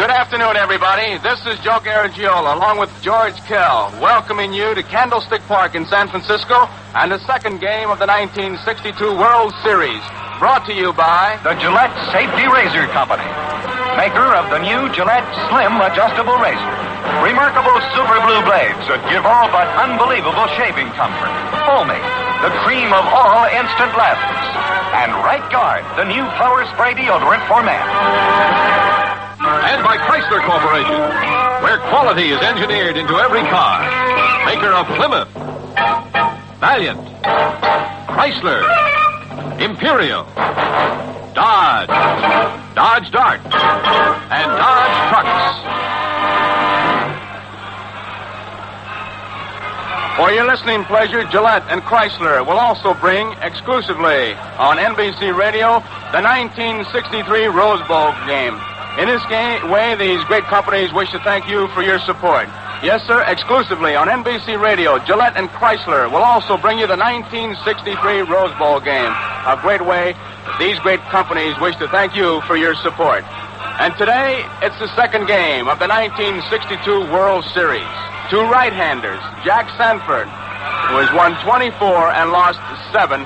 Good afternoon, everybody. This is Joe Garagiola, along with George Kell, welcoming you to Candlestick Park in San Francisco and the second game of the 1962 World Series, brought to you by the Gillette Safety Razor Company, maker of the new Gillette Slim Adjustable Razor. Remarkable super blue blades that give all but unbelievable shaving comfort. Foamy, the cream of all instant lathes. And Right Guard, the new flower spray deodorant for men. And by Chrysler Corporation, where quality is engineered into every car. Maker of Plymouth, Valiant, Chrysler, Imperial, Dodge, Dodge Dart, and Dodge Trucks. For your listening pleasure, Gillette and Chrysler will also bring, exclusively on NBC Radio, the 1963 Rose Bowl game. In this way, these great companies wish to thank you for your support. Yes, sir, exclusively on NBC Radio, Gillette and Chrysler will also bring you the 1963 Rose Bowl game. A great way these great companies wish to thank you for your support. And today, it's the second game of the 1962 World Series. Two right-handers, Jack Sanford, who has won 24 and lost 7.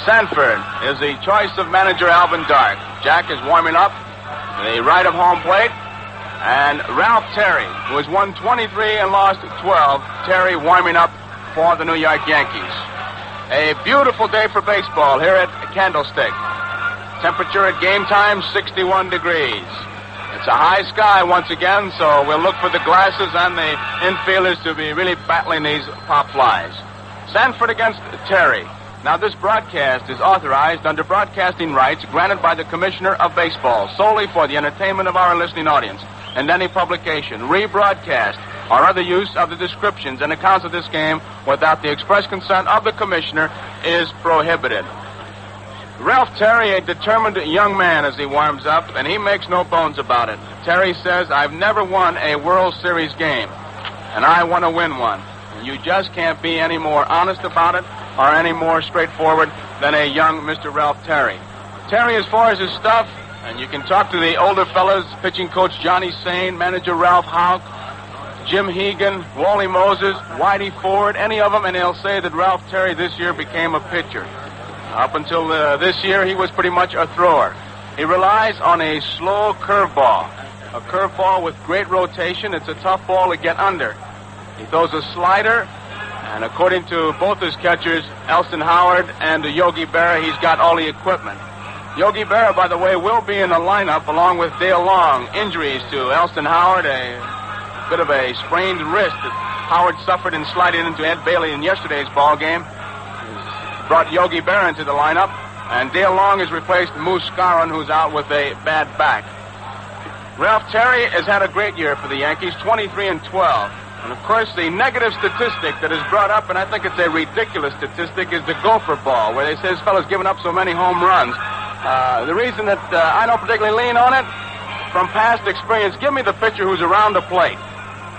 Sanford is the choice of manager Alvin Dark. Jack is warming up the right of home plate. And Ralph Terry, who has won 23 and lost 12. Terry warming up for the New York Yankees. A beautiful day for baseball here at Candlestick. Temperature at game time, 61 degrees. It's a high sky once again, so we'll look for the glasses and the infielders to be really battling these pop flies. Sanford against Terry. Now, this broadcast is authorized under broadcasting rights granted by the Commissioner of Baseball solely for the entertainment of our listening audience. And any publication, rebroadcast, or other use of the descriptions and accounts of this game without the express consent of the Commissioner is prohibited. Ralph Terry, a determined young man as he warms up, and he makes no bones about it. Terry says, I've never won a World Series game, and I want to win one. And you just can't be any more honest about it or any more straightforward than a young Mr. Ralph Terry. Terry, as far as his stuff, and you can talk to the older fellas, pitching coach Johnny Sain, manager Ralph Houck, Jim Hegan, Wally Moses, Whitey Ford, any of them, and they'll say that Ralph Terry this year became a pitcher. Up until this year, he was pretty much a thrower. He relies on a slow curveball. A curveball with great rotation. It's a tough ball to get under. He throws a slider, and according to both his catchers, Elston Howard and Yogi Berra, he's got all the equipment. Yogi Berra, by the way, will be in the lineup along with Dale Long. Injuries to Elston Howard, a bit of a sprained wrist that Howard suffered in sliding into Ed Bailey in yesterday's ball game. Brought Yogi Berra into the lineup, and Dale Long has replaced Moose Scarron, who's out with a bad back. Ralph Terry has had a great year for the Yankees, 23 and 12. And, of course, the negative statistic that is brought up, and I think it's a ridiculous statistic, is the gopher ball, where they say this fellow's given up so many home runs. The reason that I don't particularly lean on it, from past experience, give me the pitcher who's around the plate,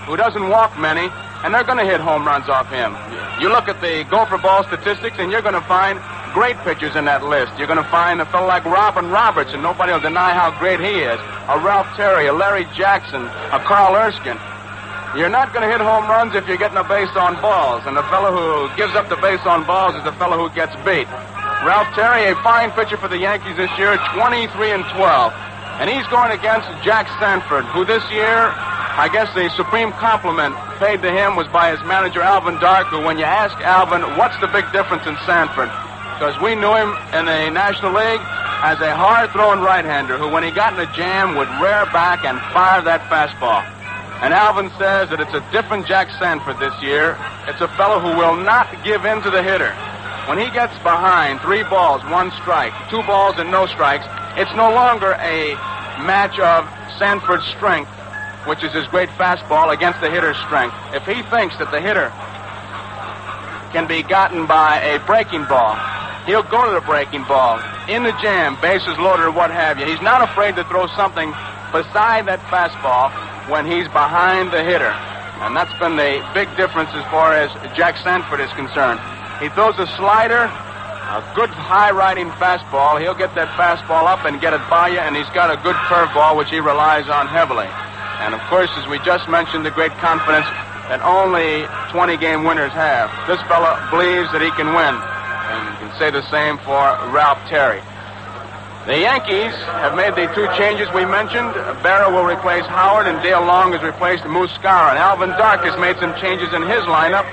who doesn't walk many, and they're going to hit home runs off him. You look at the gopher ball statistics, and you're going to find great pitchers in that list. You're going to find a fellow like Robin Roberts, and nobody will deny how great he is. A Ralph Terry, a Larry Jackson, a Carl Erskine. You're not going to hit home runs if you're getting a base on balls, and the fellow who gives up the base on balls is the fellow who gets beat. Ralph Terry, a fine pitcher for the Yankees this year, 23 and 12. And he's going against Jack Sanford, who this year, I guess the supreme compliment paid to him was by his manager, Alvin Dark, who when you ask Alvin, what's the big difference in Sanford? Because we knew him in the National League as a hard-throwing right-hander who, when he got in a jam, would rear back and fire that fastball. And Alvin says that it's a different Jack Sanford this year. It's a fellow who will not give in to the hitter. When he gets behind 3 balls, 1 strike, 2 balls and no strikes, it's no longer a match of Sanford's strength, which is his great fastball, against the hitter's strength. If he thinks that the hitter can be gotten by a breaking ball, he'll go to the breaking ball, in the jam, bases loaded or what have you. He's not afraid to throw something beside that fastball when he's behind the hitter. And that's been the big difference as far as Jack Sanford is concerned. He throws a slider, a good high-riding fastball. He'll get that fastball up and get it by you, and he's got a good curveball, which he relies on heavily. And, of course, as we just mentioned, the great confidence that only 20-game winners have. This fella believes that he can win. And you can say the same for Ralph Terry. The Yankees have made the two changes we mentioned. Berra will replace Howard, and Dale Long has replaced Muscara. And Alvin Dark has made some changes in his lineup.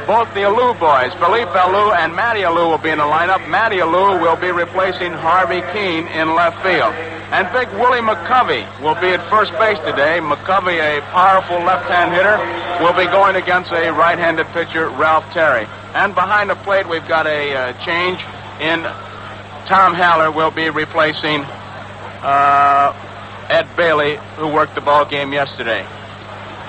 Both the Alou boys, Philippe Alou and Matty Alou, will be in the lineup. Matty Alou will be replacing Harvey Keene in left field. And big Willie McCovey will be at first base today. McCovey, a powerful left-hand hitter, will be going against a right-handed pitcher, Ralph Terry. And behind the plate, we've got a change in Tom Haller will be replacing Ed Bailey, who worked the ball game yesterday.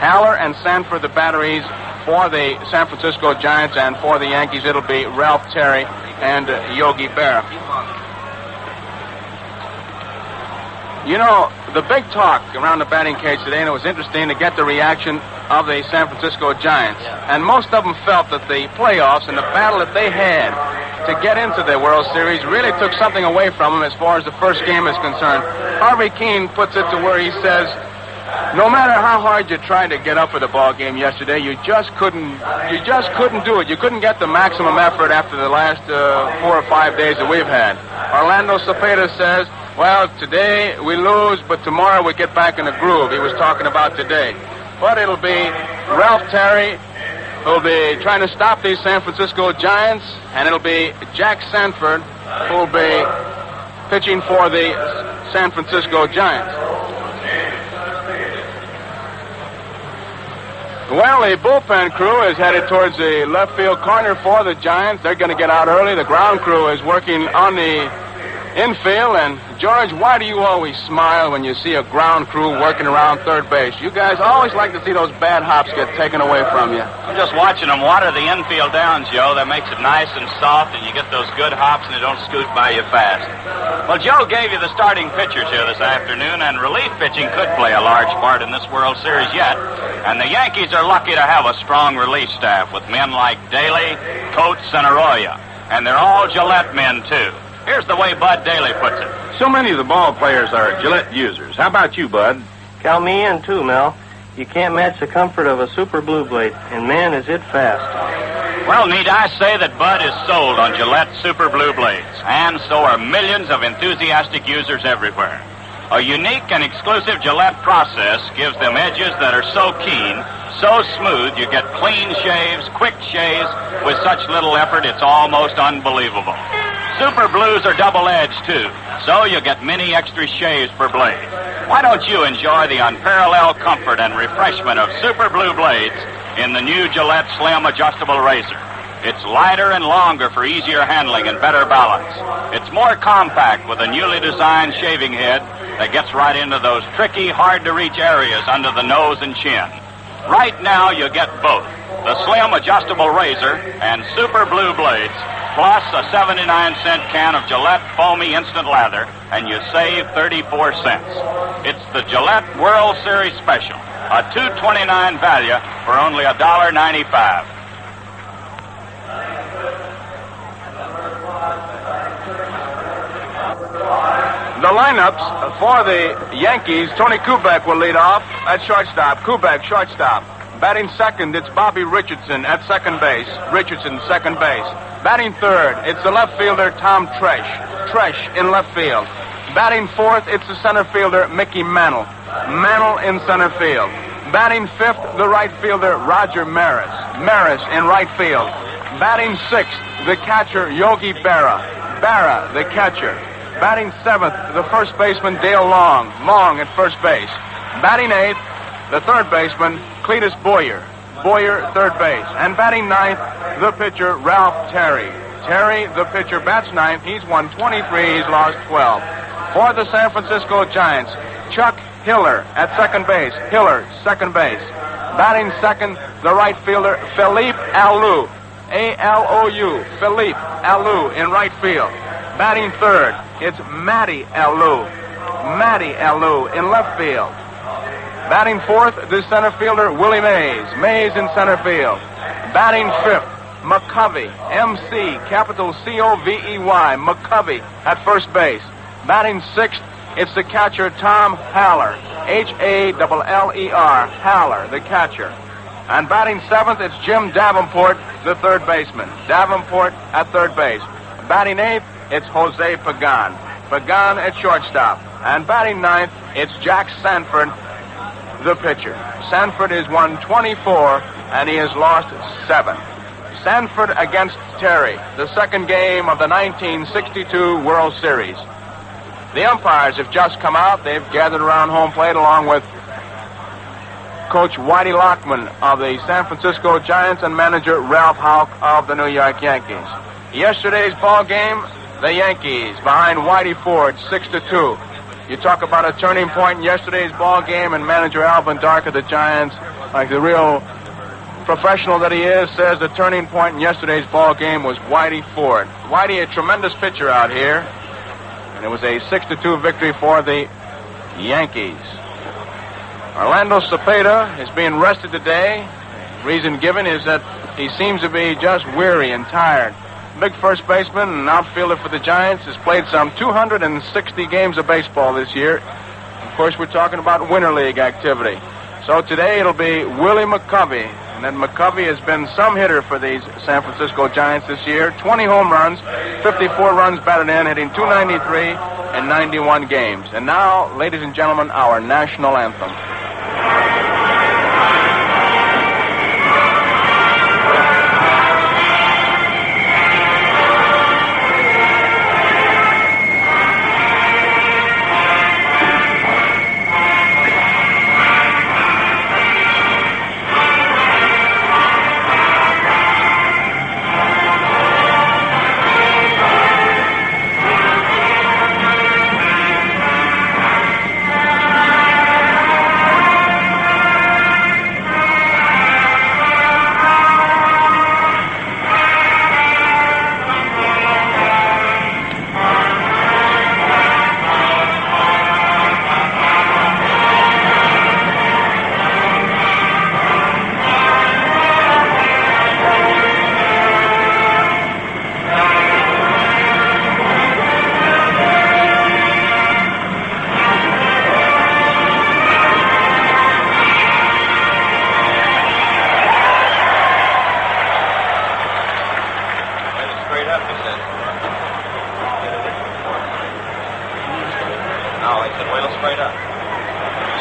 Haller and Sanford, the batteries for the San Francisco Giants, and for the Yankees, it'll be Ralph Terry and Yogi Berra. You know, the big talk around the batting cage today, and it was interesting to get the reaction of the San Francisco Giants. And most of them felt that the playoffs and the battle that they had to get into the World Series really took something away from them as far as the first game is concerned. Harvey Keene puts it to where he says, no matter how hard you tried to get up for the ball game yesterday, you just couldn't do it. You couldn't get the maximum effort after the last 4 or 5 days that we've had. Orlando Cepeda says, well, today we lose, but tomorrow we get back in the groove. He was talking about today. But it'll be Ralph Terry who'll be trying to stop these San Francisco Giants, and it'll be Jack Sanford who'll be pitching for the San Francisco Giants. Well, the bullpen crew is headed towards the left field corner for the Giants. They're going to get out early. The ground crew is working on the infield. And, George, why do you always smile when you see a ground crew working around third base? You guys always like to see those bad hops get taken away from you. I'm just watching them water the infield down, Joe. That makes it nice and soft, and you get those good hops, and they don't scoot by you fast. Well, Joe gave you the starting pitchers here this afternoon, and relief pitching could play a large part in this World Series yet. And the Yankees are lucky to have a strong relief staff with men like Daly, Coates, and Arroyo. And they're all Gillette men, too. Here's the way Bud Daly puts it. So many of the ball players are Gillette users. How about you, Bud? Count me in, too, Mel. You can't match the comfort of a Super Blue Blade, and man, is it fast. Well, need I say that Bud is sold on Gillette Super Blue Blades, and so are millions of enthusiastic users everywhere. A unique and exclusive Gillette process gives them edges that are so keen, so smooth, you get clean shaves, quick shaves, with such little effort it's almost unbelievable. Super Blues are double-edged, too, so you get many extra shaves per blade. Why don't you enjoy the unparalleled comfort and refreshment of Super Blue Blades in the new Gillette Slim Adjustable Razor? It's lighter and longer for easier handling and better balance. It's more compact with a newly designed shaving head that gets right into those tricky, hard-to-reach areas under the nose and chin. Right now, you get both, the Slim Adjustable Razor and Super Blue Blades, plus a 79-cent can of Gillette Foamy Instant Lather, and you save 34 cents. It's the Gillette World Series Special, a $2.29 value for only $1.95. The lineups for the Yankees, Tony Kubek will lead off at shortstop. Kubek, shortstop. Batting second, it's Bobby Richardson at second base. Richardson, second base. Batting third, it's the left fielder, Tom Tresh. Tresh in left field. Batting fourth, it's the center fielder, Mickey Mantle. Mantle in center field. Batting fifth, the right fielder, Roger Maris. Maris in right field. Batting sixth, the catcher, Yogi Berra. Berra, the catcher. Batting seventh, the first baseman, Dale Long. Long at first base. Batting eighth, the third baseman, Cletus Boyer. Boyer, third base. And batting ninth, the pitcher, Ralph Terry. Terry, the pitcher, bats ninth. He's won 23. He's lost 12. For the San Francisco Giants, Chuck Hiller at second base. Hiller, second base. Batting second, the right fielder, Philippe Alou. A-L-O-U. Philippe Alou in right field. Batting third, it's Matty Alou. Matty Alou in left field. Batting fourth, the center fielder, Willie Mays. Mays in center field. Batting fifth, McCovey. M-C, capital C-O-V-E-Y. McCovey at first base. Batting sixth, it's the catcher, Tom Haller. Haller, Haller, the catcher. And batting seventh, it's Jim Davenport, the third baseman. Davenport at third base. Batting eighth, it's Jose Pagan. Pagan at shortstop. And batting ninth, it's Jack Sanford, the pitcher. Sanford is 124, and he has lost 7. Sanford against Terry, the second game of the 1962 World Series. The umpires have just come out. They've gathered around home plate along with Coach Whitey Lockman of the San Francisco Giants and manager Ralph Houck of the New York Yankees. Yesterday's ball game, the Yankees behind Whitey Ford 6-2. You talk about a turning point in yesterday's ball game, and manager Alvin Dark of the Giants, like the real professional that he is, says the turning point in yesterday's ball game was Whitey Ford. Whitey, a tremendous pitcher out here, and it was a 6-2 victory for the Yankees. Orlando Cepeda is being rested today. The reason given is that he seems to be just weary and tired. Big first baseman and outfielder for the Giants, has played some 260 games of baseball this year. Of course, we're talking about Winter League activity. So today it'll be Willie McCovey. And then McCovey has been some hitter for these San Francisco Giants this year. 20 home runs, 54 runs batted in, hitting 293 in 91 games. And now, ladies and gentlemen, our national anthem.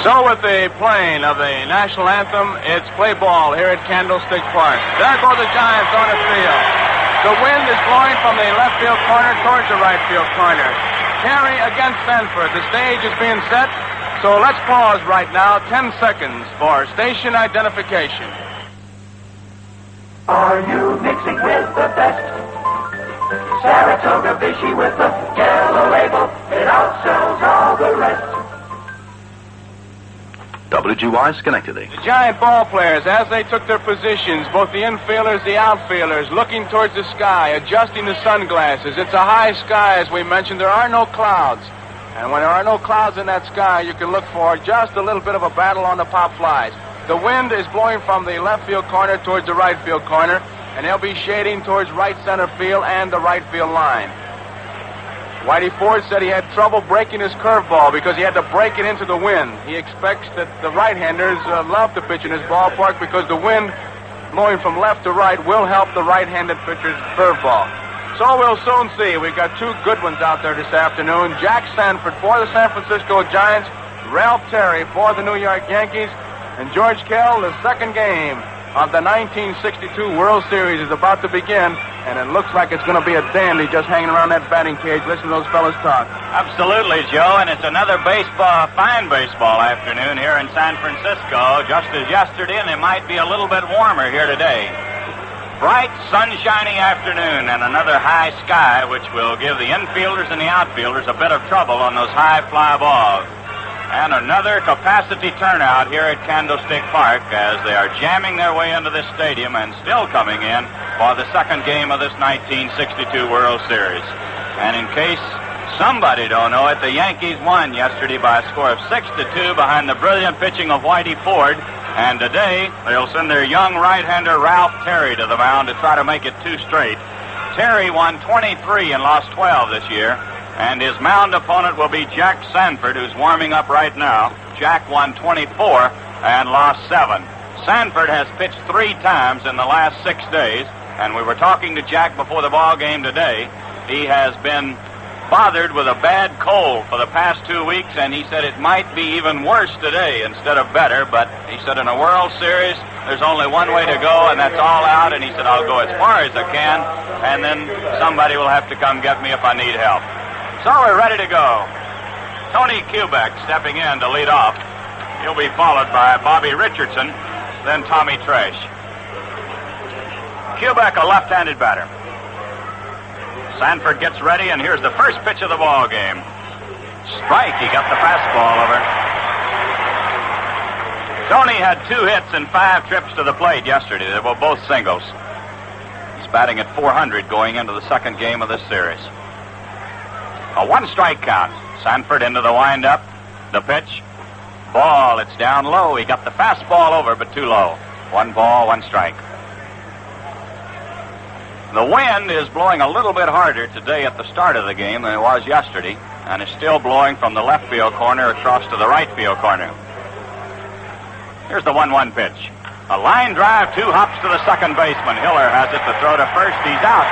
So with the playing of the national anthem, it's play ball here at Candlestick Park. There go the Giants on the field. The wind is blowing from the left field corner towards the right field corner. Terry against Sanford. The stage is being set. So let's pause right now, 10 seconds for station identification. Are you mixing with the best? Saratoga Vichy with the yellow label. It outsells all the rest. WGY Schenectady. The Giant ball players, as they took their positions, both the infielders, the outfielders, looking towards the sky, adjusting the sunglasses. It's a high sky, as we mentioned. There are no clouds. And when there are no clouds in that sky, you can look for just a little bit of a battle on the pop flies. The wind is blowing from the left field corner towards the right field corner, and they'll be shading towards right center field and the right field line. Whitey Ford said he had trouble breaking his curveball because he had to break it into the wind. He expects that the right-handers love to pitch in his ballpark because the wind blowing from left to right will help the right-handed pitcher's curveball. So we'll soon see. We've got two good ones out there this afternoon. Jack Sanford for the San Francisco Giants, Ralph Terry for the New York Yankees, and George Kell. The second game of the 1962 World Series is about to begin, and it looks like it's going to be a dandy just hanging around that batting cage. Listen to those fellas talk. Absolutely, Joe, and it's another fine baseball afternoon here in San Francisco, just as yesterday, and it might be a little bit warmer here today. Bright, sunshiny afternoon and another high sky, which will give the infielders and the outfielders a bit of trouble on those high fly balls. And another capacity turnout here at Candlestick Park as they are jamming their way into this stadium and still coming in for the second game of this 1962 World Series. And in case somebody don't know it, the Yankees won yesterday by a score of 6-2 behind the brilliant pitching of Whitey Ford. And today, they'll send their young right-hander Ralph Terry to the mound to try to make it 2 straight. Terry won 23 and lost 12 this year. And his mound opponent will be Jack Sanford, who's warming up right now. Jack won 24 and lost 7. Sanford has pitched 3 times in the last 6 days, and we were talking to Jack before the ball game today. He has been bothered with a bad cold for the past 2 weeks, and he said it might be even worse today instead of better, but he said in a World Series, there's only one way to go, and that's all out, and he said, I'll go as far as I can, and then somebody will have to come get me if I need help. So we're ready to go. Tony Kubek stepping in to lead off. He'll be followed by Bobby Richardson, then Tommy Tresh. Kubek, a left-handed batter. Sanford gets ready, and here's the first pitch of the ball game. Strike. He got the fastball over. Tony had 2 hits and 5 trips to the plate yesterday. They were both singles. He's batting at .400 going into the second game of this series. A 1-strike count. Sanford into the windup. The pitch. Ball. It's down low. He got the fastball over, but too low. 1 ball, 1 strike. The wind is blowing a little bit harder today at the start of the game than it was yesterday, and is still blowing from the left field corner across to the right field corner. Here's the 1-1 pitch. A line drive, 2 hops to the second baseman. Hiller has it to throw to first. He's out.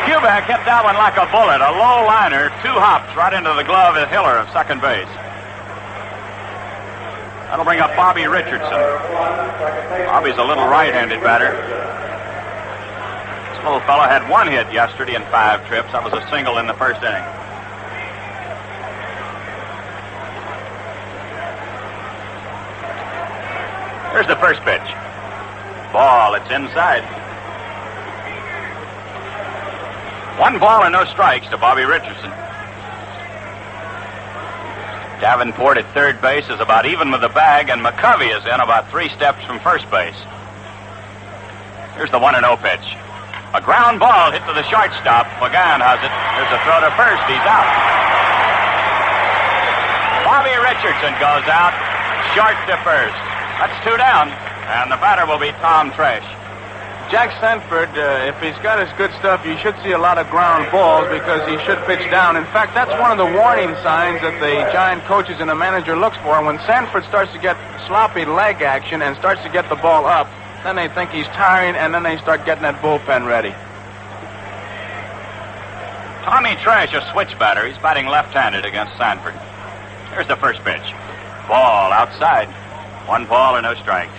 Kubek hit that one like a bullet. A low liner, 2 hops right into the glove of Hiller of second base. That'll bring up Bobby Richardson. Bobby's a little right-handed batter. This little fellow had 1 hit yesterday in 5 trips. That was a single in the first inning. Here's the first pitch. Ball, it's inside. 1 ball and no strikes to Bobby Richardson. Davenport at third base is about even with the bag, and McCovey is in about 3 steps from first base. Here's the 1-0 pitch. A ground ball hit to the shortstop. McGann has it. There's a throw to first. He's out. Bobby Richardson goes out, short to first. That's 2 down, and the batter will be Tom Tresh. Jack Sanford, if he's got his good stuff, you should see a lot of ground balls because he should pitch down. In fact, that's one of the warning signs that the Giant coaches and the manager looks for. When Sanford starts to get sloppy leg action and starts to get the ball up, then they think he's tiring, and then they start getting that bullpen ready. Tommy Tresh, a switch batter. He's batting left-handed against Sanford. Here's the first pitch. Ball outside. 1 ball and no strikes.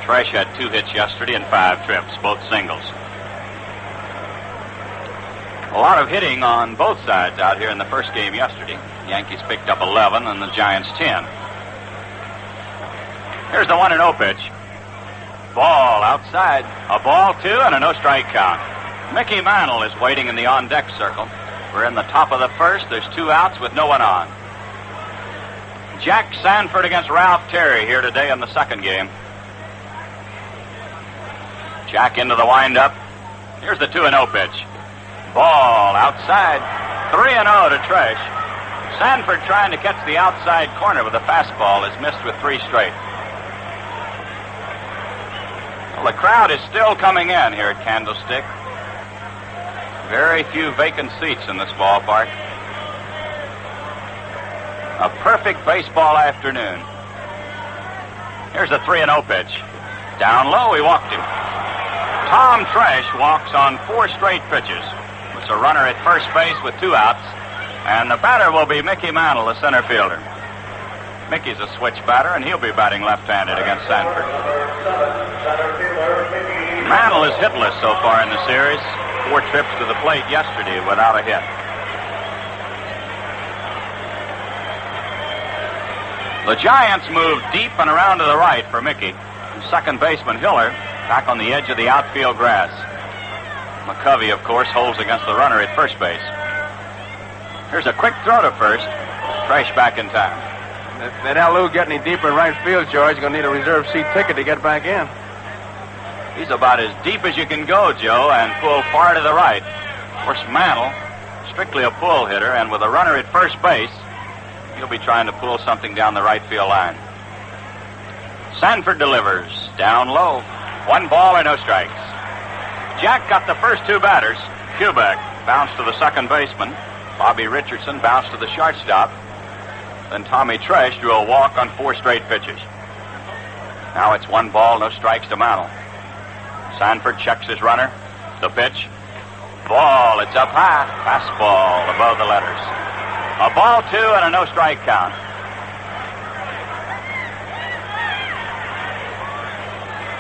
Tresh had 2 hits yesterday and 5 trips, both singles. A lot of hitting on both sides out here in the first game yesterday. The Yankees picked up 11 and the Giants 10. Here's the 1-0 pitch. Ball outside. A ball, 2, and a no-strike count. Mickey Mantle is waiting in the on-deck circle. We're in the top of the first. There's 2 outs with no one on. Jack Sanford against Ralph Terry here today in the second game. Jack into the windup. Here's the 2-0 pitch. Ball outside. 3-0 to Tresh. Sanford trying to catch the outside corner with a fastball has missed with 3 straight. Well, the crowd is still coming in here at Candlestick. Very few vacant seats in this ballpark. A perfect baseball afternoon. Here's a 3-0 pitch. Down low, he walked him. Tom Tresh walks on 4 straight pitches. It's a runner at first base with 2 outs, and the batter will be Mickey Mantle, the center fielder. Mickey's a switch batter, and he'll be batting left-handed against Sanford. Mantle is hitless so far in the series. 4 trips to the plate yesterday without a hit. The Giants move deep and around to the right for Mickey. Second baseman Hiller back on the edge of the outfield grass. McCovey, of course, holds against the runner at first base. Here's a quick throw to first. Tresh back in time. If that Lou get any deeper in right field, George, you're going to need a reserve seat ticket to get back in. He's about as deep as you can go, Joe, and pull far to the right. Of course, Mantle, strictly a pull hitter, and with a runner at first base, he'll be trying to pull something down the right field line. Sanford delivers. Down low. 1 ball and no strikes. Jack got the first 2 batters. Kubek bounced to the second baseman. Bobby Richardson bounced to the shortstop. Then Tommy Tresh drew a walk on 4 straight pitches. Now it's 1 ball, no strikes to Mantle. Sanford checks his runner. The pitch. Ball. It's up high. Fastball above the letters. A ball 2 and a no strike count.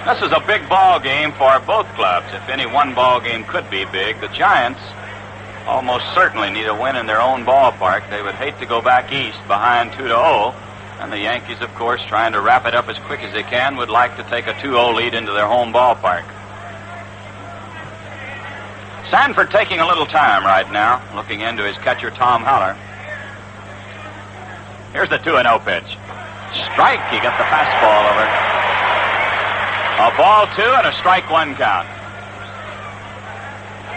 This is a big ball game for both clubs. If any one ball game could be big, the Giants almost certainly need a win in their own ballpark. They would hate to go back east behind 2-0. And the Yankees, of course, trying to wrap it up as quick as they can, would like to take a 2-0 lead into their home ballpark. Sanford taking a little time right now, looking into his catcher, Tom Haller. Here's the 2-0 pitch. Strike. He got the fastball over. A ball 2 and a strike 1 count.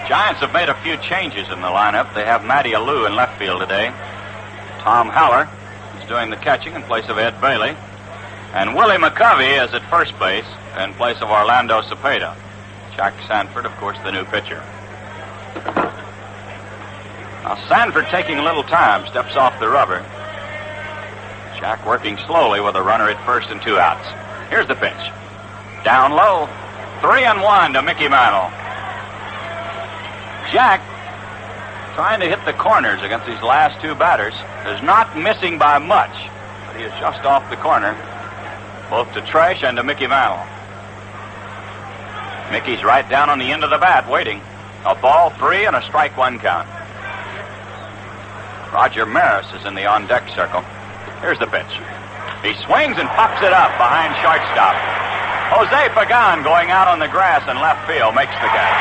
Giants have made a few changes in the lineup. They have Matty Alou in left field today. Tom Haller is doing the catching in place of Ed Bailey. And Willie McCovey is at first base in place of Orlando Cepeda. Jack Sanford, of course, the new pitcher. Now Sanford taking a little time, steps off the rubber. Jack working slowly with a runner at first and 2 outs. Here's the pitch. Down low. 3-1 to Mickey Mantle. Jack, trying to hit the corners against these last 2 batters, is not missing by much, but he is just off the corner, both to Tresh and to Mickey Mantle. Mickey's right down on the end of the bat, waiting. A ball 3 and a strike 1 count. Roger Maris is in the on-deck circle. Here's the pitch. He swings and pops it up behind shortstop. Jose Pagan going out on the grass in left field makes the catch.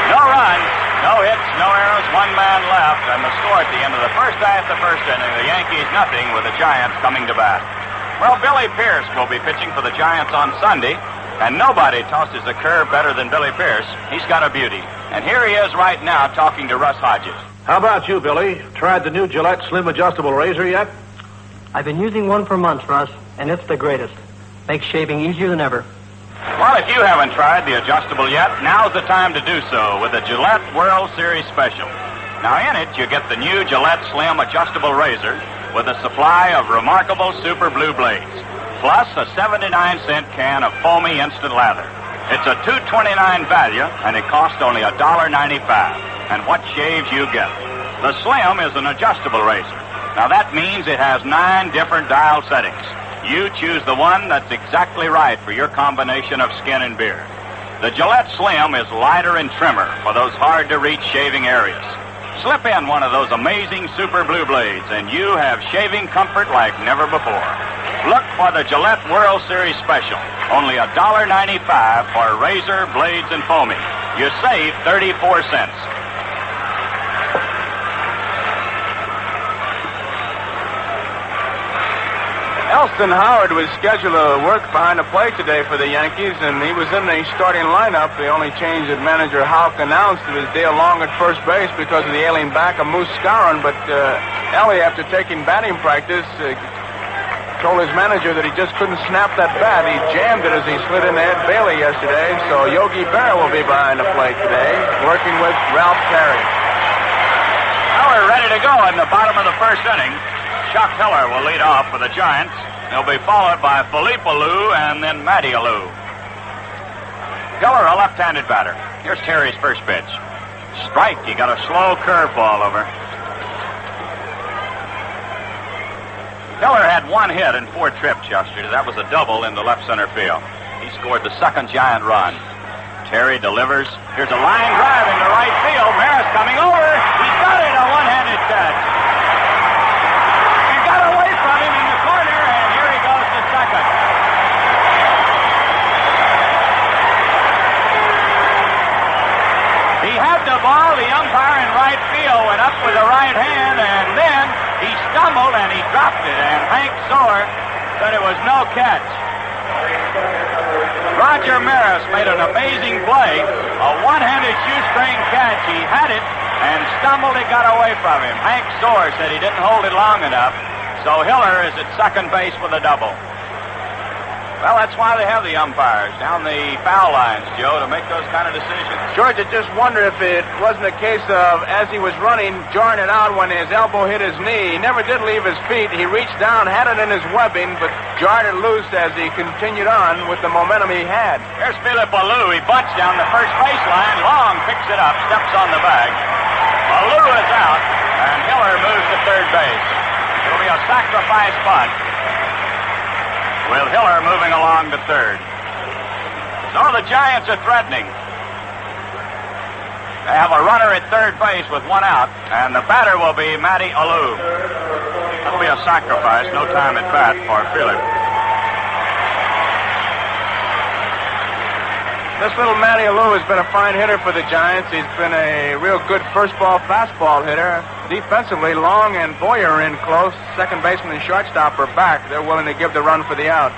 No runs, no hits, no errors, 1 man left, and the score at the end of the first half, the first inning, the Yankees nothing with the Giants coming to bat. Well, Billy Pierce will be pitching for the Giants on Sunday, and nobody tosses a curve better than Billy Pierce. He's got a beauty. And here he is right now talking to Russ Hodges. How about you, Billy? Tried the new Gillette Slim Adjustable Razor yet? I've been using one for months, Russ, and it's the greatest. Makes shaving easier than ever. Well, if you haven't tried the adjustable yet, now's the time to do so with the Gillette World Series Special. Now, in it, you get the new Gillette Slim Adjustable Razor with a supply of remarkable Super Blue Blades, plus a 79-cent can of foamy instant lather. It's a $2.29 value, and it costs only $1.95. And what shaves you get? The Slim is an adjustable razor. Now, that means it has 9 different dial settings. You choose the one that's exactly right for your combination of skin and beard. The Gillette Slim is lighter and trimmer for those hard-to-reach shaving areas. Slip in one of those amazing Super Blue Blades, and you have shaving comfort like never before. Look for the Gillette World Series Special. Only $1.95 for razor, blades, and foaming. You save 34 cents. Elston Howard was scheduled to work behind the plate today for the Yankees, and he was in the starting lineup. The only change that manager Houck announced was Dale Long at first base because of the ailing back of Moose Skowron. But Ellie, after taking batting practice, told his manager that he just couldn't snap that bat. He jammed it as he slid into Ed Bailey yesterday. So Yogi Berra will be behind the plate today, working with Ralph Terry. Now we're ready to go in the bottom of the first inning. Chuck Hiller will lead off for the Giants. He'll be followed by Philippe Alou and then Matty Alou. Hiller, a left-handed batter. Here's Terry's first pitch. Strike. He got a slow curveball over. Hiller had 1 hit and 4 trips yesterday. That was a double in the left center field. He scored the second Giant run. Terry delivers. Here's a line drive into right field. Maris coming over. He's got it. A one-handed catch. The ball, the umpire in right field went up with the right hand, and then he stumbled and he dropped it, and Hank Sower said it was no catch. Roger Maris made an amazing play, a one-handed shoestring catch. He had it and stumbled, it got away from him. Hank Sower said he didn't hold it long enough, so Hiller is at second base with a double. Well, that's why they have the umpires down the foul lines, Joe, to make those kind of decisions. George, I just wonder if it wasn't a case of, as he was running, jarring it out when his elbow hit his knee. He never did leave his feet. He reached down, had it in his webbing, but jarred it loose as he continued on with the momentum he had. Here's Philip Alou. He bunts down the first baseline. Long picks it up, steps on the bag. Alou is out, and Hiller moves to third base. It'll be a sacrifice bunt, with Hiller moving along to third. So the Giants are threatening. They have a runner at third base with one out, and the batter will be Matty Alou. That'll be a sacrifice. No time at bat for Philip. This little Matty Alou has been a fine hitter for the Giants. He's been a real good first ball, fastball hitter. Defensively, Long and Boyer are in close. Second baseman and shortstop are back. They're willing to give the run for the out.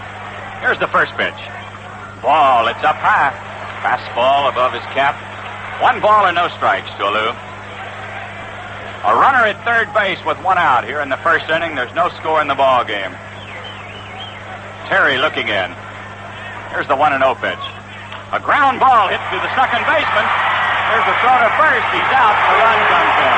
Here's the first pitch. Ball, it's up high. Fastball above his cap. 1 ball and no strikes to Alou. A runner at third base with one out here in the first inning. There's no score in the ball game. Terry looking in. Here's the 1-0 pitch. A ground ball hit to the second baseman. There's the throw to first. He's out. The run comes in.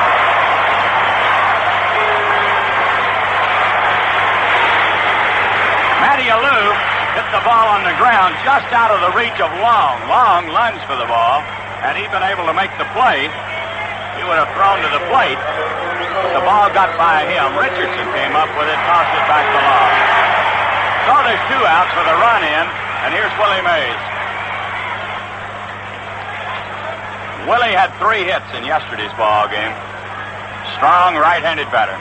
Matty Alou hit the ball on the ground just out of the reach of Long. Long lunged for the ball. Had he been able to make the play, he would have thrown to the plate. The ball got by him. Richardson came up with it, tossed it back to Long. So there's 2 outs with a run in, and here's Willie Mays. Willie had 3 hits in yesterday's ball game. Strong right-handed batter.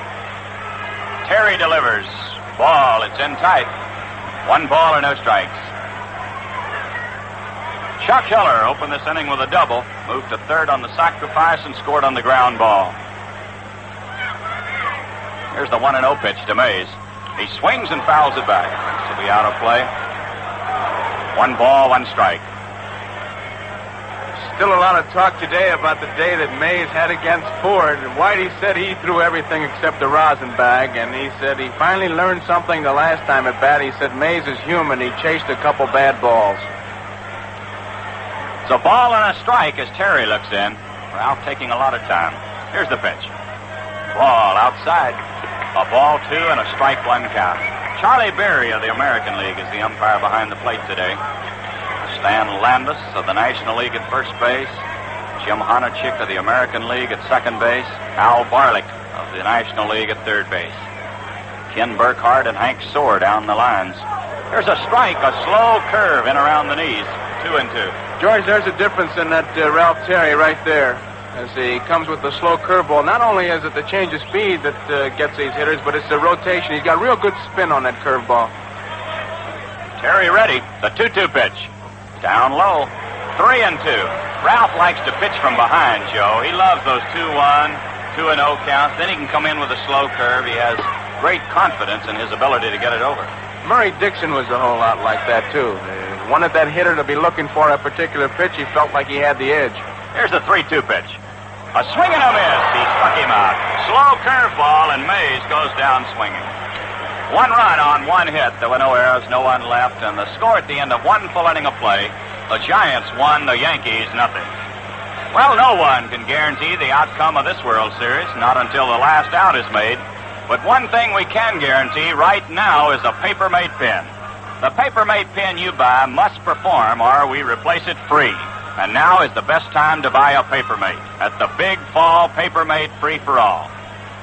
Terry delivers. Ball, it's in tight. 1 ball and no strikes. Chuck Hiller opened this inning with a double, moved to third on the sacrifice, and scored on the ground ball. Here's the 1-0 pitch to Mays. He swings and fouls it back. This will be out of play. 1 ball, 1 strike. Still a lot of talk today about the day that Mays had against Ford. Whitey said he threw everything except the rosin bag, and he said he finally learned something the last time at bat. He said Mays is human. He chased a couple bad balls. It's a ball and a strike as Terry looks in. Ralph taking a lot of time. Here's the pitch. Ball outside. A ball 2 and a strike 1 count. Charlie Berry of the American League is the umpire behind the plate today. Stan Landis of the National League at first base. Jim Honachik of the American League at second base. Al Barlick of the National League at third base. Ken Burkhardt and Hank Soar down the lines. There's a strike, a slow curve in around the knees. 2-2. George, there's a difference in that Ralph Terry right there. As he comes with the slow curveball. Not only is it the change of speed that gets these hitters, but it's the rotation. He's got real good spin on that curveball. Terry ready. The 2-2 pitch. Down low. 3-2. Ralph likes to pitch from behind, Joe. He loves those 2-1, 2-0 counts. Then he can come in with a slow curve. He has great confidence in his ability to get it over. Murray Dixon was a whole lot like that, too. Wanted that hitter to be looking for a particular pitch. He felt like he had the edge. Here's the 3-2 pitch. A swing and a miss. He struck him out. Slow curveball, and Mays goes down swinging. 1 run on 1 hit. There were no errors, no one left, and the score at the end of 1 full inning of play, the Giants won, the Yankees nothing. Well, no one can guarantee the outcome of this World Series, not until the last out is made. But one thing we can guarantee right now is a paper-made pen. The paper-made pen you buy must perform, or we replace it free. And now is the best time to buy a paper-mate at the Big Fall Paper-Mate Free-for-All.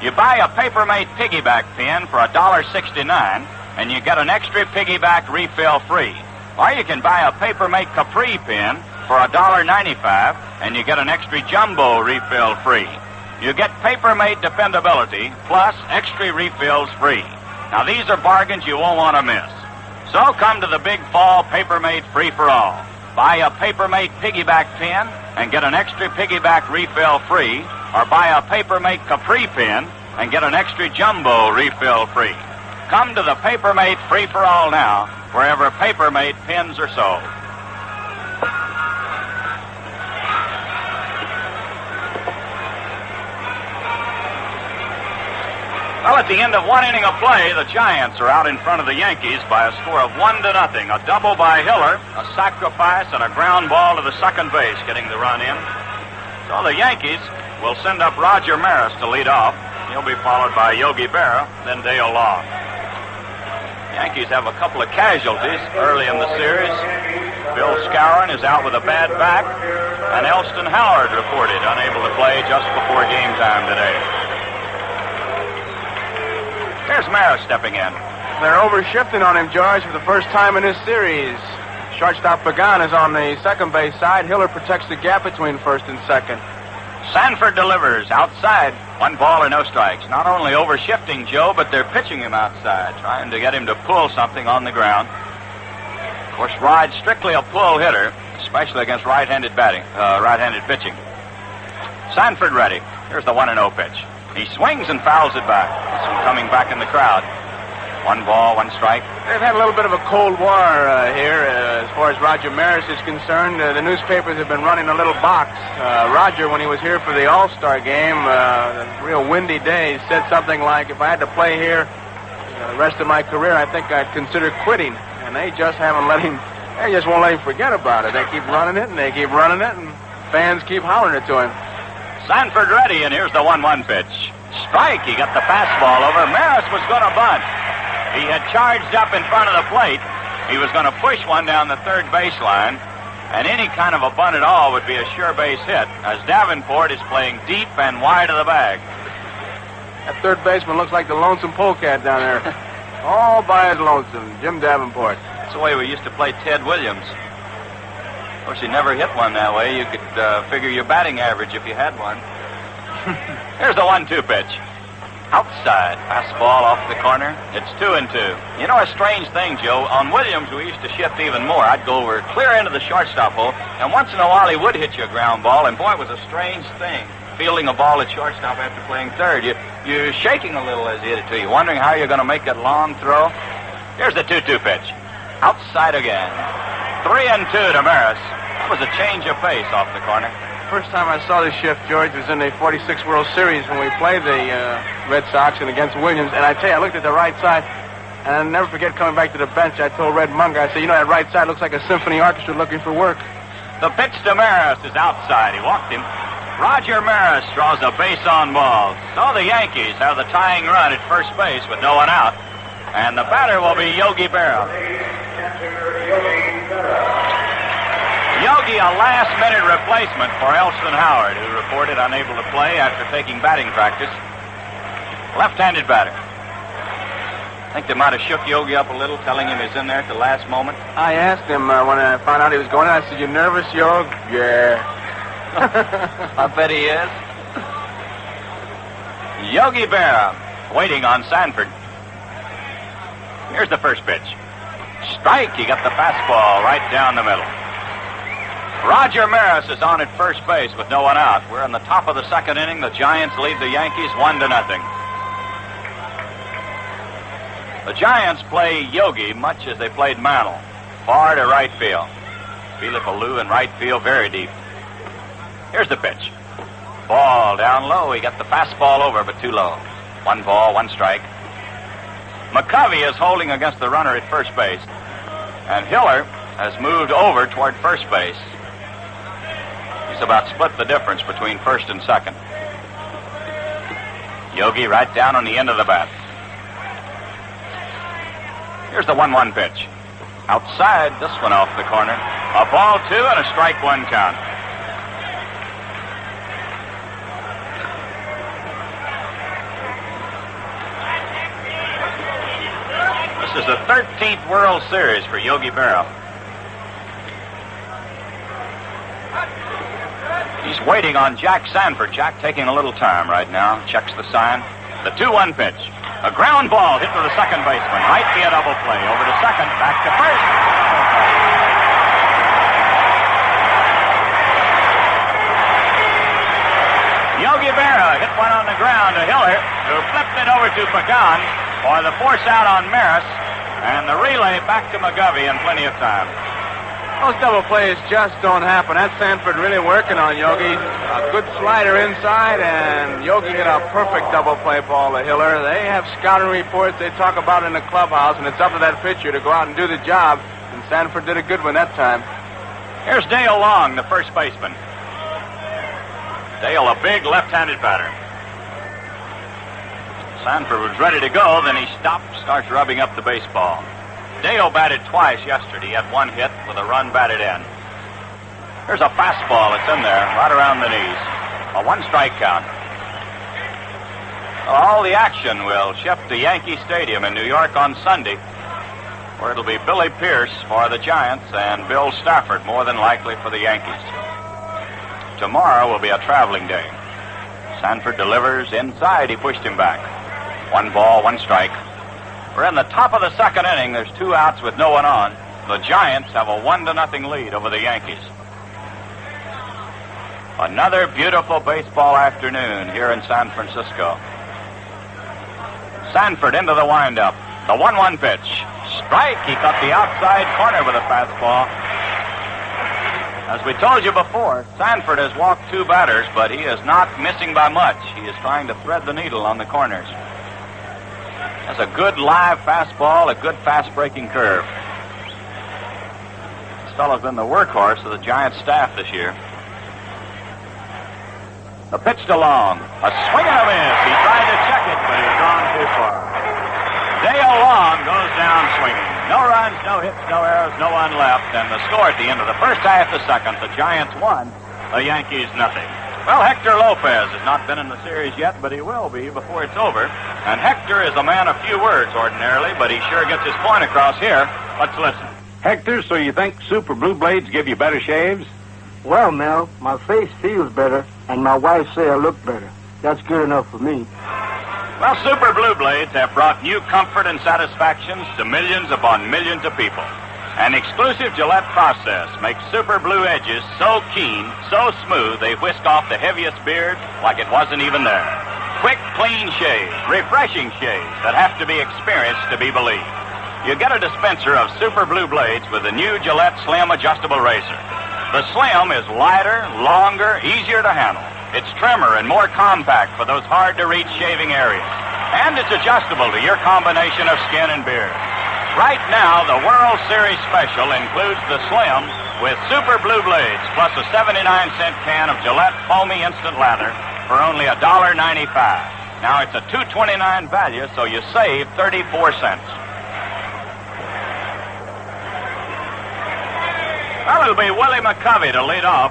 You buy a paper-mate piggyback pen for $1.69, and you get an extra piggyback refill free. Or you can buy a paper-mate Capri pen for $1.95, and you get an extra jumbo refill free. You get paper-mate dependability plus extra refills free. Now, these are bargains you won't want to miss. So come to the Big Fall Paper-Mate Free-for-All. Buy a paper-mate piggyback pen and get an extra piggyback refill free, or buy a paper-mate Capri pen and get an extra jumbo refill free. Come to the Paper-Mate Free-for-All now, wherever Paper-Mate pens are sold. Well, at the end of one inning of play, the Giants are out in front of the Yankees by a score of 1-0. A double by Hiller, a sacrifice, and a ground ball to the second base, getting the run in. So the Yankees will send up Roger Maris to lead off. He'll be followed by Yogi Berra, then Dale Law. Yankees have a couple of casualties early in the series. Bill Skowron is out with a bad back, and Elston Howard reported unable to play just before game time today. There's Maris stepping in. They're overshifting on him, George, for the first time in this series. Shortstop Pagan is on the second base side. Hiller protects the gap between first and second. Sanford delivers outside. 1 ball or no strikes. Not only overshifting Joe, but they're pitching him outside, trying to get him to pull something on the ground. Of course, Rod's strictly a pull hitter, especially against right-handed pitching. Sanford ready. Here's the 1-0 pitch. He swings and fouls it back. Some coming back in the crowd. 1 ball, 1 strike. They've had a little bit of a Cold War here as far as Roger Maris is concerned. The newspapers have been running a little box. Roger, when he was here for the All-Star game, a real windy day, said something like, if I had to play here the rest of my career, I think I'd consider quitting. And they just won't let him forget about it. They keep running it, and they keep running it, and fans keep hollering it to him. Sanford ready, and here's the 1-1 pitch. Strike. He got the fastball over. Maris was going to bunt. He had charged up in front of the plate. He was going to push one down the third baseline, and any kind of a bunt at all would be a sure base hit, as Davenport is playing deep and wide of the bag. That third baseman looks like the lonesome polecat down there. All by his lonesome, Jim Davenport. That's the way we used to play Ted Williams. Of course, he never hit one that way. You could figure your batting average if you had one. Here's the 1-2 pitch. Outside, fastball off the corner. It's 2-2. You know a strange thing, Joe? On Williams, we used to shift even more. I'd go over clear into the shortstop hole, and once in a while he would hit you a ground ball, and boy, it was a strange thing. Fielding a ball at shortstop after playing third. You're shaking a little as he hit it to you, wondering how you're going to make that long throw. Here's the 2-2 pitch. Outside again. 3-2 to Maris. That was a change of pace off the corner. First time I saw this shift, George, was in the 46 World Series when we played the Red Sox and against Williams. And I tell you, I looked at the right side, and I'll never forget coming back to the bench. I told Red Munger, I said, you know, that right side looks like a symphony orchestra looking for work. The pitch to Maris is outside. He walked him. Roger Maris draws a base on ball. So the Yankees have the tying run at first base with no one out. And the batter will be Yogi Berra. Yogi, a last-minute replacement for Elston Howard, who reported unable to play after taking batting practice. Left-handed batter. I think they might have shook Yogi up a little, telling him he's in there at the last moment. I asked him when I found out he was going in, I said, you nervous, Yogi? Yeah. I bet he is. Yogi Berra waiting on Sanford. Here's the first pitch. Strike. He got the fastball right down the middle. Roger Maris is on at first base with no one out. We're in the top of the second inning. The Giants lead the Yankees 1-0. The Giants play Yogi much as they played Mantle. Far to right field. Felix Alou in right field, very deep. Here's the pitch. Ball down low. He got the fastball over, but too low. 1 ball, 1 strike. McCovey is holding against the runner at first base. And Hiller has moved over toward first base. He's about split the difference between first and second. Yogi right down on the end of the bat. Here's the 1-1 pitch. Outside, this one off the corner. A ball 2 and a strike 1 count. This is the 13th World Series for Yogi Berra. He's waiting on Jack Sanford. Jack taking a little time right now. Checks the sign. The 2-1 pitch. A ground ball hit to the second baseman. Might be a double play. Over to second. Back to first. Yogi Berra hit one on the ground to Hiller, who flipped it over to Pagan for the force out on Maris, and the relay back to McGovey in plenty of time. Those double plays just don't happen. That's Sanford really working on Yogi. A good slider inside, and Yogi hit a perfect double play ball to Hiller. They have scouting reports they talk about in the clubhouse, and it's up to that pitcher to go out and do the job. And Sanford did a good one that time. Here's Dale Long, the first baseman. Dale, a big left-handed batter. Sanford was ready to go, then he stopped, starts rubbing up the baseball. Dale batted twice yesterday. He had one hit with a run batted in. Here's a fastball that's in there, right around the knees. A one-strike count. All the action will shift to Yankee Stadium in New York on Sunday, where it'll be Billy Pierce for the Giants and Bill Stafford, more than likely, for the Yankees. Tomorrow will be a traveling day. Sanford delivers inside. He pushed him back. 1 ball, 1 strike. We're in the top of the second inning. There's 2 outs with no one on. The Giants have a 1-0 lead over the Yankees. Another beautiful baseball afternoon here in San Francisco. Sanford into the windup. The 1-1 pitch. Strike. He cut the outside corner with a fastball. As we told you before, Sanford has walked 2 batters, but he is not missing by much. He is trying to thread the needle on the corners. That's a good live fastball, a good fast-breaking curve. This fellow's been the workhorse of the Giants staff this year. The pitch to Long. A swing and a miss. He tried to check it, but he's gone too far. Dale Long goes down swinging. No runs, no hits, no errors, no one left. And the score at the end of the first half of the second, the Giants 1, the Yankees nothing. Well, Hector Lopez has not been in the series yet, but he will be before it's over. And Hector is a man of few words ordinarily, but he sure gets his point across here. Let's listen. Hector, so you think Super Blue Blades give you better shaves? Well, Mel, my face feels better, and my wife say I look better. That's good enough for me. Well, Super Blue Blades have brought new comfort and satisfactions to millions upon millions of people. An exclusive Gillette process makes Super Blue edges so keen, so smooth, they whisk off the heaviest beard like it wasn't even there. Quick, clean shaves, refreshing shaves that have to be experienced to be believed. You get a dispenser of Super Blue Blades with the new Gillette Slim Adjustable Razor. The Slim is lighter, longer, easier to handle. It's trimmer and more compact for those hard-to-reach shaving areas. And it's adjustable to your combination of skin and beard. Right now, the World Series special includes the Slim with Super Blue Blades plus a 79-cent can of Gillette Foamy Instant Lather for only $1.95. Now, it's a $2.29 value, so you save 34 cents. Well, it'll be Willie McCovey to lead off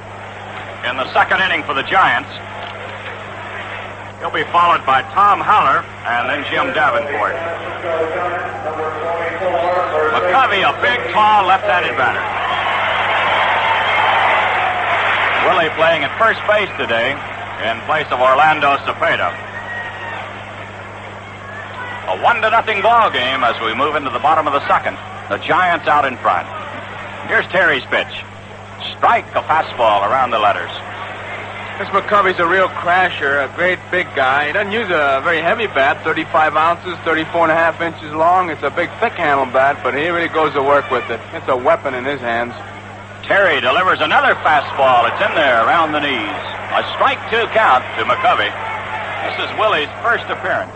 in the second inning for the Giants. He'll be followed by Tom Haller and then Jim Davenport. McCovey, a big, tall, left-handed batter. Willie playing at first base today in place of Orlando Cepeda. A 1-0 ball game as we move into the bottom of the second. The Giants out in front. Here's Terry's pitch. Strike, a fastball around the letters. This McCovey's a real crasher, a great big guy. He doesn't use a very heavy bat, 35 ounces, 34.5 inches long. It's a big, thick-handled bat, but he really goes to work with it. It's a weapon in his hands. Terry delivers another fastball. It's in there around the knees. A strike 2 count to McCovey. This is Willie's first appearance.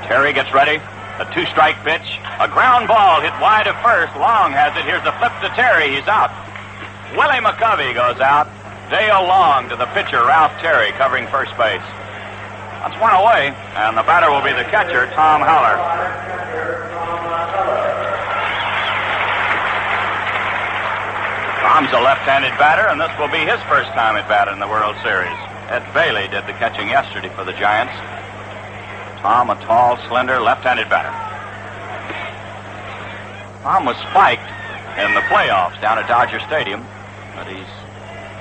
Terry gets ready. A 2-strike pitch. A ground ball hit wide of first. Long has it. Here's the flip to Terry. He's out. Willie McCovey goes out. Dale Long to the pitcher, Ralph Terry, covering first base. That's one away, and the batter will be the catcher, Tom Haller. Tom's a left-handed batter, and this will be his first time at bat in the World Series. Ed Bailey did the catching yesterday for the Giants. Tom, a tall, slender, left-handed batter. Tom was spiked in the playoffs down at Dodger Stadium, but he's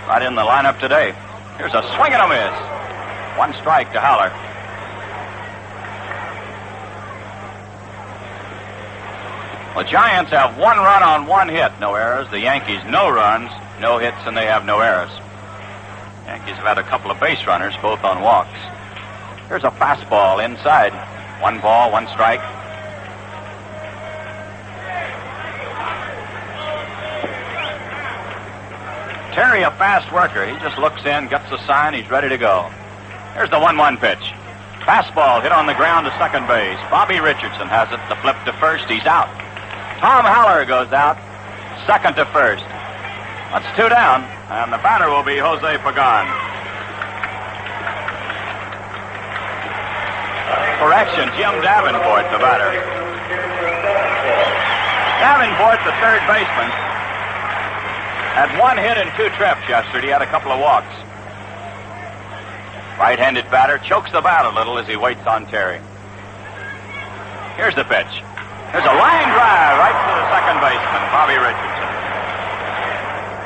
right in the lineup today. Here's a swing and a miss. 1 strike to Haller. The Giants have 1 run on 1 hit, no errors. The Yankees, no runs, no hits, and they have no errors. Yankees have had a couple of base runners, both on walks. Here's a fastball inside. 1 ball, 1 strike. Terry, a fast worker. He just looks in, gets the sign, he's ready to go. Here's the 1-1 pitch. Fastball hit on the ground to second base. Bobby Richardson has it. The flip to first. He's out. Tom Haller goes out. Second to first. That's 2 down, and the batter will be Jose Pagan. Correction, Jim Davenport, the batter. Davenport, the third baseman, had 1 hit and 2 trips yesterday. He had a couple of walks. Right-handed batter chokes the bat a little as he waits on Terry. Here's the pitch. There's a line drive right to the second baseman, Bobby Richardson.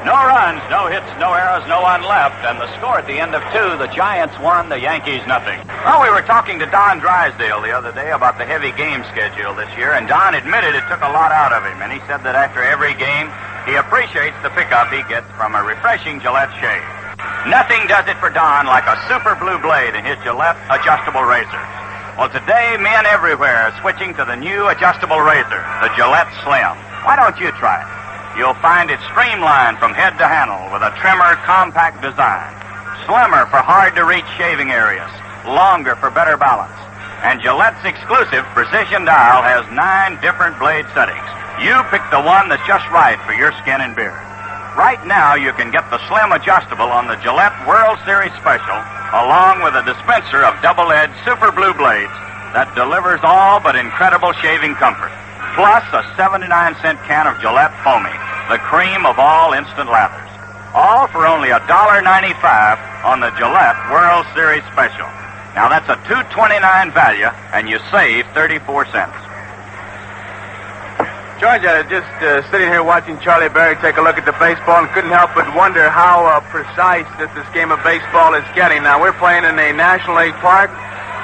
No runs, no hits, no errors, no one left, and the score at the end of 2, the Giants won, the Yankees nothing. Well, we were talking to Don Drysdale the other day about the heavy game schedule this year, and Don admitted it took a lot out of him, and he said that after every game, he appreciates the pickup he gets from a refreshing Gillette shave. Nothing does it for Don like a super blue blade in his Gillette adjustable razor. Well, today, men everywhere are switching to the new adjustable razor, the Gillette Slim. Why don't you try it? You'll find it streamlined from head to handle with a trimmer, compact design. Slimmer for hard-to-reach shaving areas. Longer for better balance. And Gillette's exclusive precision dial has 9 different blade settings. You pick the one that's just right for your skin and beard. Right now, you can get the Slim Adjustable on the Gillette World Series Special, along with a dispenser of double-edged super blue blades that delivers all but incredible shaving comfort. Plus a 79-cent can of Gillette Foamy, the cream of all instant lathers. All for only $1.95 on the Gillette World Series Special. Now that's a $2.29 value, and you save 34 cents. George, I was just sitting here watching Charlie Berry take a look at the baseball and couldn't help but wonder how precise that this game of baseball is getting. Now, we're playing in a National League park,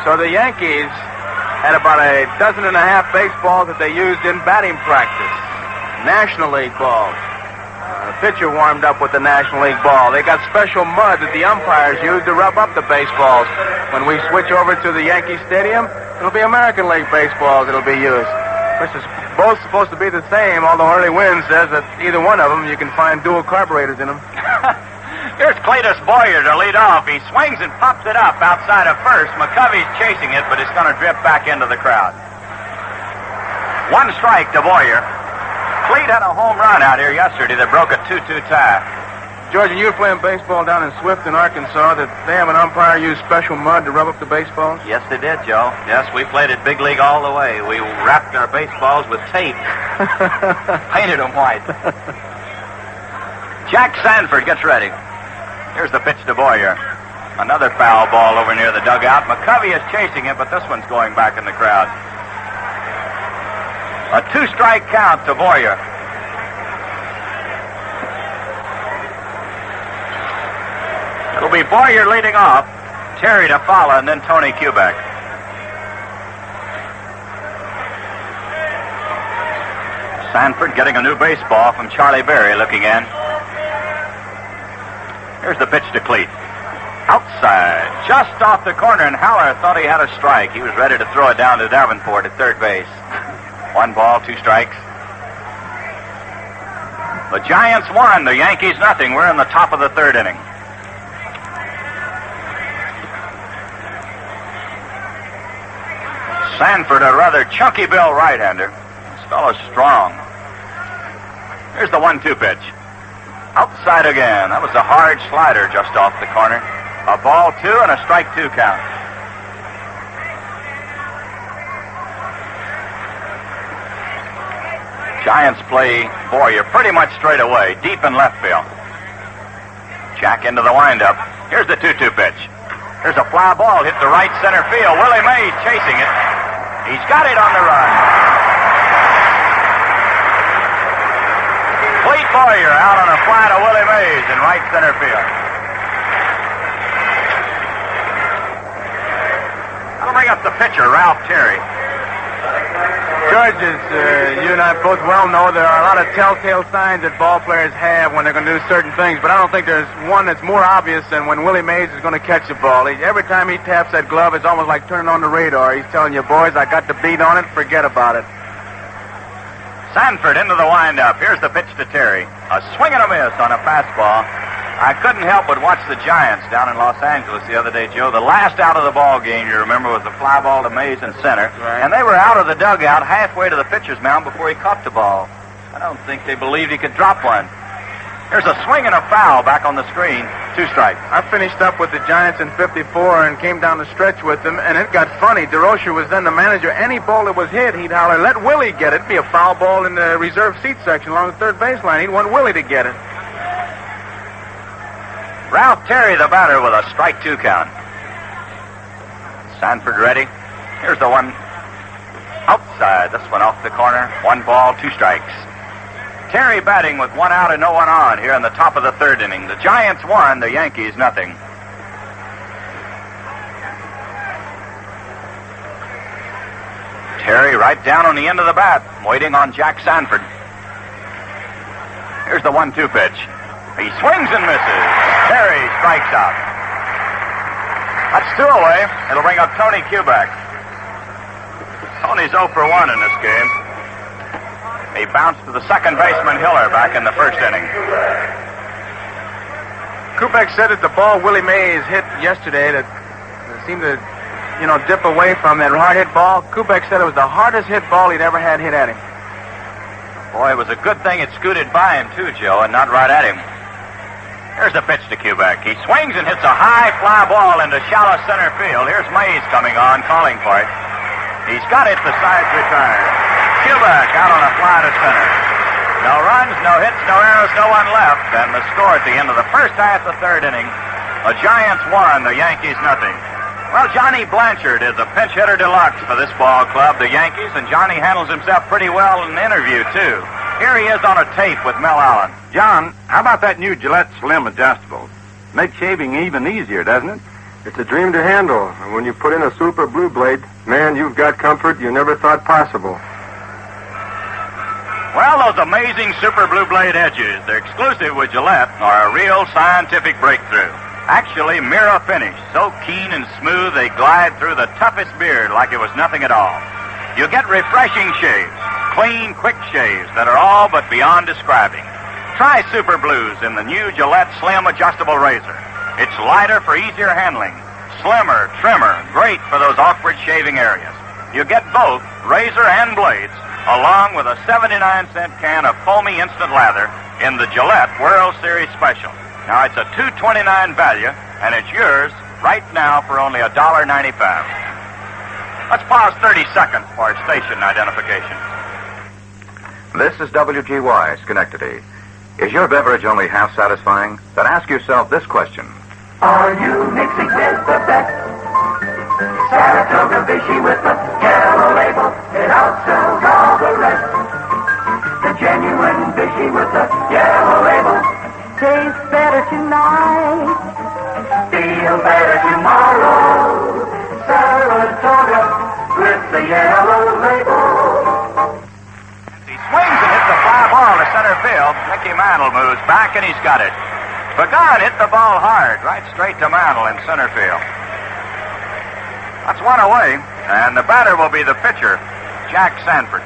so the Yankees had about a dozen and a half baseballs that they used in batting practice. National League balls. The pitcher warmed up with the National League ball. They got special mud that the umpires use to rub up the baseballs. When we switch over to the Yankee Stadium, it'll be American League baseballs that'll be used. This is both supposed to be the same, although Early Wind says that either one of them you can find dual carburetors in them. Here's Cletus Boyer to lead off. He swings and pops it up outside of first. McCovey's chasing it, but it's going to drip back into the crowd. 1 strike to Boyer. Cleet had a home run out here yesterday that broke a 2-2 tie. George, and you were playing baseball down in Swift in Arkansas. Did they have an umpire use special mud to rub up the baseballs? Yes, they did, Joe. Yes, we played it big league all the way. We wrapped our baseballs with tape. Painted them white. Jack Sanford gets ready. Here's the pitch to Boyer. Another foul ball over near the dugout. McCovey is chasing it, but this one's going back in the crowd. A 2-strike count to Boyer. It'll be Boyer leading off, Terry to follow, and then Tony Kubek. Sanford getting a new baseball from Charlie Berry looking in. Here's the pitch to Cleet. Outside, just off the corner, and Haller thought he had a strike. He was ready to throw it down to Davenport at third base. 1 ball, 2 strikes. The Giants won, the Yankees nothing. We're in the top of the 3rd inning. Sanford, a rather chunky bill right-hander. This fellow's strong. Here's the 1-2 pitch. Outside again. That was a hard slider just off the corner. A ball 2 and a strike 2 count. Giants play Boyer pretty much straight away, deep in left field. Jack into the windup. Here's the 2-2 pitch. Here's a fly ball hit to right center field. Willie Mays chasing it. He's got it on the run. Cleet Boyer out on a fly to Willie Mays in right center field. I'll bring up the pitcher, Ralph Terry. George, as you and I both well know, there are a lot of telltale signs that ball players have when they're going to do certain things, but I don't think there's one that's more obvious than when Willie Mays is going to catch a ball. Every time he taps that glove, it's almost like turning on the radar. He's telling you, boys, I got the beat on it, forget about it. Sanford into the windup. Here's the pitch to Terry. A swing and a miss on a fastball. I couldn't help but watch the Giants down in Los Angeles the other day, Joe. The last out of the ball game, you remember, was the fly ball to Mays in center. Right. And they were out of the dugout halfway to the pitcher's mound before he caught the ball. I don't think they believed he could drop one. Here's a swing and a foul back on the screen. 2 strikes. I finished up with the Giants in 54 and came down the stretch with them, and it got funny. DeRocher was then the manager. Any ball that was hit, he'd holler, let Willie get it. It'd be a foul ball in the reserve seat section along the third baseline. He'd want Willie to get it. Ralph Terry, the batter, with a strike 2 count. Sanford ready. Here's the one outside. This one off the corner. 1 ball, 2 strikes. Terry batting with 1 out and no one on here in the top of the 3rd inning. The Giants won, the Yankees nothing. Terry right down on the end of the bat, waiting on Jack Sanford. Here's the 1-2 pitch. He swings and misses. Terry strikes out. That's 2 away. It'll bring up Tony Kubek. Tony's 0 for 1 in this game. He bounced to the second baseman Hiller back in the 1st inning. Kubek said that the ball Willie Mays hit yesterday that seemed to, dip away from that hard hit ball. Kubek said it was the hardest hit ball he'd ever had hit at him. Boy, it was a good thing it scooted by him, too, Joe, and not right at him. Here's the pitch to Kubek. He swings and hits a high fly ball into shallow center field. Here's Mays coming on, calling for it. He's got it, the side's retired. Kubek out on a fly to center. No runs, no hits, no errors, no one left. And the score at the end of the first half of the 3rd inning, the Giants won, the Yankees nothing. Well, Johnny Blanchard is a pinch hitter deluxe for this ball club, the Yankees, and Johnny handles himself pretty well in the interview, too. Here he is on a tape with Mel Allen. John, how about that new Gillette Slim Adjustable? Makes shaving even easier, doesn't it? It's a dream to handle. And when you put in a Super Blue Blade, man, you've got comfort you never thought possible. Well, those amazing Super Blue Blade edges, they're exclusive with Gillette, are a real scientific breakthrough. Actually, mirror finish, so keen and smooth they glide through the toughest beard like it was nothing at all. You get refreshing shaves, clean, quick shaves that are all but beyond describing. Try Super Blues in the new Gillette Slim Adjustable Razor. It's lighter for easier handling, slimmer, trimmer, great for those awkward shaving areas. You get both razor and blades, along with a 79-cent can of foamy instant lather in the Gillette World Series Special. Now, it's a $2.29 value, and it's yours right now for only $1.95. Let's pause 30 seconds for station identification. This is WGY, Schenectady. Is your beverage only half satisfying? Then ask yourself this question. Are you mixing with the best? Saratoga Vichy with the yellow label. It outsells all the rest. The genuine Vichy with the yellow label. Tastes better tonight. Feel better tomorrow. Saratoga with the yellow label. He swings and hits the fly ball to center field. Mickey Mantle moves back, and he's got it. Pagan hit the ball hard, right straight to Mantle in center field. That's 1 away, and the batter will be the pitcher, Jack Sanford.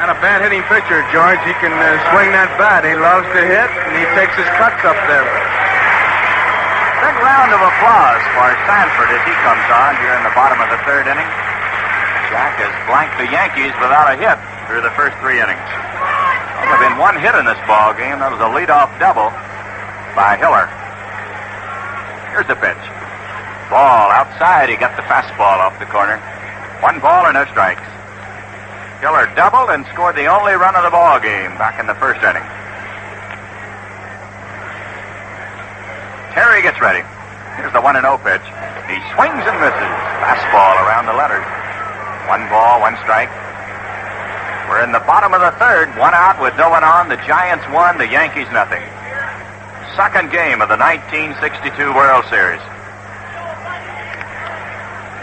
Not a bad hitting pitcher, George. He can swing that bat. He loves to hit, and he takes his cuts up there. Big round of applause for Sanford as he comes on here in the bottom of the 3rd inning. Jack has blanked the Yankees without a hit through the first 3 innings. Only been 1 hit in this ball game. That was a leadoff double by Hiller. Here's the pitch. Ball outside. He got the fastball off the corner. 1 ball and no strikes. Hiller doubled and scored the only run of the ball game back in the 1st inning. Terry gets ready. Here's the 1-0 pitch. He swings and misses. Fastball around the letters. 1 ball, 1 strike. We're in the bottom of the 3rd. 1 out with no one on. The Giants won. The Yankees nothing. 2nd game of the 1962 World Series.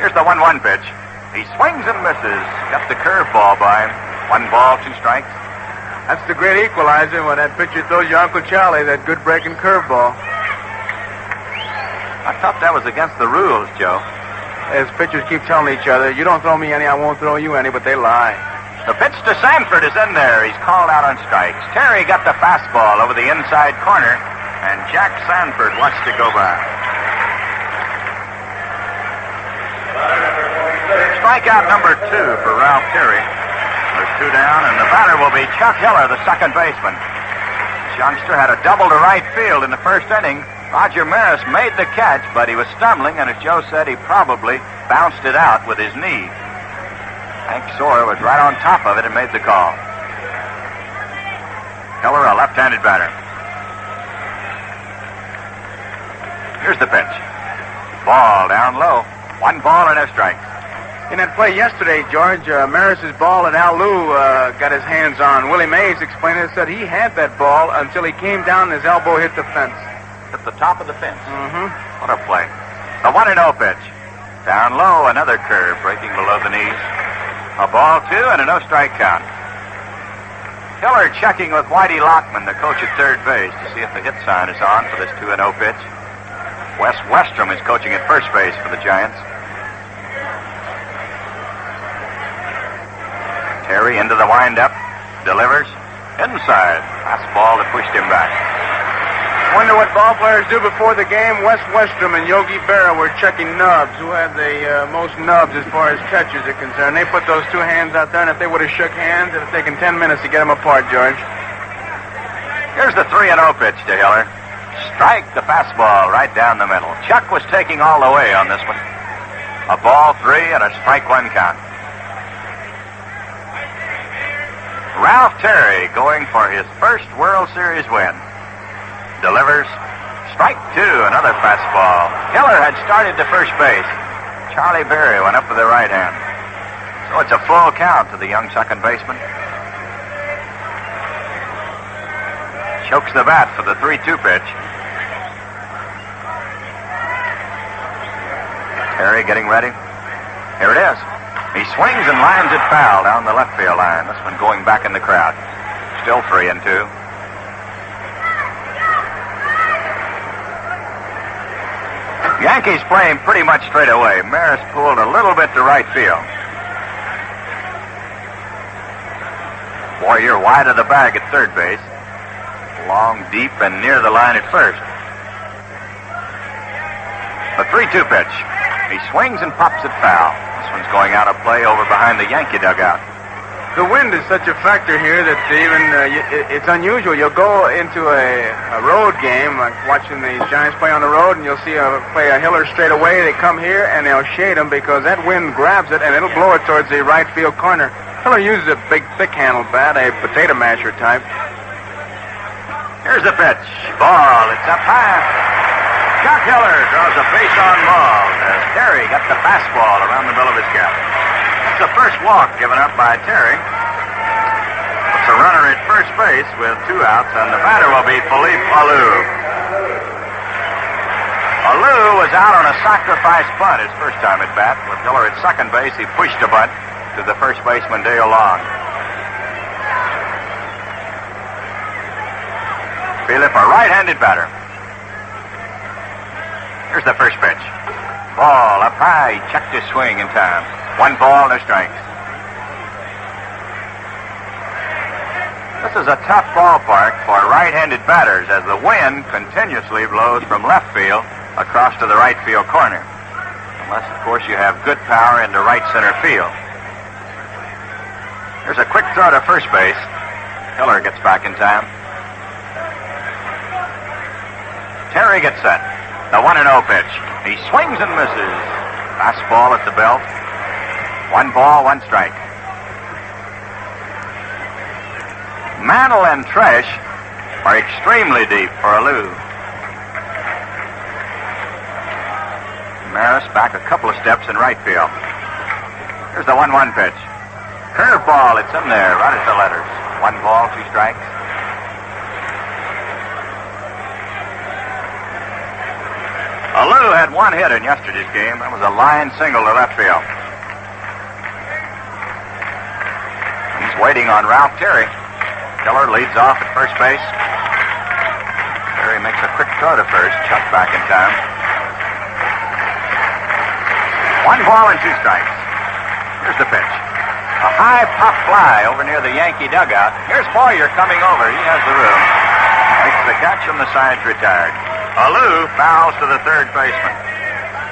Here's the 1-1 pitch. He swings and misses. Got the curveball by him. 1 ball, 2 strikes. That's the great equalizer when that pitcher throws your Uncle Charlie that good breaking curveball. I thought that was against the rules, Joe. As pitchers keep telling each other, you don't throw me any, I won't throw you any, but they lie. The pitch to Sanford is in there. He's called out on strikes. Terry got the fastball over the inside corner, and Jack Sanford watched it go by. Strikeout number 2 for Ralph Terry. There's 2 down, and the batter will be Chuck Hiller, the second baseman. This youngster had a double to right field in the first inning. Roger Maris made the catch, but he was stumbling, and as Joe said, he probably bounced it out with his knee. Hank Sawyer was right on top of it and made the call. Hiller, a left-handed batter. Here's the pitch. Ball down low. 1 ball and no strikes. In that play yesterday, George, Maris's ball and Al Lou got his hands on. Willie Mays explained it, said he had that ball until he came down and his elbow hit the fence. At the top of the fence. Mm-hmm. What a play. The 1-0 pitch. Down low, another curve breaking below the knees. A ball 2 and a no-strike count. Hiller checking with Whitey Lockman, the coach at third base, to see if the hit sign is on for this 2-0 pitch. Wes Westrom is coaching at first base for the Giants. Terry into the windup. Delivers. Inside. Fastball that pushed him back. Wonder what ball players do before the game. Wes Westrom and Yogi Berra were checking nubs. Who had the most nubs as far as catchers are concerned? They put those 2 hands out there, and if they would have shook hands, it would have taken 10 minutes to get them apart, George. Here's the 3-0 pitch to Hiller. Strike the fastball right down the middle. Chuck was taking all the way on this one. A ball 3 and a strike 1 count. Ralph Terry going for his first World Series win. Delivers. Strike 2, another fastball. Hiller had started to first base. Charlie Berry went up with the right hand. So it's a full count to the young second baseman. Chokes the bat for the 3-2 pitch. Terry getting ready. Here it is. He swings and lines it foul down the left field line. This one going back in the crowd. Still 3-2. Yankees playing pretty much straight away. Maris pulled a little bit to right field. Warrior wide of the bag at third base. Long, deep, and near the line at first. The 3-2 pitch. He swings and pops it foul. This one's going out of play over behind the Yankee dugout. The wind is such a factor here that even it's unusual. You'll go into a road game, like watching the Giants play on the road, and you'll see play a Hiller straight away. They come here, and they'll shade him because that wind grabs it, and it'll blow it towards the right field corner. Hiller uses a big, thick-handled bat, a potato masher type. Here's the pitch. Ball. It's up high. Chuck Hiller draws a base-on ball as Terry got the fastball around the middle of his cap. That's the first walk given up by Terry. It's a runner at first base with 2 outs, and the batter will be Philippe Alou. Alou was out on a sacrifice bunt his first time at bat. With Hiller at second base, he pushed a bunt to the first baseman, Dale Long. Philippe, a right-handed batter. Here's the first pitch. Ball up high. He checked his swing in time. 1 ball, no strikes. This is a tough ballpark for right-handed batters as the wind continuously blows from left field across to the right field corner. Unless, of course, you have good power into right center field. Here's a quick throw to first base. Hiller gets back in time. Terry gets set. The 1-0 pitch. He swings and misses. Fastball at the belt. 1 ball, 1 strike. Mantle and Tresh are extremely deep for Alou. Maris back a couple of steps in right field. Here's the 1-1 pitch. Curveball, it's in there, right at the letters. 1 ball, 2 strikes. Alou had 1 hit in yesterday's game. That was a line single to left field. waiting on Ralph Terry. Keller leads off at first base. Terry makes a quick throw to first. Chuck back in time. 1 ball and 2 strikes. Here's the pitch. A high pop fly over near the Yankee dugout. Here's Boyer coming over. He has the room. Makes the catch and the side's retired. Alou fouls to the third baseman.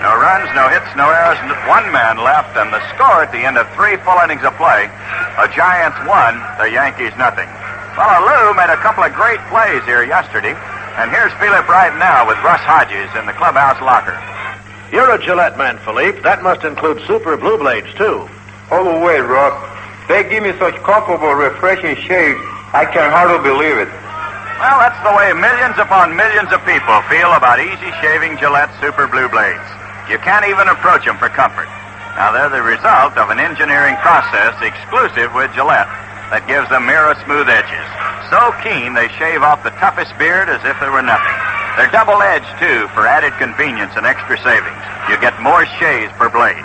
No runs, no hits, no errors, and 1 man left, and the score at the end of 3 full innings of play, the Giants 1, the Yankees nothing. Well, Alou made a couple of great plays here yesterday, and here's Philip right now with Russ Hodges in the clubhouse locker. You're a Gillette man, Philippe. That must include Super Blue Blades, too. All the way, Rob. They give me such comfortable, refreshing shades, I can hardly believe it. Well, that's the way millions upon millions of people feel about easy shaving Gillette Super Blue Blades. You can't even approach them for comfort. Now, they're the result of an engineering process exclusive with Gillette that gives them mirror smooth edges. So keen, they shave off the toughest beard as if there were nothing. They're double-edged, too, for added convenience and extra savings. You get more shaves per blade.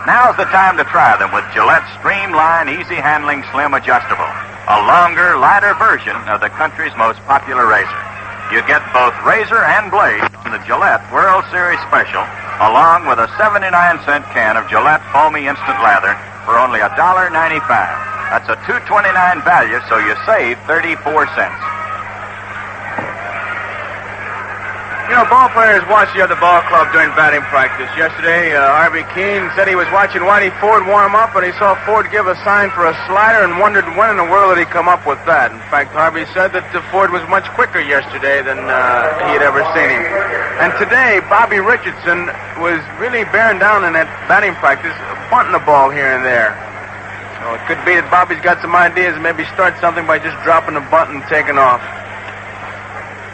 Now's the time to try them with Gillette's Streamline Easy-Handling Slim Adjustable, a longer, lighter version of the country's most popular razor. You get both razor and blade from the Gillette World Series Special, along with a 79-cent can of Gillette Foamy Instant Lather for only $1.95. That's a $2.29 value, so you save 34 cents. You know, ball players watch the other ball club during batting practice. Yesterday, Harvey Keene said he was watching Whitey Ford warm up, and he saw Ford give a sign for a slider and wondered when in the world did he come up with that. In fact, Harvey said that Ford was much quicker yesterday than he had ever seen him. And today, Bobby Richardson was really bearing down in that batting practice, bunting the ball here and there. So it could be that Bobby's got some ideas and maybe start something by just dropping the bunt and taking off.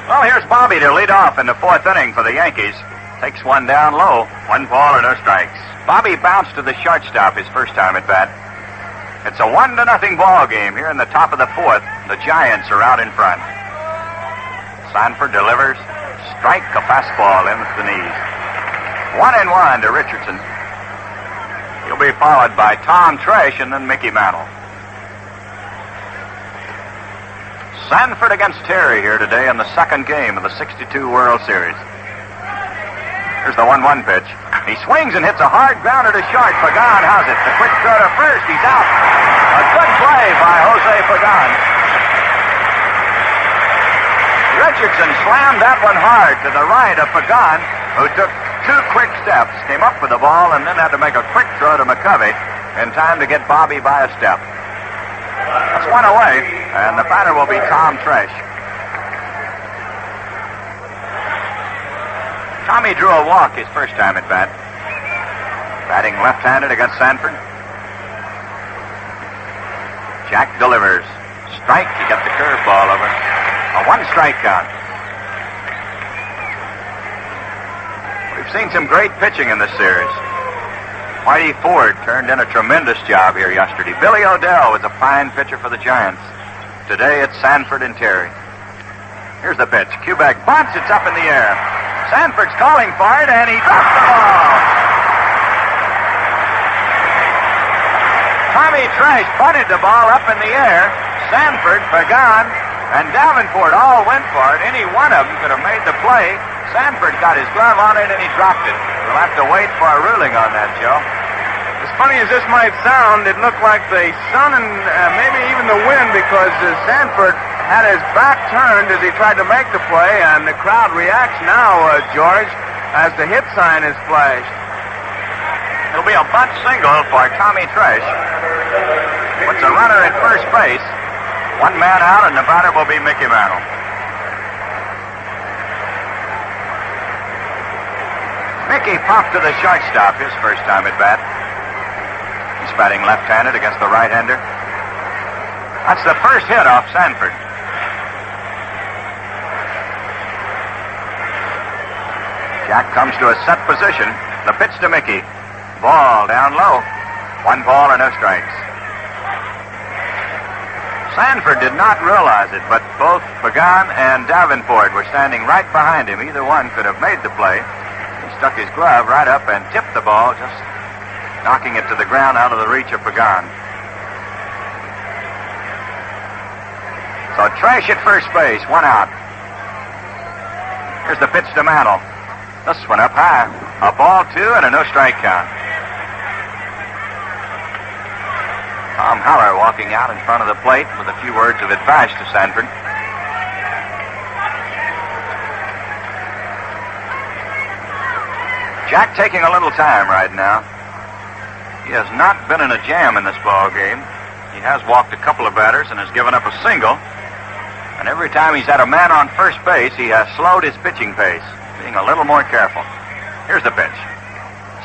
Well, here's Bobby to lead off in the 4th inning for the Yankees. Takes one down low. 1 ball and no strikes. Bobby bounced to the shortstop his first time at bat. It's a 1-0 ball game here in the top of the 4th. The Giants are out in front. Sanford delivers. Strike, a fastball in at the knees. 1-1 to Richardson. He'll be followed by Tom Tresh and then Mickey Mantle. Sanford against Terry here today in the 2nd game of the 62 World Series. Here's the 1-1 pitch. He swings and hits a hard grounder to short. Pagan has it. The quick throw to first. He's out. A good play by Jose Pagan. Richardson slammed that one hard to the right of Pagan, who took 2 quick steps, came up with the ball, and then had to make a quick throw to McCovey in time to get Bobby by a step. That's 1 away, and the batter will be Tom Tresh. Tommy drew a walk his first time at bat. Batting left-handed against Sanford. Jack delivers. Strike, he got the curveball over. A 1-strike count. We've seen some great pitching in this series. Whitey Ford turned in a tremendous job here yesterday. Billy O'Dell was a fine pitcher for the Giants. Today it's Sanford and Terry. Here's the pitch. Kubek bunts. It's up in the air. Sanford's calling for it, and he drops the ball. Tommy Tresh bunted the ball up in the air. Sanford, Pagan, and Davenport all went for it. Any one of them could have made the play. Sanford got his glove on it, and he dropped it. We'll have to wait for a ruling on that, Joe. As funny as this might sound, it looked like the sun and maybe even the wind, because Sanford had his back turned as he tried to make the play, and the crowd reacts now, George, as the hit sign is flashed. It'll be a bunt single for Tommy Tresh. Puts a runner at first base. 1 man out, and the batter will be Mickey Mantle. Mickey popped to the shortstop his first time at bat. He's batting left-handed against the right-hander. That's the first hit off Sanford. Jack comes to a set position. The pitch to Mickey. Ball down low. 1 ball and no strikes. Sanford did not realize it, but both Pagan and Davenport were standing right behind him. Either one could have made the play. He stuck his glove right up and tipped the ball, just knocking it to the ground out of the reach of Pagan. So Trash at first base, 1 out. Here's the pitch to Mantle. This one up high. A ball 2 and a no-strike count. Tom Haller walking out in front of the plate with a few words of advice to Sanford. Jack taking a little time right now. He has not been in a jam in this ball game. He has walked a couple of batters and has given up a single. And every time he's had a man on first base, he has slowed his pitching pace, being a little more careful. Here's the pitch.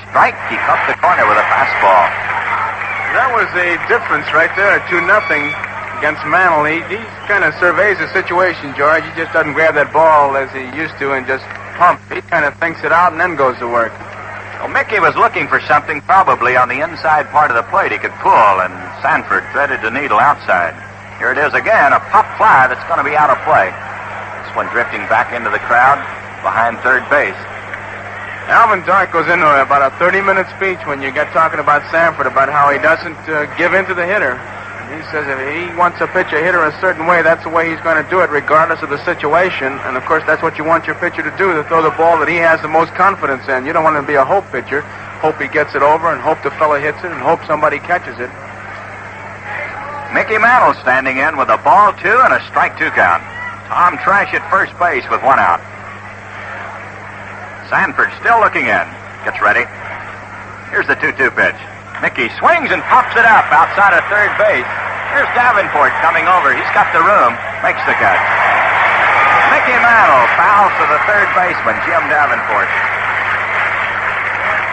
Strike. He cut the corner with a fastball. That was a difference right there, 2-0 against Mantle. He kind of surveys the situation, George. He just doesn't grab that ball as he used to and just pump. He kind of thinks it out and then goes to work. Well, Mickey was looking for something probably on the inside part of the plate he could pull, and Sanford threaded the needle outside. Here it is again, a pop fly that's going to be out of play. This one drifting back into the crowd behind third base. Alvin Dark goes into about a 30-minute speech when you get talking about Sanford, about how he doesn't give in to the hitter. He says if he wants to pitch a hitter a certain way, that's the way he's going to do it, regardless of the situation. And, of course, that's what you want your pitcher to do, to throw the ball that he has the most confidence in. You don't want him to be a hope pitcher. Hope he gets it over and hope the fellow hits it and hope somebody catches it. Mickey Mantle standing in with a ball 2 and a strike 2 count. Tom Trash at first base with 1 out. Sanford still looking in. Gets ready. Here's the 2-2 pitch. Mickey swings and pops it up outside of third base. Here's Davenport coming over. He's got the room. Makes the catch. Mickey Mantle fouls to the third baseman, Jim Davenport.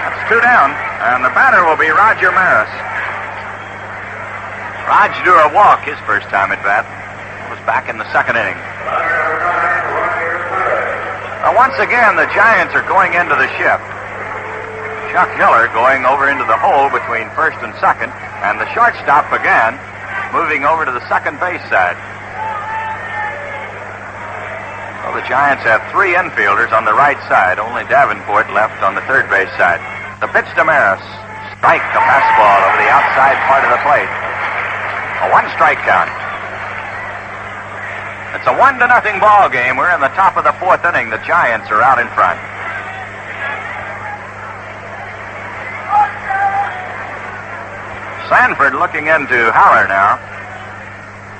That's 2 down, and the batter will be Roger Maris. Raj drew a walk his first time at bat. It was back in the second inning. Now, once again, the Giants are going into the shift. Chuck Hiller going over into the hole between first and second, and the shortstop again moving over to the second base side. Well, the Giants have 3 infielders on the right side, only Davenport left on the third base side. The pitch to Maris. Strike, a fastball over the outside part of the plate. A 1-strike count. It's a 1-0 ball game. We're in the top of the 4th inning. The Giants are out in front. Sanford looking into Haller now,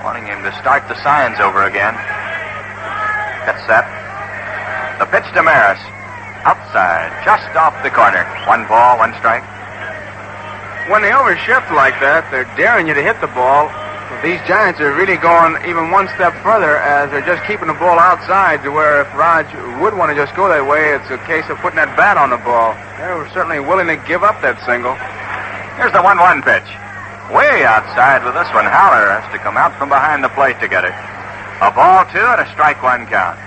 wanting him to start the signs over again. Get set. The pitch to Maris. Outside, just off the corner. 1 ball, 1 strike. When they overshift like that, they're daring you to hit the ball. These Giants are really going even one step further, as they're just keeping the ball outside, to where if Raj would want to just go that way, it's a case of putting that bat on the ball. They're certainly willing to give up that single. Here's the 1-1 pitch. Way outside with this one. Haller has to come out from behind the plate to get it. A ball 2 and a strike 1 count.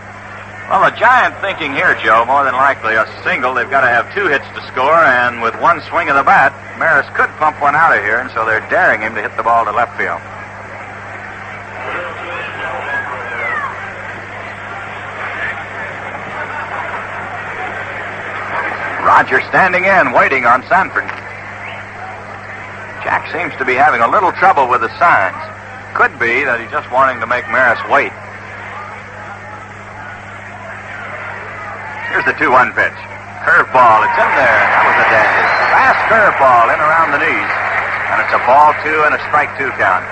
Well, the Giant thinking here, Joe, more than likely a single. They've got to have 2 hits to score, and with 1 swing of the bat, Maris could pump one out of here, and so they're daring him to hit the ball to left field. Roger standing in, waiting on Sanford. Jack seems to be having a little trouble with the signs. Could be that he's just wanting to make Maris wait. Here's the 2-1 pitch. Curveball, it's in there. That was a dandy. Fast curveball in around the knees. And it's a ball 2 and a strike 2 count.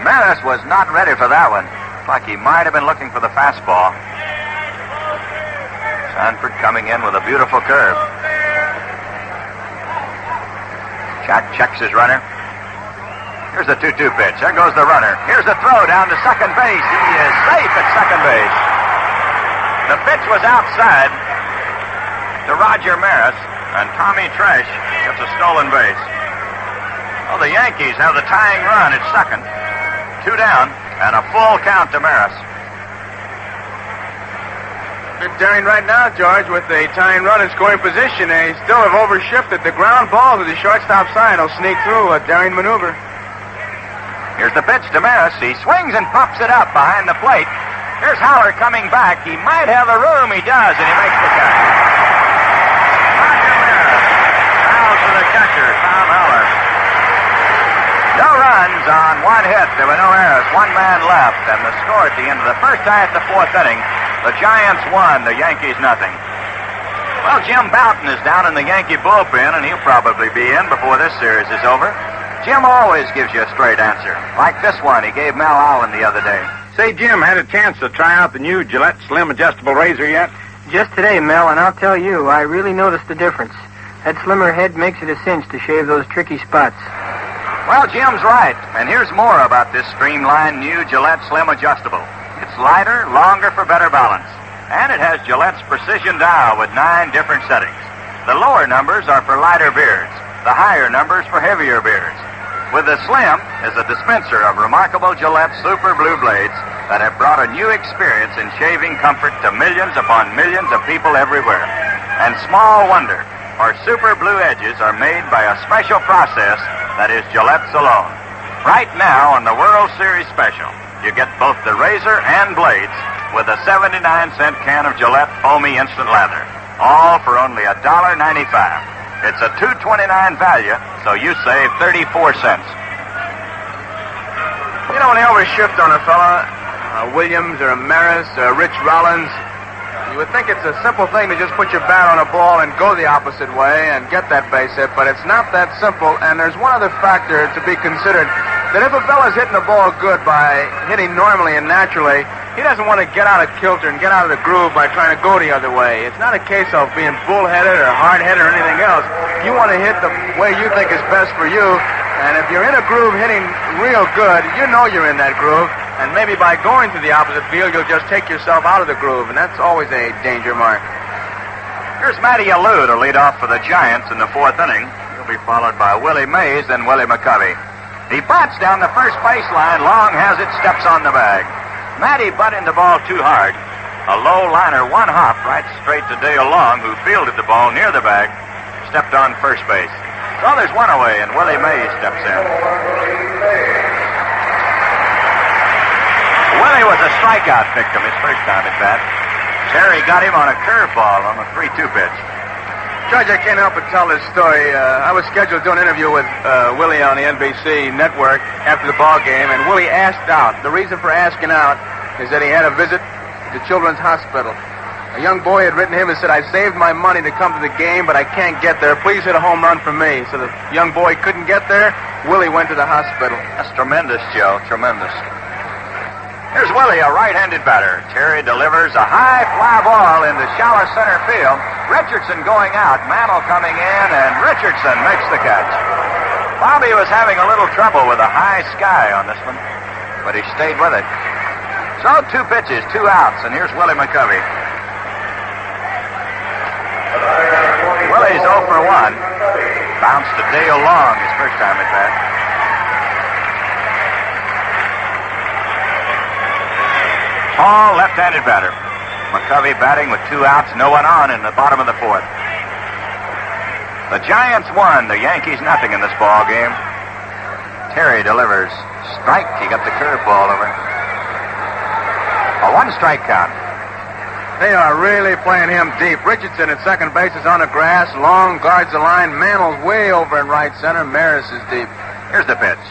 Maris was not ready for that one. Looked like he might have been looking for the fastball. Sanford coming in with a beautiful curve. Jack checks his runner. Here's the 2-2 pitch. There goes the runner. Here's the throw down to second base. He is safe at second base. The pitch was outside to Roger Maris, and Tommy Trash gets a stolen base. Well, the Yankees have the tying run at second. 2 down, and a full count to Maris. They're daring right now, George, with the tying run in scoring position. They still have overshifted. The ground ball to the shortstop side will sneak through, a daring maneuver. Here's the pitch to Maris. He swings and pops it up behind the plate. Here's Haller coming back. He might have the room. He does, and he makes the catch. Roger Maris fouls to the catcher, Tom Haller. No runs on and one hit. There were no errors. One man left. And the score at the end of the first half, the fourth inning, the Giants won, the Yankees nothing. Well, Jim Bouton is down in the Yankee bullpen, and he'll probably be in before this series is over. Jim always gives you a straight answer. Like this one he gave Mel Allen the other day. Say, Jim, had a chance to try out the new Gillette Slim Adjustable Razor yet? Just today, Mel, and I'll tell you, I really noticed the difference. That slimmer head makes it a cinch to shave those tricky spots. Well, Jim's right. And here's more about this streamlined new Gillette Slim Adjustable. It's lighter, longer for better balance. And it has Gillette's precision dial with 9 different settings. The lower numbers are for lighter beards. The higher numbers for heavier beards. With the Slim is a dispenser of remarkable Gillette Super Blue Blades that have brought a new experience in shaving comfort to millions upon millions of people everywhere. And small wonder, our Super Blue edges are made by a special process that is Gillette's alone. Right now on the World Series Special, you get both the razor and blades with a 79-cent can of Gillette Foamy Instant Lather, all for only $1.95. It's a $2.29 value, so you save 34 cents. You know, when they overshift on a fella, Williams or Maris or Rich Rollins, you would think it's a simple thing to just put your bat on a ball and go the opposite way and get that base hit, but it's not that simple, and there's one other factor to be considered, that if a fella's hitting the ball good by hitting normally and naturally, he doesn't want to get out of kilter and get out of the groove by trying to go the other way. It's not a case of being bullheaded or hard-headed or anything else. You want to hit the way you think is best for you, and if you're in a groove hitting real good, you know you're in that groove, and maybe by going to the opposite field, you'll just take yourself out of the groove, and that's always a danger mark. Here's Matty Alou to lead off for the Giants in the fourth inning. He'll be followed by Willie Mays and Willie McCovey. He butts down the first baseline. Long has it, steps on the bag. Matty butted the ball too hard. A low liner, one hop right straight to Dale Long, who fielded the ball near the bag, stepped on first base. So there's one away, and Willie Mays steps in. Willie was a strikeout victim his first time at bat. Terry got him on a curveball on the 3-2 pitch. Judge, I can't help but tell this story. I was scheduled to do an interview with Willie on the NBC network after the ball game, and Willie asked out. The reason for asking out is that he had a visit to the Children's Hospital. A young boy had written him and said, I saved my money to come to the game, but I can't get there. Please hit a home run for me. So the young boy couldn't get there. Willie went to the hospital. That's tremendous, Joe. Tremendous. Here's Willie, a right-handed batter. Terry delivers a high fly ball into shallow center field. Richardson going out, Mantle coming in, and Richardson makes the catch. Bobby was having a little trouble with a high sky on this one, but he stayed with it. So 2 pitches, 2 outs, and here's Willie McCovey. Willie's 0 for 1. Bounced to Dale Long his first time at bat. Tall left-handed batter. McCovey batting with 2 outs, no one on in the bottom of the fourth. The Giants won, the Yankees nothing in this ball game. Terry delivers. Strike, he got the curveball over. A 1-strike count. They are really playing him deep. Richardson at second base is on the grass. Long guards the line. Mantle's way over in right center. Maris is deep. Here's the pitch.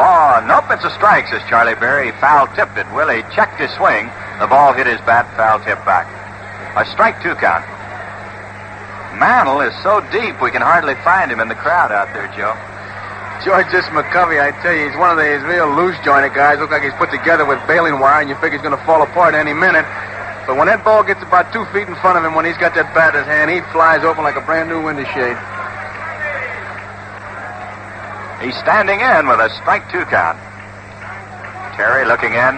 Oh, nope, it's a strike, says Charlie Berry. Foul-tipped it. Willie checked his swing. The ball hit his bat, foul-tipped back. A strike 2 count. Mantle is so deep we can hardly find him in the crowd out there, Joe. George, this McCovey, I tell you, he's one of these real loose-jointed guys. Look like he's put together with baling wire, and you figure he's going to fall apart any minute. But when that ball gets about 2 feet in front of him, when he's got that bat in his hand, he flies open like a brand-new window shade. He's standing in with a strike 2 count. Terry looking in.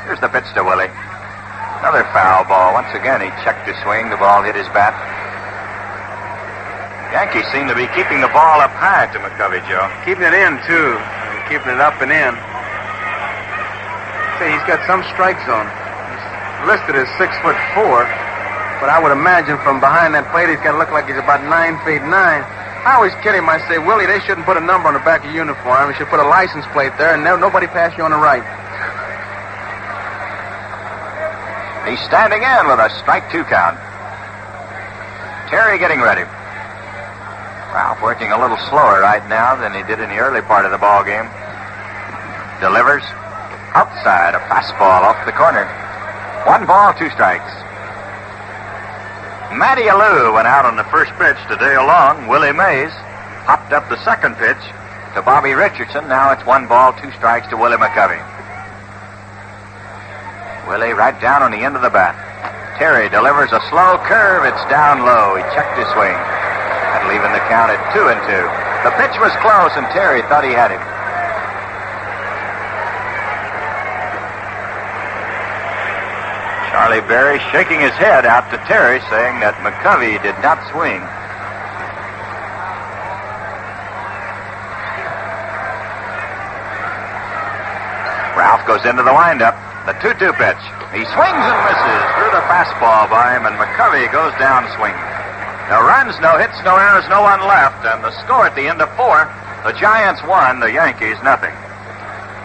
Here's the pitch to Willie. Another foul ball. Once again, he checked his swing. The ball hit his bat. Yankees seem to be keeping the ball up high to McCovey, Joe. Keeping it in, too. Keeping it up and in. Say, he's got some strike zone. He's listed as 6'4", but I would imagine from behind that plate he's got to look like he's about 9 feet 9. I always kid him. I say, Willie, they shouldn't put a number on the back of your uniform. They should put a license plate there, and nobody pass you on the right. He's standing in with a strike 2 count. Terry getting ready. Ralph working a little slower right now than he did in the early part of the ball game. delivers outside, a fastball off the corner. 1 ball, 2 strikes. Matty Alou went out on the first pitch to Dale Long. Willie Mays hopped up the second pitch to Bobby Richardson. Now it's 1 ball, 2 strikes to Willie McCovey. Willie right down on the end of the bat. Terry delivers a slow curve. It's down low. He checked his swing. That'll even the count at 2-2. The pitch was close, and Terry thought he had him. Charlie Berry shaking his head out to Terry, saying that McCovey did not swing. Ralph goes into the windup. The 2-2 pitch. He swings and misses through the fastball by him, and McCovey goes down swinging. No runs, no hits, no errors, no one left, and the score at the end of 4, the Giants 1, the Yankees nothing.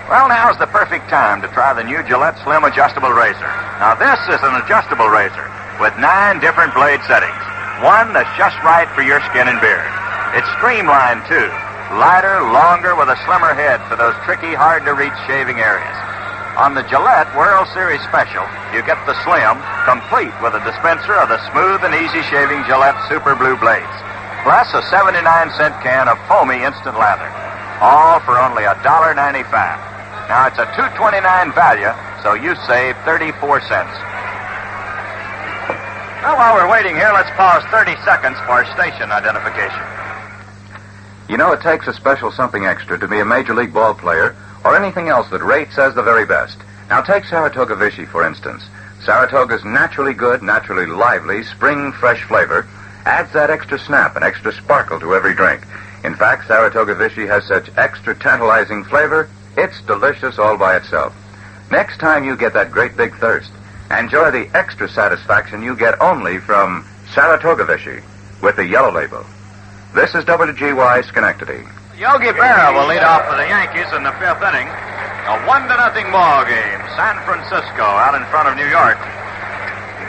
Well, now's the perfect time to try the new Gillette Slim Adjustable Razor. Now, this is an adjustable razor with 9 different blade settings. One that's just right for your skin and beard. It's streamlined, too. Lighter, longer, with a slimmer head for those tricky, hard-to-reach shaving areas. On the Gillette World Series Special, you get the Slim, complete with a dispenser of the smooth and easy-shaving Gillette Super Blue Blades, plus a 79-cent can of foamy instant lather, all for only $1.95. Now, it's a $2.29 value, so you save 34 cents. Well, while we're waiting here, let's pause 30 seconds for station identification. You know, it takes a special something extra to be a Major League ball player or anything else that rates as the very best. Now, take Saratoga Vichy, for instance. Saratoga's naturally good, naturally lively, spring fresh flavor adds that extra snap and extra sparkle to every drink. In fact, Saratoga Vichy has such extra tantalizing flavor, it's delicious all by itself. Next time you get that great big thirst, enjoy the extra satisfaction you get only from Saratoga Vichy with the yellow label. This is WGY Schenectady. Yogi Berra will lead off for the Yankees in the 5th inning. A 1-0 ball game. San Francisco out in front of New York.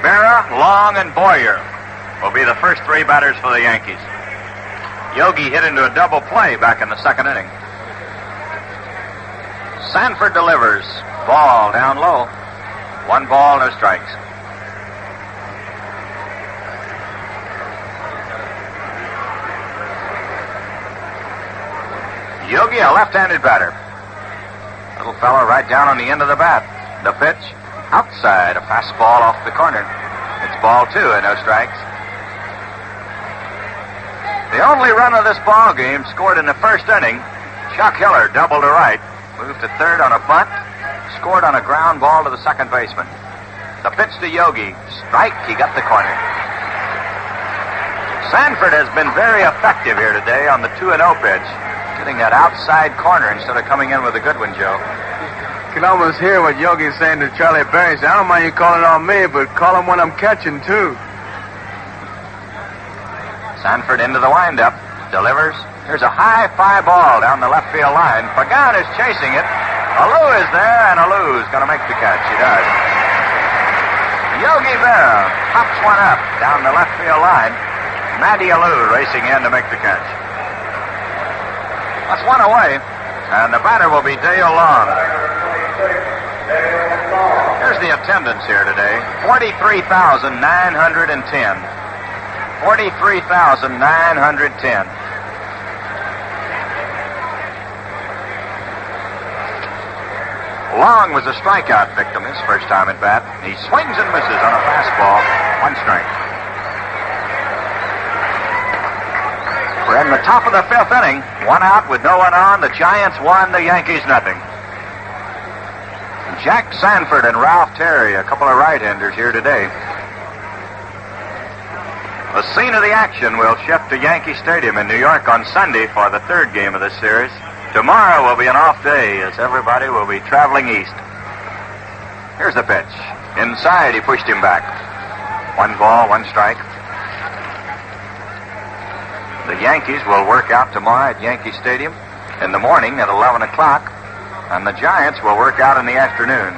Berra, Long, and Boyer will be the first 3 batters for the Yankees. Yogi hit into a double play back in the 2nd inning. Sanford delivers. Ball down low. 1 ball, no strikes. Yogi, a left-handed batter. Little fellow right down on the end of the bat. The pitch, outside, a fastball off the corner. It's ball 2 and no strikes. The only run of this ball game scored in the 1st inning. Chuck Hiller doubled to right, moved to 3rd on a bunt, scored on a ground ball to the 2nd baseman. The pitch to Yogi, strike, he got the corner. Sanford has been very effective here today on the 2-0 pitch. Getting that outside corner instead of coming in with a good one, Joe. You can almost hear what Yogi's saying to Charlie Berry. I don't mind you calling on me, but call him when I'm catching, too. Sanford into the windup. Delivers. Here's a high fly ball down the left field line. Pagan is chasing it. Alou is there, and Alou's going to make the catch. He does. Yogi Berra pops one up down the left field line. Matty Alou racing in to make the catch. That's 1 away, and the batter will be Dale Long. Here's the attendance here today. 43,910. 43,910. Long was a strikeout victim his first time at bat. He swings and misses on a fastball. 1 strike. We're in the top of the 5th inning. 1 out with no one on. The Giants 1, the Yankees nothing. Jack Sanford and Ralph Terry, a couple of right-handers here today. The scene of the action will shift to Yankee Stadium in New York on Sunday for the 3rd game of this series. Tomorrow will be an off day as everybody will be traveling east. Here's the pitch. Inside, he pushed him back. 1 ball, 1 strike. The Yankees will work out tomorrow at Yankee Stadium in the morning at 11 o'clock, and the Giants will work out in the afternoon.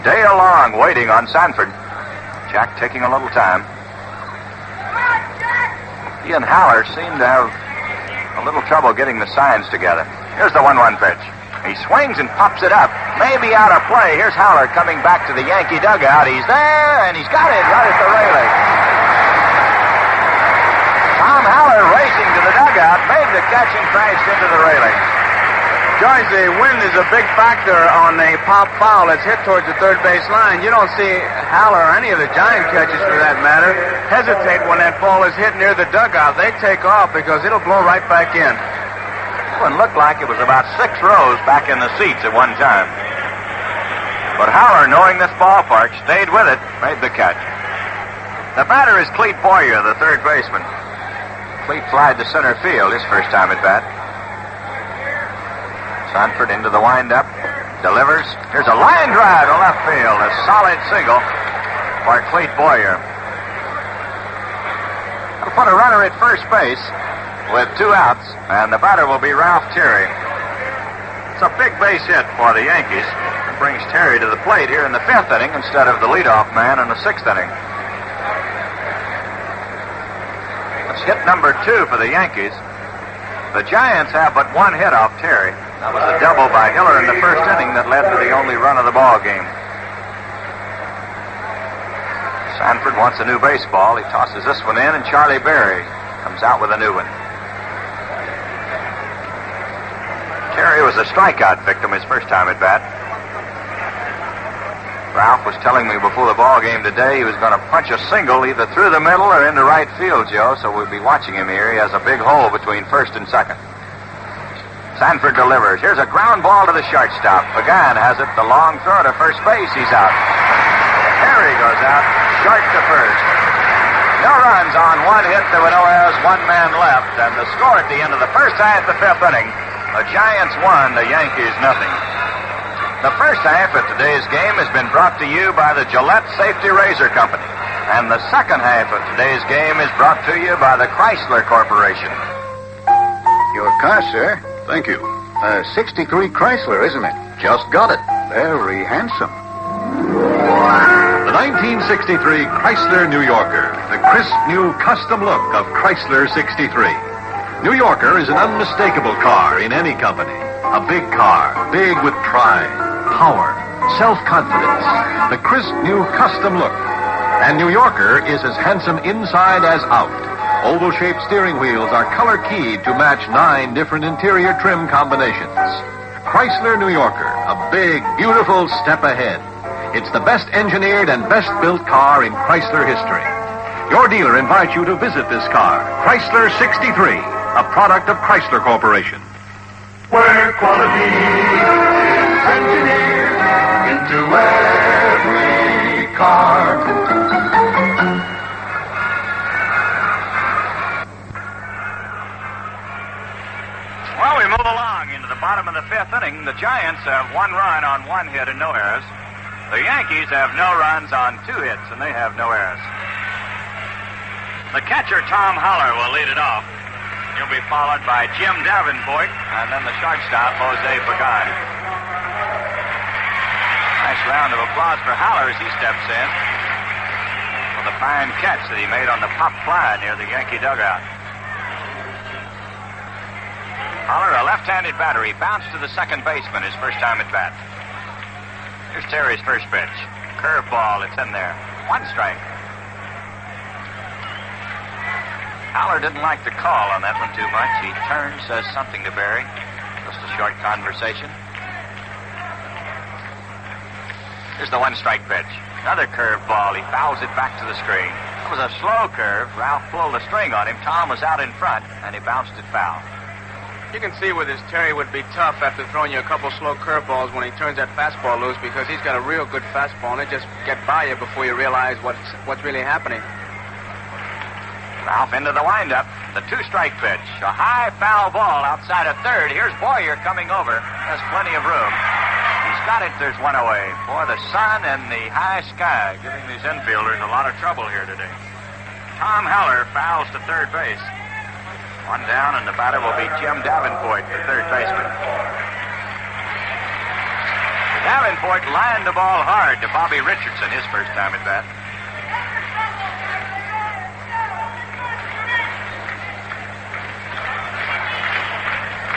Dale Long waiting on Sanford. Jack taking a little time. He and Haller seem to have a little trouble getting the signs together. Here's the 1-1 pitch. He swings and pops it up. Maybe out of play. Here's Haller coming back to the Yankee dugout. He's there, and he's got it right at the railing. Tom Haller racing to the dugout, made the catch and crashed into the railing. George, the wind is a big factor on a pop foul that's hit towards the third base line. You don't see Haller or any of the Giant catchers, for that matter, hesitate when that ball is hit near the dugout. They take off because it'll blow right back in. Well, it looked like it was about 6 rows back in the seats at one time. But Haller, knowing this ballpark, stayed with it, made the catch. The batter is Clete Boyer, the third baseman. Clete flied to center field his first time at bat. Sanford into the windup, delivers. Here's a line drive to left field, a solid single for Clete Boyer. That'll put a runner at first base with 2 outs, and the batter will be Ralph Terry. It's a big base hit for the Yankees. It brings Terry to the plate here in the 5th inning instead of the leadoff man in the 6th inning. It's hit number 2 for the Yankees. The Giants have but 1 hit off Terry. That was a double by Hiller in the first inning that led to the only run of the ball game. Sanford wants a new baseball. He tosses this one in, and Charlie Berry comes out with a new one. Terry was a strikeout victim his first time at bat. Ralph was telling me before the ball game today he was going to punch a single either through the middle or into right field, Joe, so we'll be watching him here. He has a big hole between first and second. Sanford delivers. Here's a ground ball to the shortstop. Pagan has it. The long throw to first base. He's out. Terry goes out. Short to first. No runs on 1 hit. There were no errors. 1 man left. And the score at the end of the first half, the 5th inning. The Giants 1, the Yankees nothing. The first half of today's game has been brought to you by the Gillette Safety Razor Company. And the second half of today's game is brought to you by the Chrysler Corporation. Your car, sir. Thank you. 63 Chrysler, isn't it? Just got it. Very handsome. The 1963 Chrysler New Yorker. The crisp new custom look of Chrysler 63. New Yorker is an unmistakable car in any company. A big car, big with pride, power, self-confidence. The crisp new custom look. And New Yorker is as handsome inside as out. Oval-shaped steering wheels are color-keyed to match 9 different interior trim combinations. Chrysler New Yorker, a big, beautiful step ahead. It's the best engineered and best built car in Chrysler history. Your dealer invites you to visit this car, Chrysler 63, a product of Chrysler Corporation. Where quality is engineered into every car. Well, we move along into the bottom of the 5th inning. The Giants have 1 run on 1 hit and no errors. The Yankees have no runs on 2 hits and they have no errors. The catcher, Tom Haller, will lead it off. He'll be followed by Jim Davenport and then the shortstop, Jose Pagan. Nice round of applause for Haller as he steps in for the fine catch that he made on the pop fly near the Yankee dugout. Haller, a left-handed batter. He bounced to the second baseman his first time at bat. Here's Terry's first pitch. Curveball, it's in there. 1 strike. Haller didn't like the call on that one too much. He turns, says something to Barry. Just a short conversation. Here's the 1-strike pitch. Another curveball. He fouls it back to the screen. It was a slow curve. Ralph pulled the string on him. Tom was out in front, and he bounced it foul. You can see with this Terry would be tough after throwing you a couple slow curveballs when he turns that fastball loose because he's got a real good fastball and it just get by you before you realize what's really happening. Ralph into the windup. The 2-strike pitch. A high foul ball outside of third. Here's Boyer coming over. Has plenty of room. He's got it. There's 1 away. Boy, the sun and the high sky giving these infielders a lot of trouble here today. Tom Haller fouls to third base. 1 down, and the batter will be Jim Davenport, the third baseman. Davenport lined the ball hard to Bobby Richardson his first time at bat.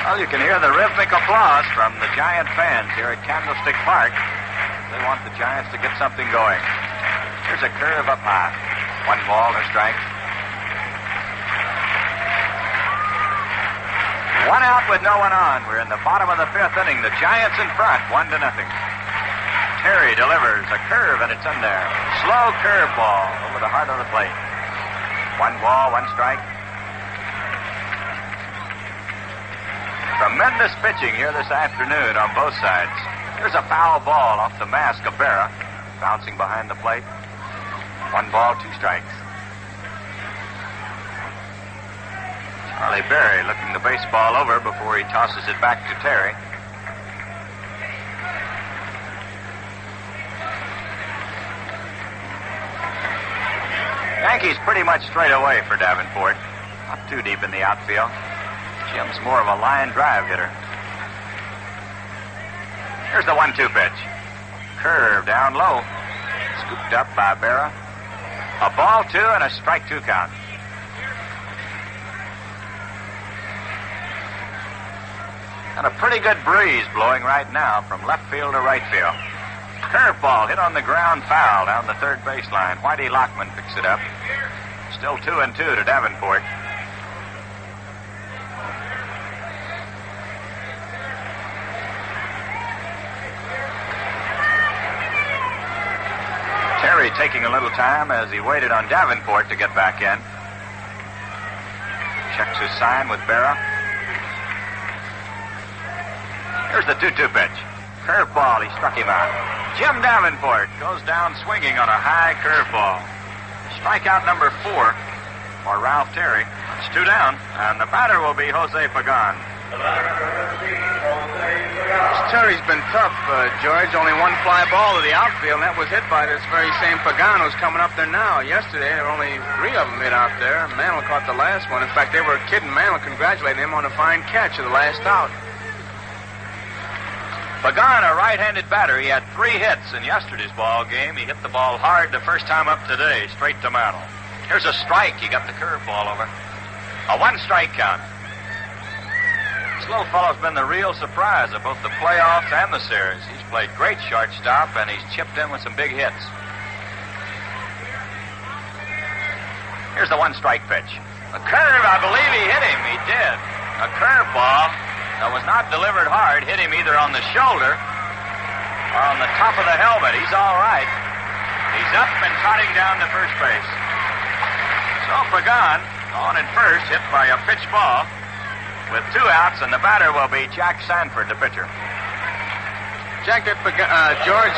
Well, you can hear the rhythmic applause from the Giant fans here at Candlestick Park. They want the Giants to get something going. Here's a curve up high. 1 ball, no strike. 1 out with no one on. We're in the bottom of the 5th inning. The Giants in front, 1-0. Terry delivers a curve, and it's in there. Slow curve ball over the heart of the plate. 1 ball, 1 strike. Tremendous pitching here this afternoon on both sides. Here's a foul ball off the mask of Berra, bouncing behind the plate. 1 ball, 2 strikes. Charlie Berry looking the baseball over before he tosses it back to Terry. Yankees pretty much straight away for Davenport. Not too deep in the outfield. Jim's more of a line drive hitter. Here's the 1-2 pitch. Curve down low. Scooped up by Berra. A ball 2 and a strike 2 count. And a pretty good breeze blowing right now from left field to right field. Curveball hit on the ground foul down the third baseline. Whitey Lockman picks it up. Still 2-2 to Davenport. Terry taking a little time as he waited on Davenport to get back in. Checks his sign with Berra. Here's the 2-2 pitch. Curveball, he struck him out. Jim Davenport goes down swinging on a high curveball. Strikeout number 4 for Ralph Terry. It's 2 down, and the batter will be Jose Pagan. Terry's been tough, George. Only 1 fly ball to the outfield, and that was hit by this very same Pagan who's coming up there now. Yesterday, there were only 3 of them hit out there. Mantle caught the last one. In fact, they were kidding Mantle, congratulating him on a fine catch of the last out. Pagan, a right-handed batter. He had 3 hits in yesterday's ball game. He hit the ball hard the first time up today, straight to Mantle. Here's a strike. He got the curveball over. A 1-strike count. This little fellow's been the real surprise of both the playoffs and the series. He's played great shortstop, and he's chipped in with some big hits. Here's the 1-strike pitch. A curve, I believe he hit him. He did. A curveball that was not delivered hard hit him either on the shoulder or on the top of the helmet. He's all right. He's up and trotting down to first base. So Pagan on at first, hit by a pitch ball. With 2 outs, and the batter will be Jack Sanford, the pitcher. Jack, George,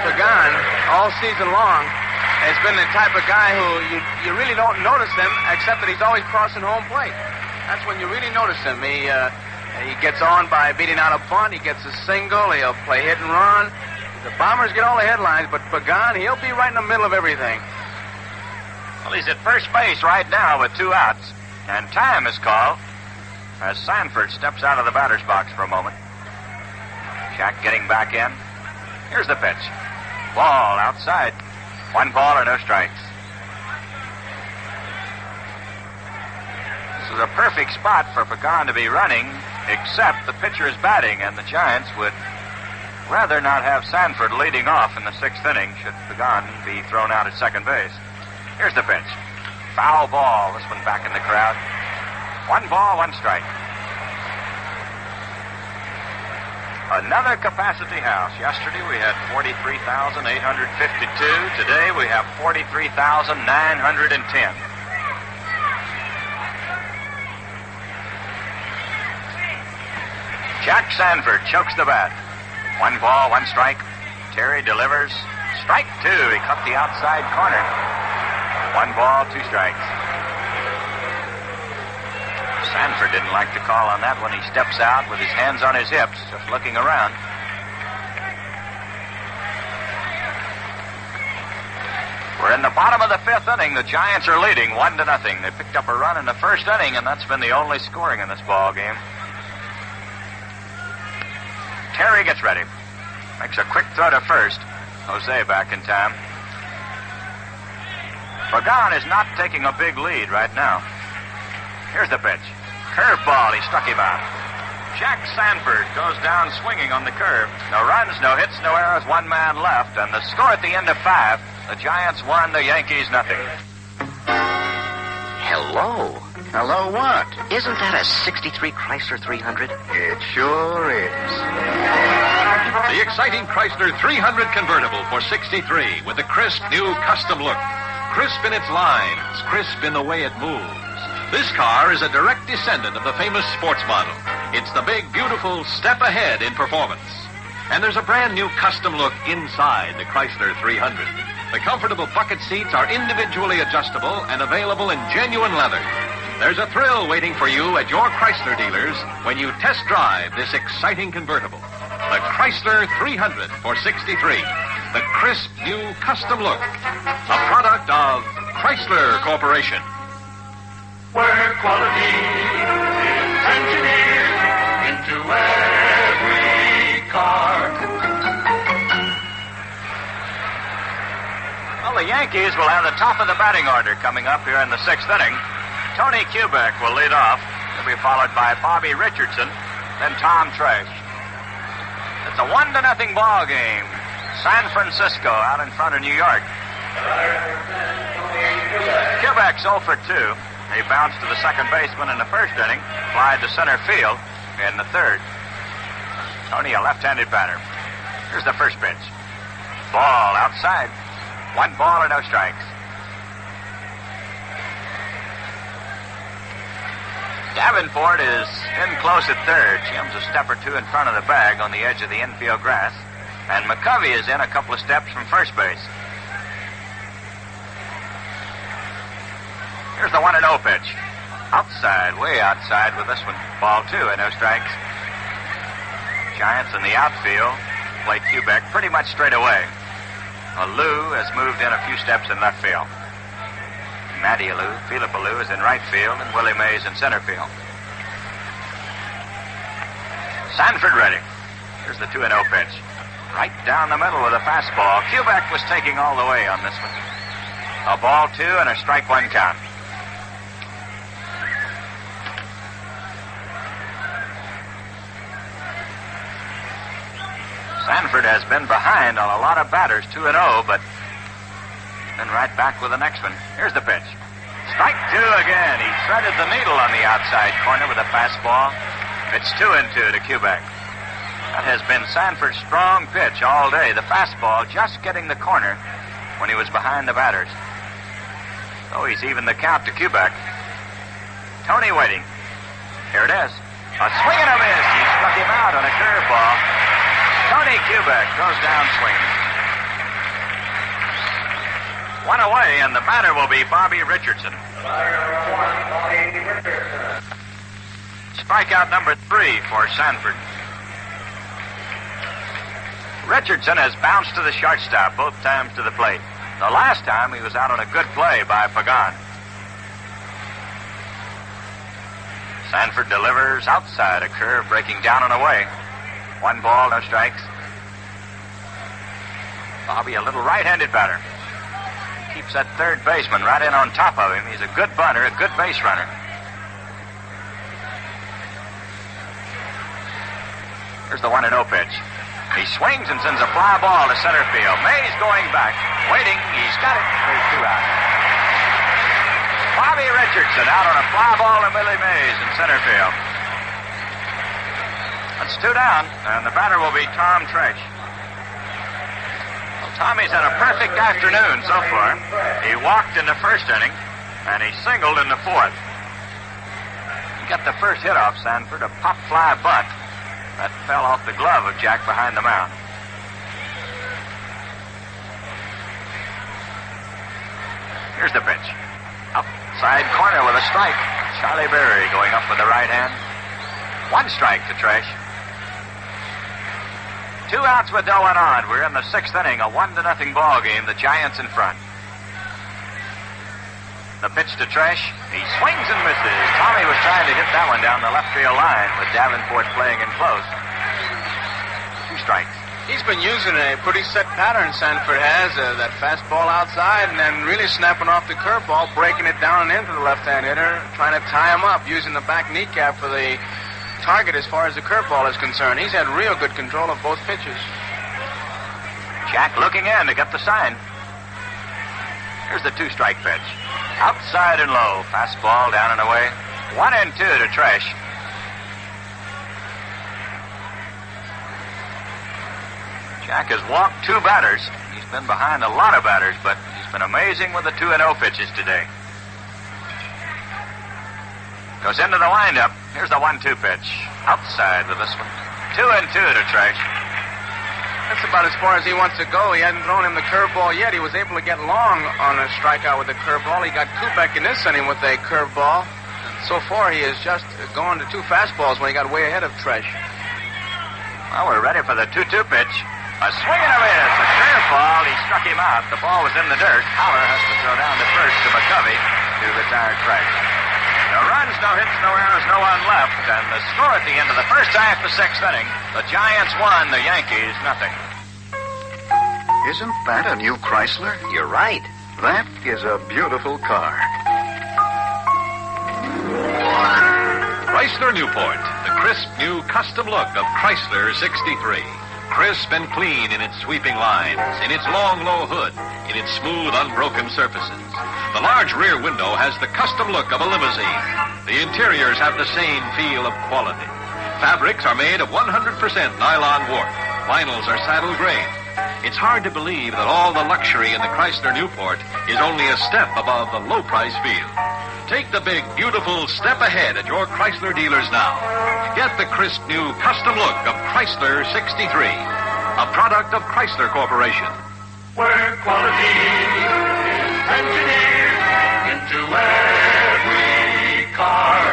Pagan all season long has been the type of guy who you really don't notice him, except that he's always crossing home plate. That's when you really notice him. He gets on by beating out a bunt. He gets a single. He'll play hit and run. The Bombers get all the headlines, but Pagan, he'll be right in the middle of everything. Well, he's at first base right now with 2 outs. And time is called as Sanford steps out of the batter's box for a moment. Jack getting back in. Here's the pitch. Ball outside. 1 ball or no strikes. This is a perfect spot for Pagan to be running, except the pitcher is batting, and the Giants would rather not have Sanford leading off in the 6th inning should Pagan be thrown out at second base. Here's the pitch. Foul ball. This one back in the crowd. 1 ball, 1 strike. Another capacity house. Yesterday we had 43,852. Today we have 43,910. Jack Sanford chokes the bat. 1 ball, 1 strike. Terry delivers. Strike 2. He cut the outside corner. 1 ball, 2 strikes. Sanford didn't like the call on that when he steps out with his hands on his hips, just looking around. We're in the bottom of the 5th inning. The Giants are leading 1-0. They picked up a run in the 1st inning, and that's been the only scoring in this ball game. Terry gets ready. Makes a quick throw to first. Jose back in time. Pagan is not taking a big lead right now. Here's the pitch. Curveball, he struck him out. Jack Sanford goes down swinging on the curve. No runs, no hits, no errors, one man left, and the score at the end of 5, the Giants 1, the Yankees nothing. Hello. Hello what? Isn't that a 63 Chrysler 300? It sure is. The exciting Chrysler 300 convertible for 63 with a crisp new custom look. Crisp in its lines, crisp in the way it moves. This car is a direct descendant of the famous sports model. It's the big, beautiful step ahead in performance. And there's a brand new custom look inside the Chrysler 300. The comfortable bucket seats are individually adjustable and available in genuine leather. There's a thrill waiting for you at your Chrysler dealers when you test drive this exciting convertible. The Chrysler 300 for 63. The crisp new custom look. A product of Chrysler Corporation. Where quality is engineered into every car. Well, the Yankees will have the top of the batting order coming up here in the 6th inning. Tony Kubek will lead off. He'll be followed by Bobby Richardson, then Tom Tresh. It's a 1-0 ball game. San Francisco out in front of New York. Kubek's 0 for 2. He bounced to the second baseman in the first inning, flied to center field in the third. Tony, a left-handed batter. Here's the first pitch. Ball outside. 1 ball and no strikes. Davenport is in close at third. Jim's a step or 2 in front of the bag on the edge of the infield grass. And McCovey is in a couple of steps from first base. Here's the 1-0 pitch. Outside, way outside with this one. Ball 2 and no strikes. Giants in the outfield play Kubek pretty much straight away. Well, Lou has moved in a few steps in left field. Matty Lou, Philip Lou is in right field, and Willie Mays in center field. Sanford ready. Here's the 2-0 pitch. Right down the middle with a fastball. Kubek was taking all the way on this one. A ball 2 and a strike 1 count. Sanford has been behind on a lot of batters, 2-0, but then right back with the next one. Here's the pitch. Strike 2 again. He threaded the needle on the outside corner with a fastball. It's 2-2 to Kubek. That has been Sanford's strong pitch all day. The fastball just getting the corner when he was behind the batters. So he's even the count to Kubek. Tony waiting. Here it is. A swing and a miss. He struck him out on a curveball. Tony Kubek goes down swinging. 1 away, and the batter will be Bobby Richardson. Strikeout number 3 for Sanford. Richardson has bounced to the shortstop both times to the plate. The last time he was out on a good play by Pagan. Sanford delivers outside, a curve breaking down and away. 1 ball, no strikes. Bobby, a little right-handed batter. Keeps that third baseman right in on top of him. He's a good bunter, a good base runner. Here's the 1-0 pitch. He swings and sends a fly ball to center field. Mays going back, waiting. He's got it. There's 2 out. Bobby Richardson out on a fly ball to Billy Mays in center field. That's 2 down, and the batter will be Tom Tresh. Well, Tommy's had a perfect afternoon so far. He walked in the first inning, and he singled in the 4th. He got the first hit off Sanford, a pop fly bunt that fell off the glove of Jack behind the mound. Here's the pitch. Outside corner with a strike. Charlie Berry going up with the right hand. 1 strike to Tresh. 2 outs with no one on. We're in the 6th inning, a 1-0 ball game. The Giants in front. The pitch to Tresh. He swings and misses. Tommy was trying to hit that one down the left field line with Davenport playing in close. 2 strikes. He's been using a pretty set pattern, Sanford has. That fastball outside and then really snapping off the curveball, breaking it down and into the left-hand hitter, trying to tie him up, using the back kneecap for the target as far as the curveball is concerned. He's had real good control of both pitches. Jack looking in to get the sign. Here's the 2-strike pitch. Outside and low. Fastball down and away. 1-2 to Tresh. Jack has walked 2 batters. He's been behind a lot of batters, but he's been amazing with the 2-0 pitches today. Goes into the windup. Here's the 1-2 pitch. Outside with this one. 2-2 to Tresh. That's about as far as he wants to go. He hasn't thrown him the curveball yet. He was able to get long on a strikeout with the curveball. He got Kubek in this inning with a curveball. So far, he has just gone to 2 fastballs when he got way ahead of Tresh. Well, we're ready for the 2-2 pitch. A swing and a miss. A curveball. He struck him out. The ball was in the dirt. Haller has to throw down to first to McCovey to retire Tresh. No runs, no hits, no errors, no one left. And the score at the end of the first half, the 6th inning. The Giants won, the Yankees nothing. Isn't that a new Chrysler? You're right. That is a beautiful car. Chrysler Newport, the crisp new custom look of Chrysler 63. Crisp and clean in its sweeping lines, in its long, low hood, in its smooth, unbroken surfaces. The large rear window has the custom look of a limousine. The interiors have the same feel of quality. Fabrics are made of 100% nylon warp. Vinyls are saddle grain. It's hard to believe that all the luxury in the Chrysler Newport is only a step above the low-price feel. Take the big, beautiful step ahead at your Chrysler dealers now. Get the crisp new custom look of Chrysler 63, a product of Chrysler Corporation. Where quality is engineered into every car.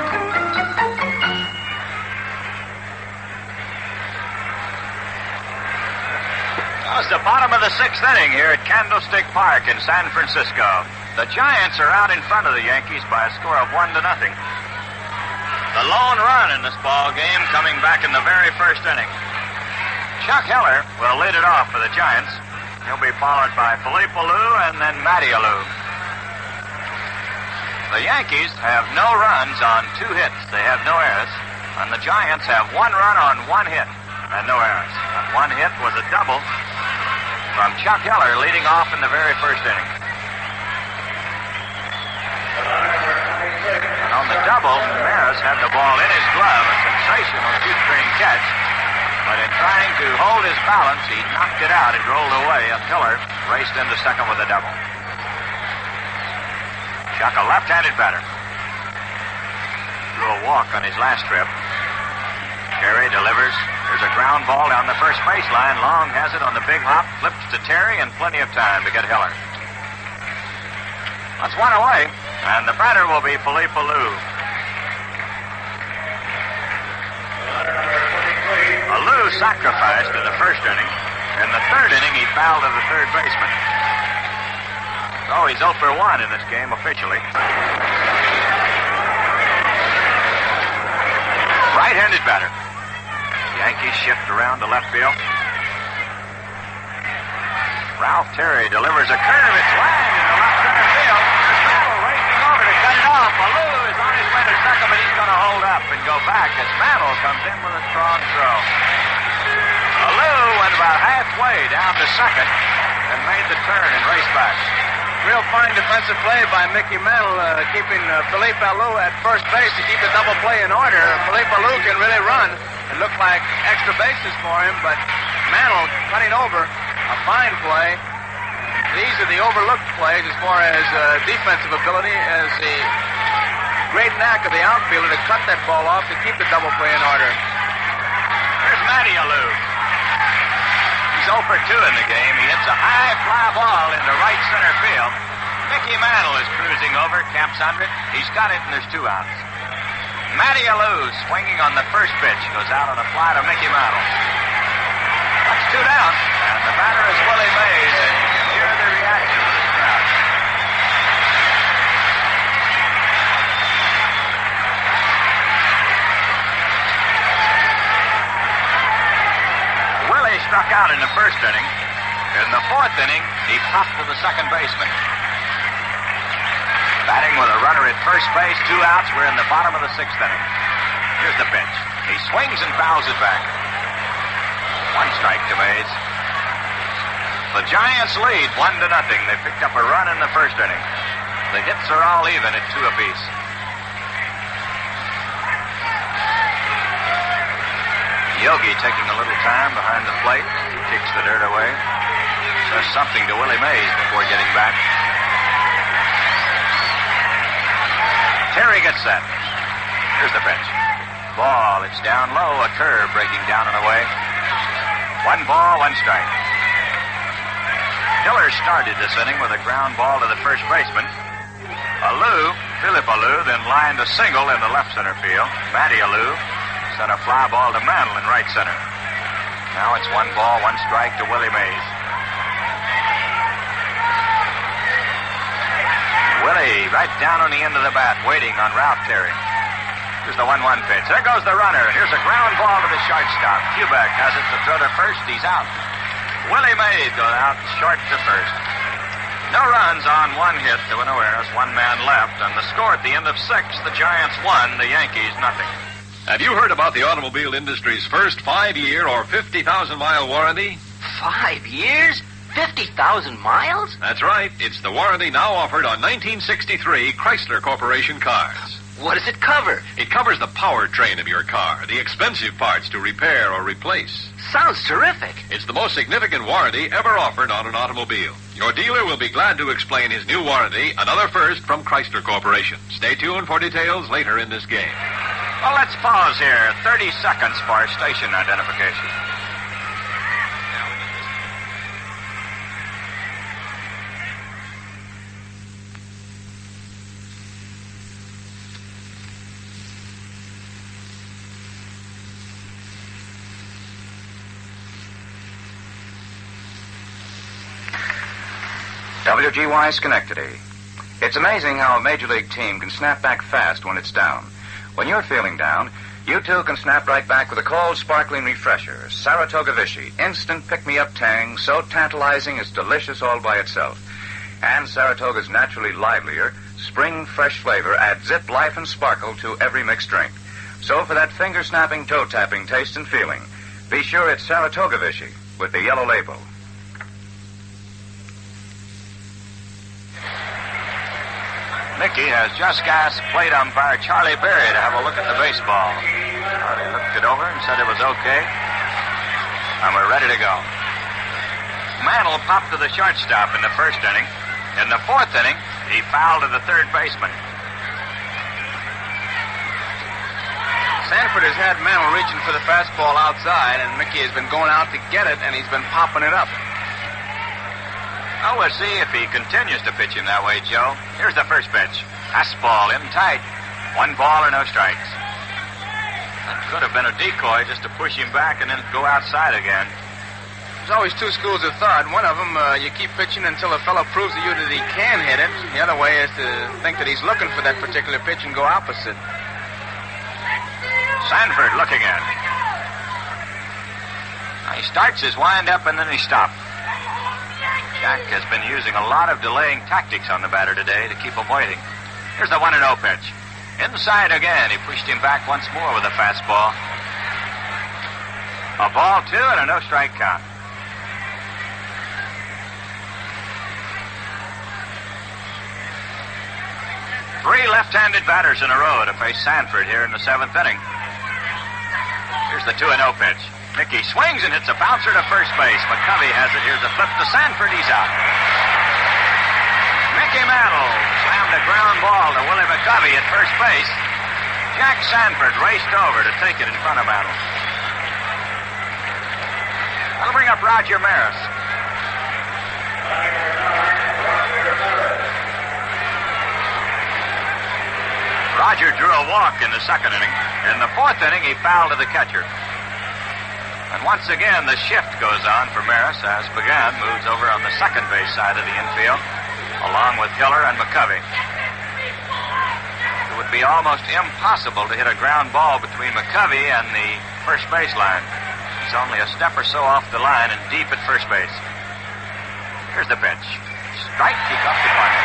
It's the bottom of the 6th inning here at Candlestick Park in San Francisco. The Giants are out in front of the Yankees by a score of 1-0. The lone run in this ball game coming back in the very first inning. Chuck Heller will lead it off for the Giants. He'll be followed by Philippe Alou and then Matty Alou. The Yankees have no runs on 2 hits. They have no errors. And the Giants have 1 run on 1 hit and no errors. That 1 hit was a double from Chuck Heller leading off in the very first inning. And on the double, Maris had the ball in his glove, a sensational shoestring catch. But in trying to hold his balance, he knocked it out and rolled away. And Heller raced into second with a double. Chuck, a left-handed batter. Drew a walk on his last trip. Terry delivers. There's a ground ball down the first baseline. Long has it on the big hop. Flips to Terry and plenty of time to get Heller. That's 1 away. And the batter will be Philippe Alou. Alou sacrificed in the first inning. In the 3rd inning, he fouled to the 3rd baseman. So he's 0 for 1 in this game officially. Right-handed batter. Yankees shift around to left field. Ralph Terry delivers a curve. It's lined in the left center field. There's Mantle racing over to cut it off. Alou is on his way to second, but he's going to hold up and go back as Mantle comes in with a strong throw. Alou went about halfway down to second and made the turn and raced back. Real fine defensive play by Mickey Mantle, keeping Philippe Alou at first base to keep the double play in order. Philippe Alou can really run. It looked like extra bases for him, but Mantle cutting over. A fine play. These are the overlooked plays as far as defensive ability, as the great knack of the outfielder to cut that ball off to keep the double play in order. Here's Matty Alou. He's 0 for 2 in the game. He hits a high fly ball into right center field. Mickey Mantle is cruising over, camps under it. He's got it, and there's 2 outs. Matty Alou swinging on the first pitch. Goes out on a fly to Mickey Mantle. That's 2 down. And the batter is Willie Mays, and you can hear the reaction of this crowd. Willie struck struck out in the first inning. In the fourth inning, he popped to the second baseman. Batting with a runner at first base, 2 outs. We're in the bottom of the sixth inning. Here's the pitch. He swings and fouls it back. 1 strike to Mays. The Giants lead 1-0. They picked up a run in the first inning. The hits are all even at 2 apiece. Yogi taking a little time behind the plate. He kicks the dirt away. Says something to Willie Mays before getting back. Terry gets set. Here's the pitch. Ball. It's down low. A curve breaking down and away. 1 ball, 1 strike. Hiller started this inning with a ground ball to the first baseman. Philip Alou, then lined a single in the left center field. Matty Alou sent a fly ball to Mantle in right center. Now it's 1 ball, 1 strike to Willie Mays. Willie right down on the end of the bat, waiting on Ralph Terry. Here's the 1-1 pitch. There goes the runner. Here's a ground ball to the shortstop. Kubek has it to throw to first. He's out. Willie Mays goes out short to first. No runs on 1 hit to no errors. 1 man left. And the score at the end of 6, the Giants 1, the Yankees nothing. Have you heard about the automobile industry's first 5-year or 50,000-mile warranty? 5 years? 50,000 miles? That's right. It's the warranty now offered on 1963 Chrysler Corporation cars. What does it cover? It covers the powertrain of your car, the expensive parts to repair or replace. Sounds terrific. It's the most significant warranty ever offered on an automobile. Your dealer will be glad to explain his new warranty, another first from Chrysler Corporation. Stay tuned for details later in this game. Well, let's pause here. 30 seconds for station identification. WGY Schenectady. It's amazing how a Major League team can snap back fast when it's down. When you're feeling down, you too can snap right back with a cold, sparkling refresher. Saratoga Vichy. Instant pick-me-up tang, so tantalizing it's delicious all by itself. And Saratoga's naturally livelier, spring fresh flavor adds zip, life, and sparkle to every mixed drink. So for that finger-snapping, toe-tapping taste and feeling, be sure it's Saratoga Vichy with the yellow label. Mickey has just asked plate umpire Charlie Berry to have a look at the baseball. Charlie looked it over and said it was okay. And we're ready to go. Mantle popped to the shortstop in the first inning. In the fourth inning, he fouled to the third baseman. Sanford has had Mantle reaching for the fastball outside, and Mickey has been going out to get it, and he's been popping it up. Oh, we'll see if he continues to pitch him that way, Joe. Here's the first pitch. Fastball in tight. 1 ball or no strikes. That could have been a decoy just to push him back and then go outside again. There's always 2 schools of thought. One of them, you keep pitching until a fellow proves to you that he can hit it. The other way is to think that he's looking for that particular pitch and go opposite. Sanford looking at it. Now he starts his wind-up and then he stops. Jack has been using a lot of delaying tactics on the batter today to keep him waiting. Here's the 1-0 pitch. Inside again. He pushed him back once more with a fastball. A ball, 2, and a no-strike count. Three left-handed batters in a row to face Sanford here in the 7th inning. Here's the 2-0 pitch. Mickey swings and hits a bouncer to first base. McCovey has it. Here's a flip to Sanford. He's out. Mickey Mantle slammed a ground ball to Willie McCovey at first base. Jack Sanford raced over to take it in front of Mantle. That'll bring up Roger Maris. Roger drew a walk in the second inning. In the fourth inning, he fouled to the catcher. And once again, the shift goes on for Maris as Pagan moves over on the second base side of the infield, along with Hiller and McCovey. It would be almost impossible to hit a ground ball between McCovey and the first baseline. only a step or so off the line and deep at first base. Here's the pitch. Strike, he got the corner.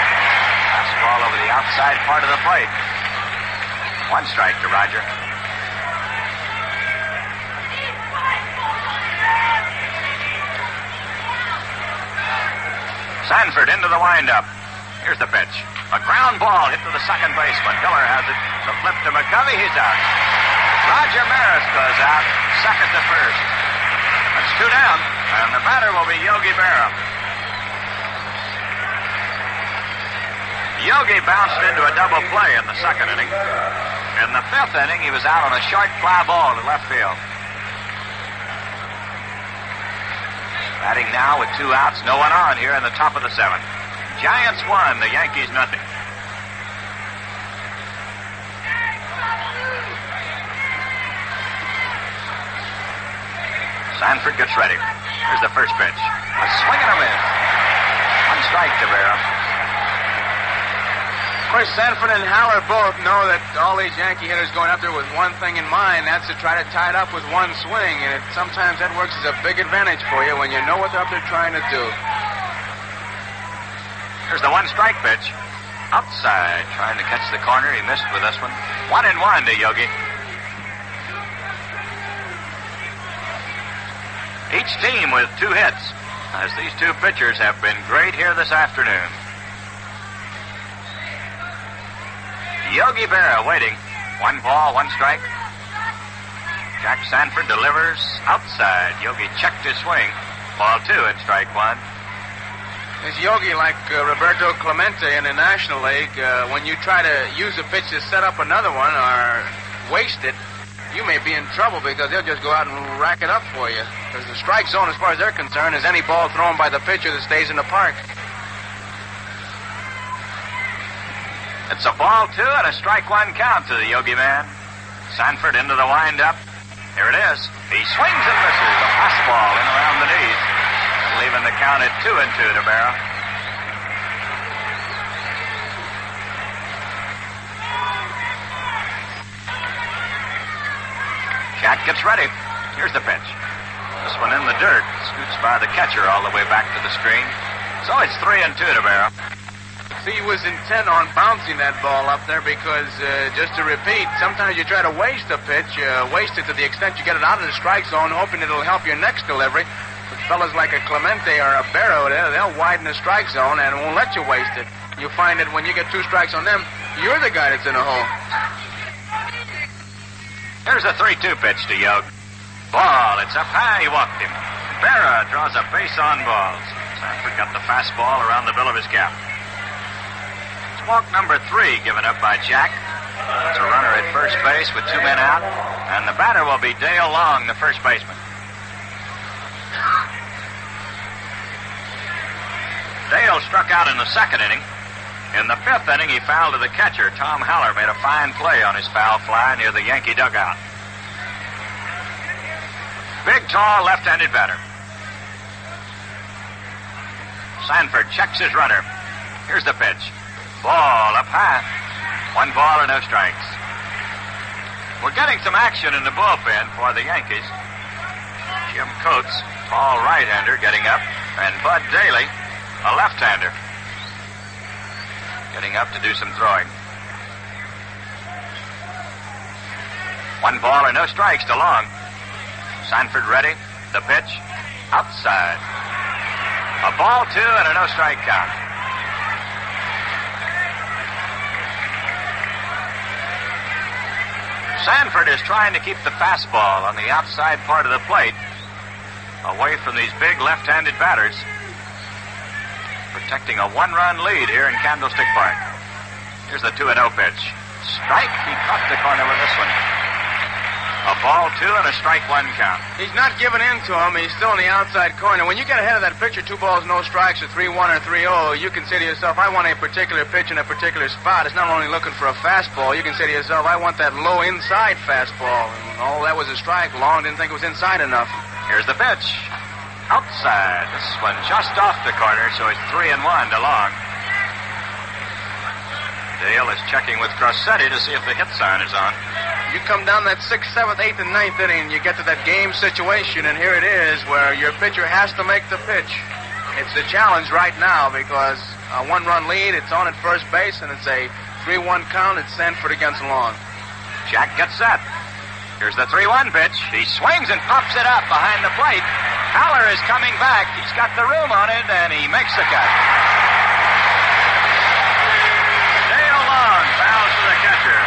Fastball over the outside part of the plate. 1 strike to Roger. Sanford into the windup. Here's the pitch. A ground ball hit to the second baseman. Miller has it. The flip to McCovey. He's out. Roger Maris goes out. Second to first. That's 2 down. And the batter will be Yogi Berra. Yogi bounced into a double play in the second inning. In the 5th inning, he was out on a short fly ball to left field. Batting now with 2 outs, no one on here in the top of the 7th. Giants 1, the Yankees nothing. Sanford gets ready. Here's the first pitch. A swing and a miss. 1 strike to Berra. Of course, Sanford and Haller both know that all these Yankee hitters going up there with one thing in mind. That's to try to tie it up with 1 swing. And sometimes that works as a big advantage for you when you know what they're up there trying to do. Here's the 1 strike pitch. Outside, trying to catch the corner. He missed with this one. 1-1 to Yogi. Each team with 2 hits, as these 2 pitchers have been great here this afternoon. Yogi Berra waiting. 1 ball, 1 strike. Jack Sanford delivers outside. Yogi checked his swing. Ball 2 and strike 1. Is Yogi like Roberto Clemente in the National League? When you try to use a pitch to set up another one or waste it, you may be in trouble because they'll just go out and rack it up for you. Because the strike zone, as far as they're concerned, is any ball thrown by the pitcher that stays in the park. It's a ball 2 and a strike 1 count to the Yogi man. Sanford into the windup. Here it is. He swings and misses. A fastball in around the knees. Leaving the count at 2-2 to Berra. Jack gets ready. Here's the pitch. This one in the dirt. Scoots by the catcher all the way back to the screen. So it's 3-2 to Berra. See, he was intent on bouncing that ball up there because, just to repeat, sometimes you try to waste a pitch, waste it to the extent you get it out of the strike zone, hoping it'll help your next delivery. But fellas like a Clemente or a Barrow, they'll widen the strike zone and won't let you waste it. You find that when you get 2 strikes on them, you're the guy that's in a hole. Here's a 3-2 pitch to Yogi. Ball, it's up high, he walked him. Berra draws a base on balls. Sanford got the fastball around the bill of his cap. Walk number 3 given up by Jack. It's a runner at first base with 2 men out. And the batter will be Dale Long, the first baseman. Dale struck out in the 2nd inning. In the 5th inning, he fouled to the catcher. Tom Haller made a fine play on his foul fly near the Yankee dugout. Big, tall, left-handed batter. Sanford checks his runner. Here's the pitch. Ball up high. 1 ball and no strikes. We're getting some action in the bullpen for the Yankees. Jim Coates, tall right-hander, getting up. And Bud Daly, a left-hander, getting up to do some throwing. 1 ball and no strikes to Long. Sanford ready. The pitch. Outside. A ball 2 and a no-strike count. Sanford is trying to keep the fastball on the outside part of the plate away from these big left-handed batters, protecting a 1-run lead here in Candlestick Park. Here's the 2-0 pitch. Strike. He caught the corner with this one. A ball 2 and a strike 1 count. He's not giving in to him. He's still in the outside corner. When you get ahead of that pitcher, 2 balls, no strikes, or 3-1 or 3-0, you can say to yourself, I want a particular pitch in a particular spot. It's not only looking for a fastball. You can say to yourself, I want that low inside fastball. And all that was a strike. Long didn't think it was inside enough. Here's the pitch. Outside. This one just off the corner, so it's 3-1 to Long. Dale is checking with Grossetti to see if the hit sign is on. You come down that 6th, 7th, 8th, and 9th inning, and you get to that game situation, and here it is where your pitcher has to make the pitch. It's the challenge right now because a one-run lead, it's on at first base, and it's a 3-1 count. It's Sanford against Long. Jack gets set. Here's the 3-1 pitch. He swings and pops it up behind the plate. Haller is coming back. He's got the room on it, and he makes the catch. Dale Long fouls to the catcher.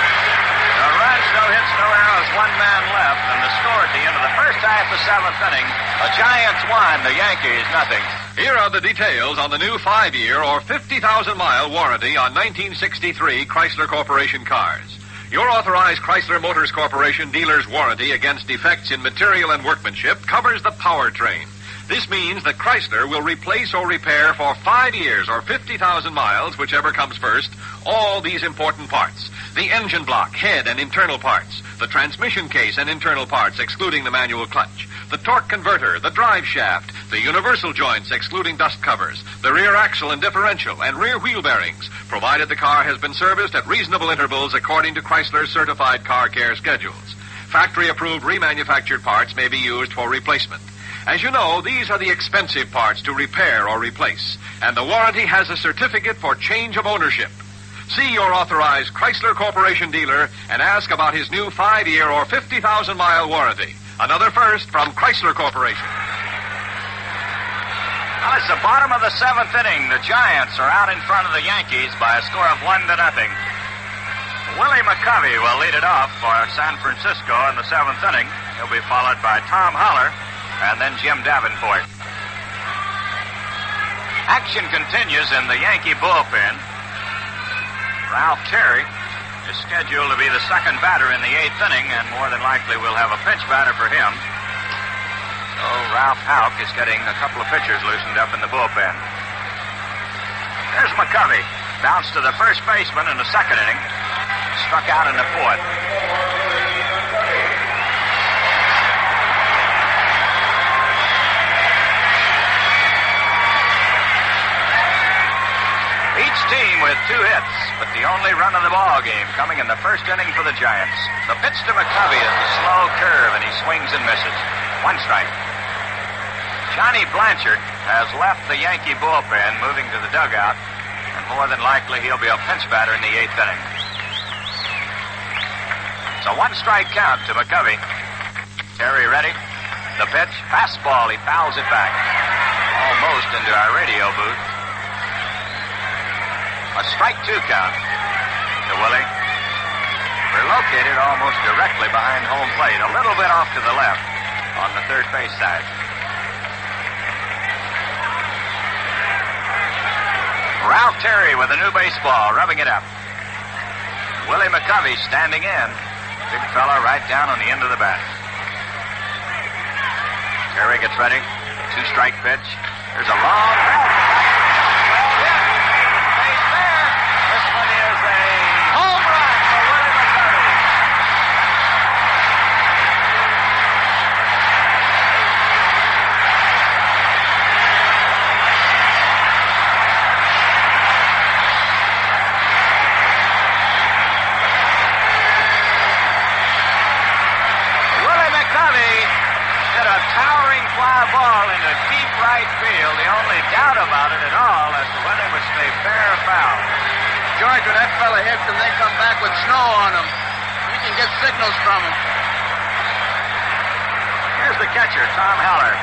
No runs, no hits, no errors, one man left, and the score at the end of the first half of the 7th inning, the Giants won, the Yankees nothing. Here are the details on the new 5-year or 50,000-mile warranty on 1963 Chrysler Corporation cars. Your authorized Chrysler Motors Corporation dealer's warranty against defects in material and workmanship covers the powertrain. This means that Chrysler will replace or repair for 5 years or 50,000 miles, whichever comes first, all these important parts. The engine block, head, and internal parts. The transmission case and internal parts, excluding the manual clutch. The torque converter, the drive shaft, the universal joints, excluding dust covers. The rear axle and differential, and rear wheel bearings, provided the car has been serviced at reasonable intervals according to Chrysler's certified car care schedules. Factory-approved remanufactured parts may be used for replacement. As you know, these are the expensive parts to repair or replace, and the warranty has a certificate for change of ownership. See your authorized Chrysler Corporation dealer and ask about his new 5-year or 50,000-mile warranty. Another first from Chrysler Corporation. Well, it's the bottom of the 7th inning. The Giants are out in front of the Yankees by a score of 1-0. Willie McCovey will lead it off for San Francisco in the 7th inning. He'll be followed by Tom Haller and then Jim Davenport. Action continues in the Yankee bullpen. Ralph Terry is scheduled to be the second batter in the 8th inning, and more than likely we'll have a pinch batter for him. So Ralph Houck is getting a couple of pitchers loosened up in the bullpen. There's McCovey. Bounced to the first baseman in the 2nd inning. Struck out in the 4th. Each team with 2 hits, but the only run of the ball game coming in the 1st inning for the Giants. The pitch to McCovey is the slow curve, and he swings and misses. 1 strike. Johnny Blanchard has left the Yankee bullpen, moving to the dugout, and more than likely he'll be a pinch batter in the 8th inning. It's a 1-strike count to McCovey. Terry ready. The pitch, fastball, he fouls it back. Almost into our radio booth. A strike 2 count to Willie. We're located almost directly behind home plate, a little bit off to the left on the third base side. Ralph Terry with a new baseball, rubbing it up. Willie McCovey standing in. Big fella right down on the end of the bat. Terry gets ready. 2-strike pitch. There's a long run. Ball into deep right field. The only doubt about it at all as to whether it was a fair or foul. George, when that fella hits him, they come back with snow on him. You can get signals from him. Here's the catcher, Tom Haller.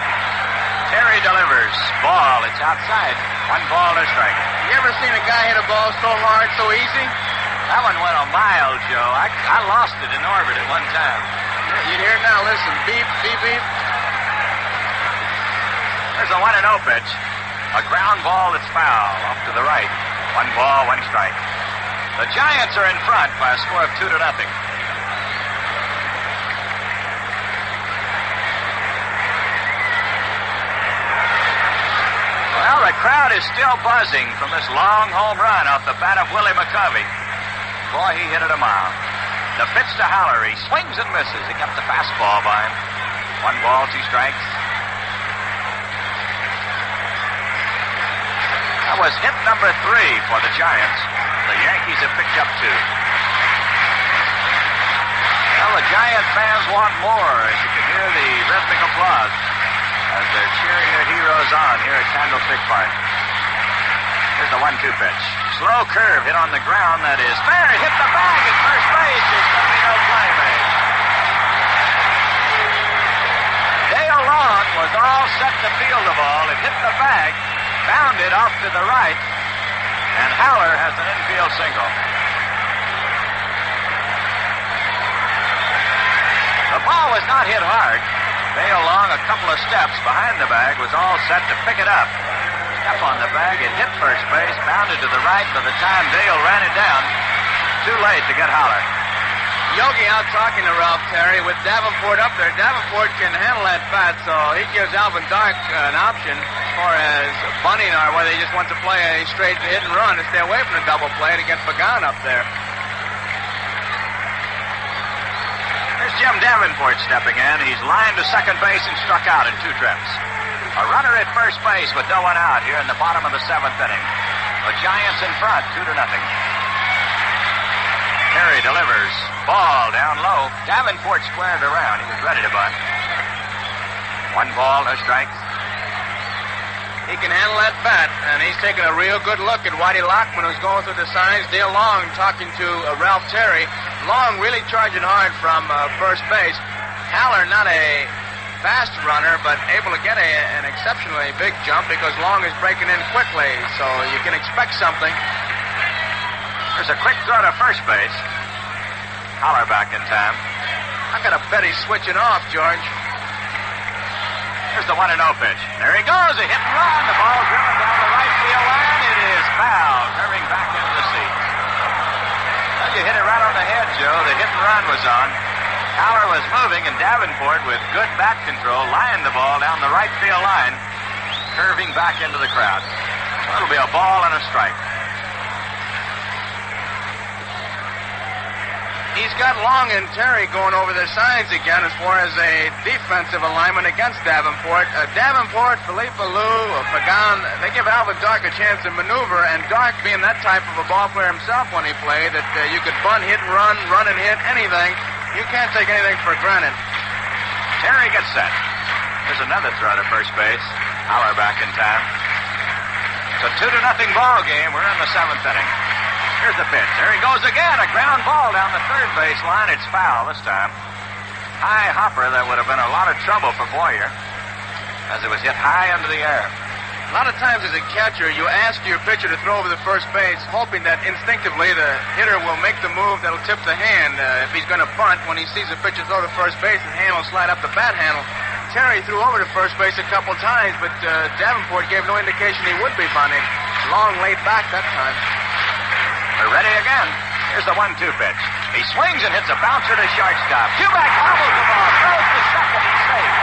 Terry delivers. Ball, it's outside. 1 ball to strike. You ever seen a guy hit a ball so hard, so easy? That one went a mile, Joe. I lost it in orbit at one time. You'd hear it now. Listen. Beep, beep, beep. There's a 1-0 pitch. A ground ball that's foul off to the right. 1 ball, 1 strike. The Giants are in front by a score of 2-0. Well, the crowd is still buzzing from this long home run off the bat of Willie McCovey. Boy, he hit it a mile. The pitch to Haller. He swings and misses. He got the fastball by him. 1 ball, 2 strikes. That was hit number 3 for the Giants. The Yankees have picked up 2. Well, Well, the Giant fans want more, as you can hear the rhythmic applause as they're cheering their heroes on here at Candlestick Park. Here's the 1-2 pitch. Slow curve hit on the ground. That is fair. It hit the bag at first base. There's going to be no play made. Dale Long was all set to field the ball. It hit the bag, bounded off to the right, and Haller has an infield single. The ball was not hit hard. Dale Long, a couple of steps behind the bag, was all set to pick it up. Step on the bag, it hit first base, bounded to the right. By the time Dale ran it down, too late to get Haller. Yogi out talking to Ralph Terry with Davenport up there. Davenport can handle that bat, so he gives Alvin Dark an option as far as bunting or whether he just wants to play a straight hit and run and stay away from the double play to get Pagan up there. There's Jim Davenport stepping in. He's lined to second base and struck out in 2 trips. A runner at first base with no one out here in the bottom of the 7th inning. The Giants in front, 2-0. Terry delivers. Ball down low. Davenport squared around. He was ready to bunt. 1 ball, no strikes. He can handle that bat, and he's taking a real good look at Whitey Lockman, who's going through the signs. Dale Long talking to Ralph Terry. Long really charging hard from first base. Haller, not a fast runner, but able to get an exceptionally big jump because Long is breaking in quickly, so you can expect something. There's a quick throw to first base. Haller back in time. I'm going to bet he's switching off, George. Here's the 1-0 pitch. There he goes, a hit and run. The ball driven down the right field line. It is foul, curving back into the seats. Well, you hit it right on the head, Joe. The hit and run was on. Haller was moving, and Davenport, with good bat control, lined the ball down the right field line, curving back into the crowd. So it'll be a ball and a strike. He's got Long and Terry going over their signs again as far as a defensive alignment against Davenport. Davenport, Felipe Alou, Pagan, they give Alvin Dark a chance to maneuver, and Dark being that type of a ball player himself when he played, that you could bunt, hit and run and hit, anything. You can't take anything for granted. Terry gets set. There's another throw to first base. Haller back in time. It's a 2-0 ball game. We're in the 7th inning. Here's the pitch. There he goes again. A ground ball down the third base line. It's foul this time. High hopper that would have been a lot of trouble for Boyer as it was hit high into the air. A lot of times as a catcher, you ask your pitcher to throw over the first base, hoping that instinctively the hitter will make the move that'll tip the hand. If he's going to bunt, when he sees the pitcher throw to first base, his hand will slide up the bat handle. Terry threw over to first base a couple times, but Davenport gave no indication he would be bunting. Long laid back that time. They're ready again. Here's the 1-2 pitch. He swings and hits a bouncer to shortstop. Kubek hobbles the ball. Throws to second. He's safe.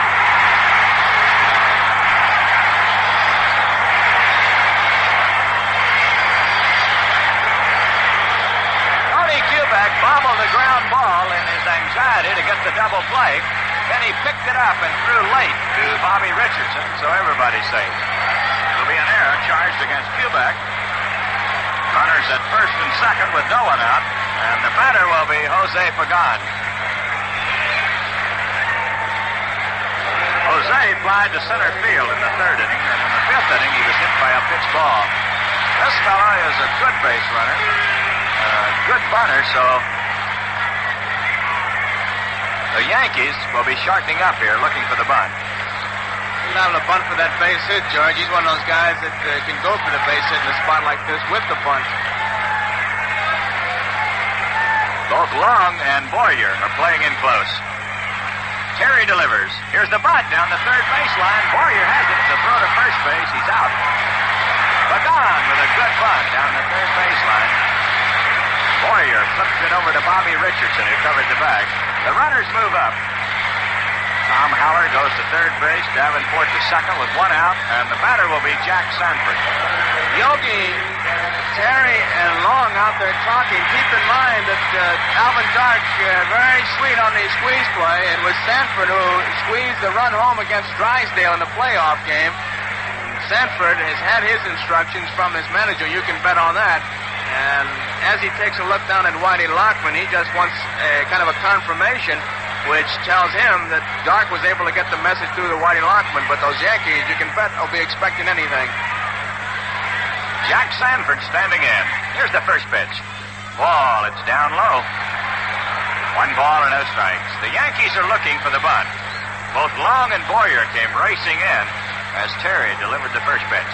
Tony Kubek bobbled the ground ball in his anxiety to get the double play. Then he picked it up and threw late to Bobby Richardson, so everybody's safe. It'll be an error charged against Kubek. Runners at first and second with no one out, and the batter will be Jose Pagan. Jose flied to center field in the 3rd inning, and in the 5th inning he was hit by a pitch ball. This fella is a good base runner, a good bunter, so the Yankees will be shortening up here looking for the bunt. He's liable to bunt for that base hit, George. He's one of those guys that can go for the base hit in a spot like this with the bunt. Both Long and Boyer are playing in close. Terry delivers. Here's the bunt down the third baseline. Boyer has it. The throw to first base. He's out. Pagan with a good bunt down the third baseline. Boyer flips it over to Bobby Richardson, who covered the bag. The runners move up. Tom Haller goes to third base, Davenport to second with one out, and the batter will be Jack Sanford. Yogi, Terry, and Long out there talking. Keep in mind that Alvin Dark very sweet on the squeeze play, and it was Sanford who squeezed the run home against Drysdale in the playoff game. Sanford has had his instructions from his manager. You can bet on that. And as he takes a look down at Whitey Lockman, he just wants kind of a confirmation, which tells him that Dark was able to get the message through to Whitey Lockman. But those Yankees, you can bet, will be expecting anything. Jack Sanford standing in. Here's the first pitch. Ball, it's down low. 1 ball and no strikes. The Yankees are looking for the bunt. Both Long and Boyer came racing in as Terry delivered the first pitch.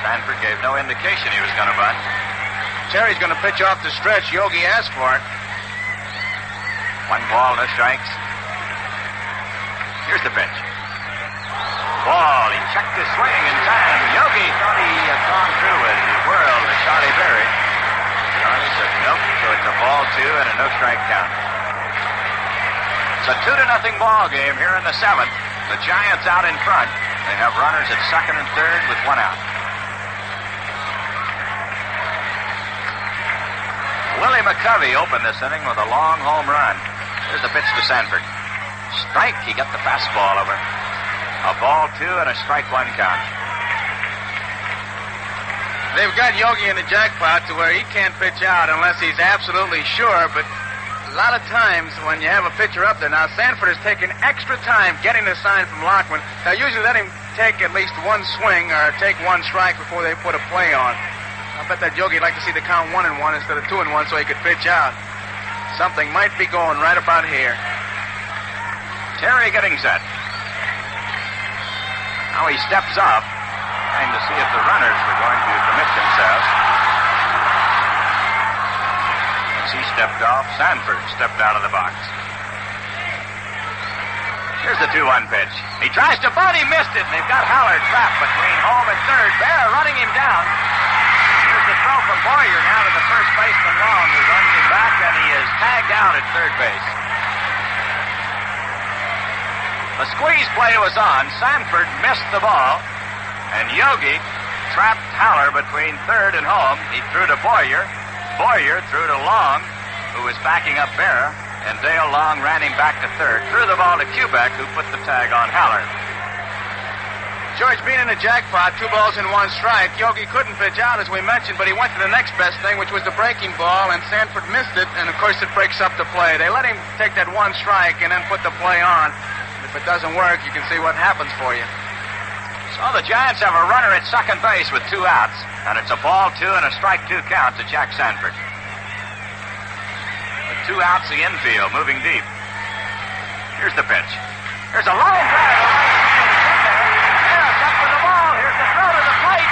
Sanford gave no indication he was going to bunt. Terry's going to pitch off the stretch. Yogi asked for it. 1 ball, no strikes. Here's the pitch. Ball, he checked his swing in time. Yogi thought he had gone through it. He whirled to Charlie Berry. Charlie said nope, so it's a ball 2 and a no-strike count. It's a 2-0 ball game here in the 7th. The Giants out in front. They have runners at second and third with 1 out. Willie McCovey opened this inning with a long home run. Here's the pitch to Sanford. Strike, he got the fastball over. A ball 2 and a strike 1 count. They've got Yogi in the jackpot to where he can't pitch out unless he's absolutely sure, but a lot of times when you have a pitcher up there, now Sanford has taken extra time getting the sign from Lockman. They'll usually let him take at least 1 swing or take 1 strike before they put a play on. I bet that Yogi'd like to see the count 1-1 instead of 2-1 so he could pitch out. Something might be going right about here. Terry getting set. Now he steps up, trying to see if the runners are going to commit themselves. As he stepped off, Sanford stepped out of the box. Here's the 2-1 pitch. He tries to bunt, he missed it, and they've got Haller trapped between home and third. Bear running him down. Here's the throw from Boyer now to the first baseman Long, who runs him back, and he is tagged out at third base. The squeeze play was on. Sanford missed the ball, and Yogi trapped Haller between third and home. He threw to Boyer. Boyer threw to Long, who was backing up Berra, and Dale Long ran him back to third. Threw the ball to Kubek, who put the tag on Haller. George, being in the jackpot, 2 balls and 1 strike, Yogi couldn't pitch out, as we mentioned, but he went to the next best thing, which was the breaking ball, and Sanford missed it, and of course it breaks up the play. They let him take that 1 strike and then put the play on. If it doesn't work, you can see what happens for you. So the Giants have a runner at second base with 2 outs, and it's a ball 2 and a strike 2 count to Jack Sanford. With 2 outs, the infield moving deep. Here's the pitch. Here's a line drive. Harris up for the ball. Here's the throw to the plate.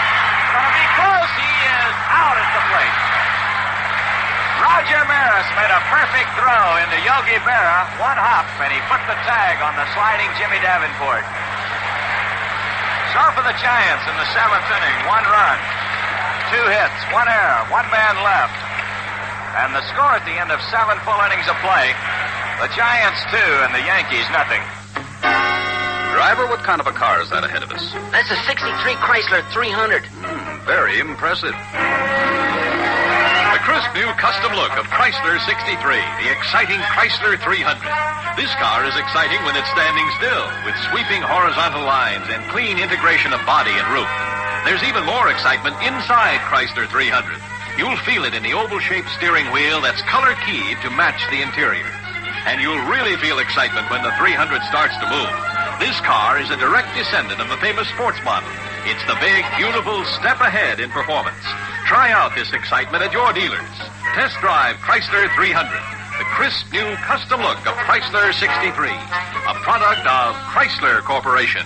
Going to be close. He is out at the plate. Roger Maris made a perfect throw into Yogi Berra. 1 hop, and he put the tag on the sliding Jimmy Davenport. So for the Giants in the 7th inning, 1 run, 2 hits, 1 error, 1 man left. And the score at the end of 7 full innings of play, the Giants 2 and the Yankees nothing. Driver, what kind of a car is that ahead of us? That's a 63 Chrysler 300. Very impressive. The crisp new custom look of Chrysler 63, the exciting Chrysler 300. This car is exciting when it's standing still, with sweeping horizontal lines and clean integration of body and roof. There's even more excitement inside Chrysler 300. You'll feel it in the oval-shaped steering wheel that's color-keyed to match the interior. And you'll really feel excitement when the 300 starts to move. This car is a direct descendant of the famous sports model. It's the big, beautiful step ahead in performance. Try out this excitement at your dealers. Test drive Chrysler 300, the crisp new custom look of Chrysler 63, a product of Chrysler Corporation.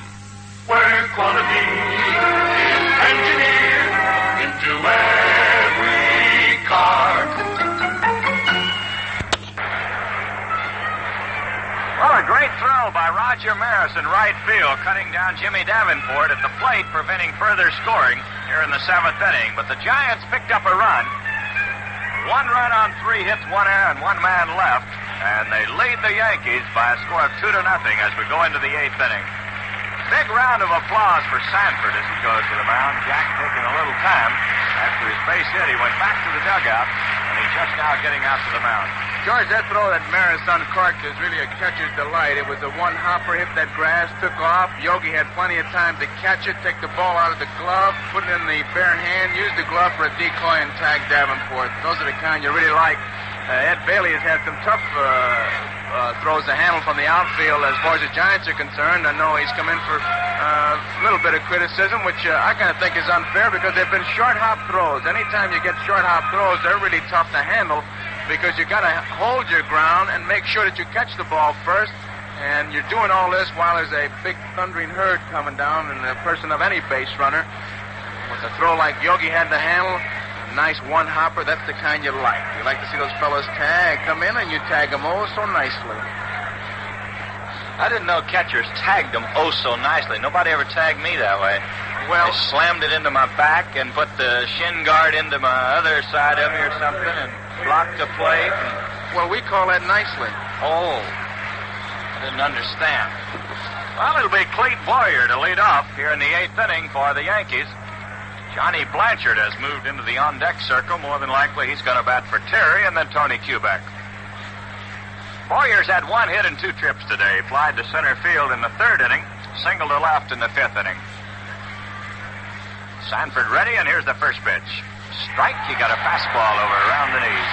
Where quality is engineered into every car. Well, a great throw by Roger Maris in right field, cutting down Jimmy Davenport at the plate, preventing further scoring here in the 7th inning. But the Giants picked up a run. 1 run on 3 hits, 1 error, and 1 man left. And they lead the Yankees by a score of 2-0 as we go into the 8th inning. Big round of applause for Sanford as he goes to the mound. Jack taking a little time. After his base hit, he went back to the dugout, and he's just now getting out to the mound. George, that throw that Maris uncorked is really a catcher's delight. It was a one-hopper, hit that grass, took off. Yogi had plenty of time to catch it, take the ball out of the glove, put it in the bare hand, use the glove for a decoy, and tag Davenport. Those are the kind you really like. Ed Bailey has had some tough throws to handle from the outfield as far as the Giants are concerned. I know he's come in for a little bit of criticism, which I kind of think is unfair because they've been short-hop throws. Anytime you get short-hop throws, they're really tough to handle because you got to hold your ground and make sure that you catch the ball first. And you're doing all this while there's a big thundering herd coming down and the person of any base runner. With a throw like Yogi had to handle, a nice one-hopper, that's the kind you like. You like to see those fellas come in and you tag them oh so nicely. I didn't know catchers tagged them oh so nicely. Nobody ever tagged me that way. Well, they slammed it into my back and put the shin guard into my other side of me or something and blocked the plate. Well, we call that nicely. Oh, I didn't understand. Well, it'll be Clete Boyer to lead off here in the 8th inning for the Yankees. Johnny Blanchard has moved into the on-deck circle. More than likely, he's going to bat for Terry and then Tony Kubek. Boyer's had 1 hit and 2 trips today. Flied to center field in the 3rd inning, single to left in the 5th inning. Sanford ready, and here's the first pitch. Strike, he got a fastball over around the knees.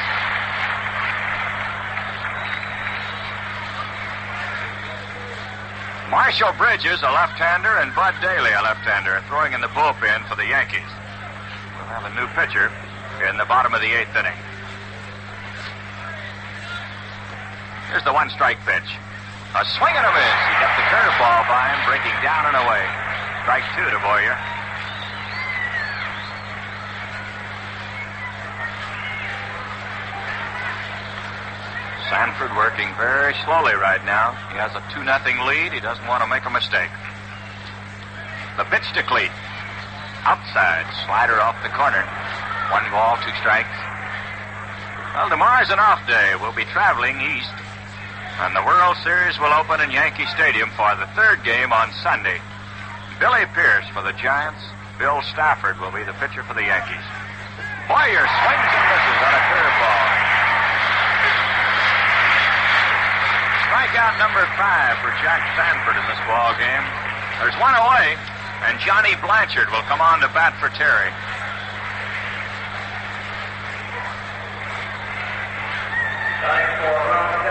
Marshall Bridges, a left-hander, and Bud Daly, a left-hander, throwing in the bullpen for the Yankees. We'll have a new pitcher in the bottom of the 8th inning. Here's the 1-strike pitch. A swing and a miss. He got the curveball by him, breaking down and away. Strike 2 to Boyer. Sanford working very slowly right now. He has a 2-0 lead. He doesn't want to make a mistake. The pitch to Clete. Outside. Slider off the corner. 1 ball, 2 strikes. Well, tomorrow's an off day. We'll be traveling east. And the World Series will open in Yankee Stadium for the 3rd game on Sunday. Billy Pierce for the Giants. Bill Stafford will be the pitcher for the Yankees. Boyer swings and misses on a curveball. Strikeout number 5 for Jack Sanford in this ball game. There's 1 away, and Johnny Blanchard will come on to bat for Terry.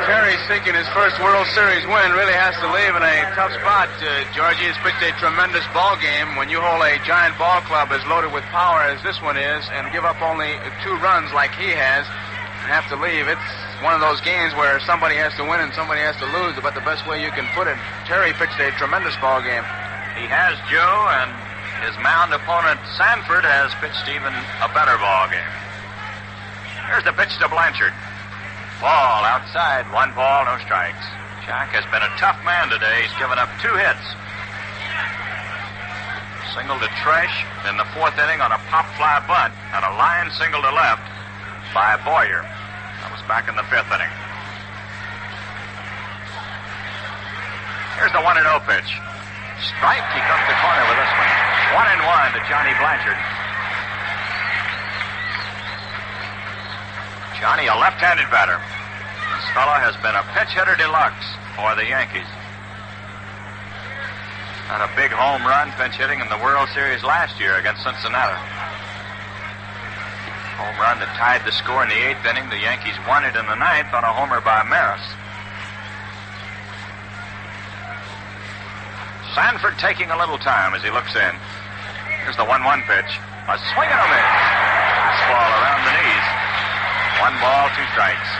Terry seeking his first World Series win really has to leave in a tough spot. Georgie has pitched a tremendous ball game. When you hold a giant ball club as loaded with power as this one is and give up only 2 runs like he has, and have to leave, it's one of those games where somebody has to win and somebody has to lose, but the best way you can put it. Terry pitched a tremendous ball game. He has, Joe, and his mound opponent Sanford has pitched even a better ball game. Here's the pitch to Blanchard. Ball outside, 1 ball, no strikes. Jack has been a tough man today. He's given up 2 hits. Single to Tresh in the 4th inning on a pop fly bunt, and a line single to left by Boyer. That was back in the 5th inning. Here's the 1-0 pitch. Strike, he comes to corner with this one. 1-1 to Johnny Blanchard. Johnny, a left-handed batter. This fellow has been a pinch hitter deluxe for the Yankees. Had a big home run pinch hitting in the World Series last year against Cincinnati. Home run that tied the score in the 8th inning. The Yankees won it in the 9th on a homer by Maris. Sanford taking a little time as he looks in. Here's the 1-1 pitch. A swing and a miss. Fastball around the knees. 1 ball, 2 strikes.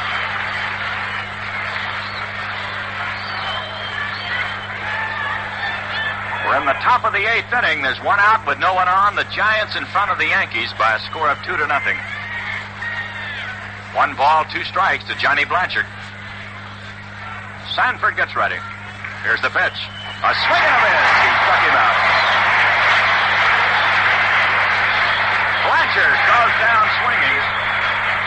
We're in the top of the 8th inning. There's 1 out with no one on. The Giants in front of the Yankees by a score of 2-0. 1 ball, 2 strikes to Johnny Blanchard. Sanford gets ready. Here's the pitch. A swing and a miss. He struck him out. Blanchard goes down swinging.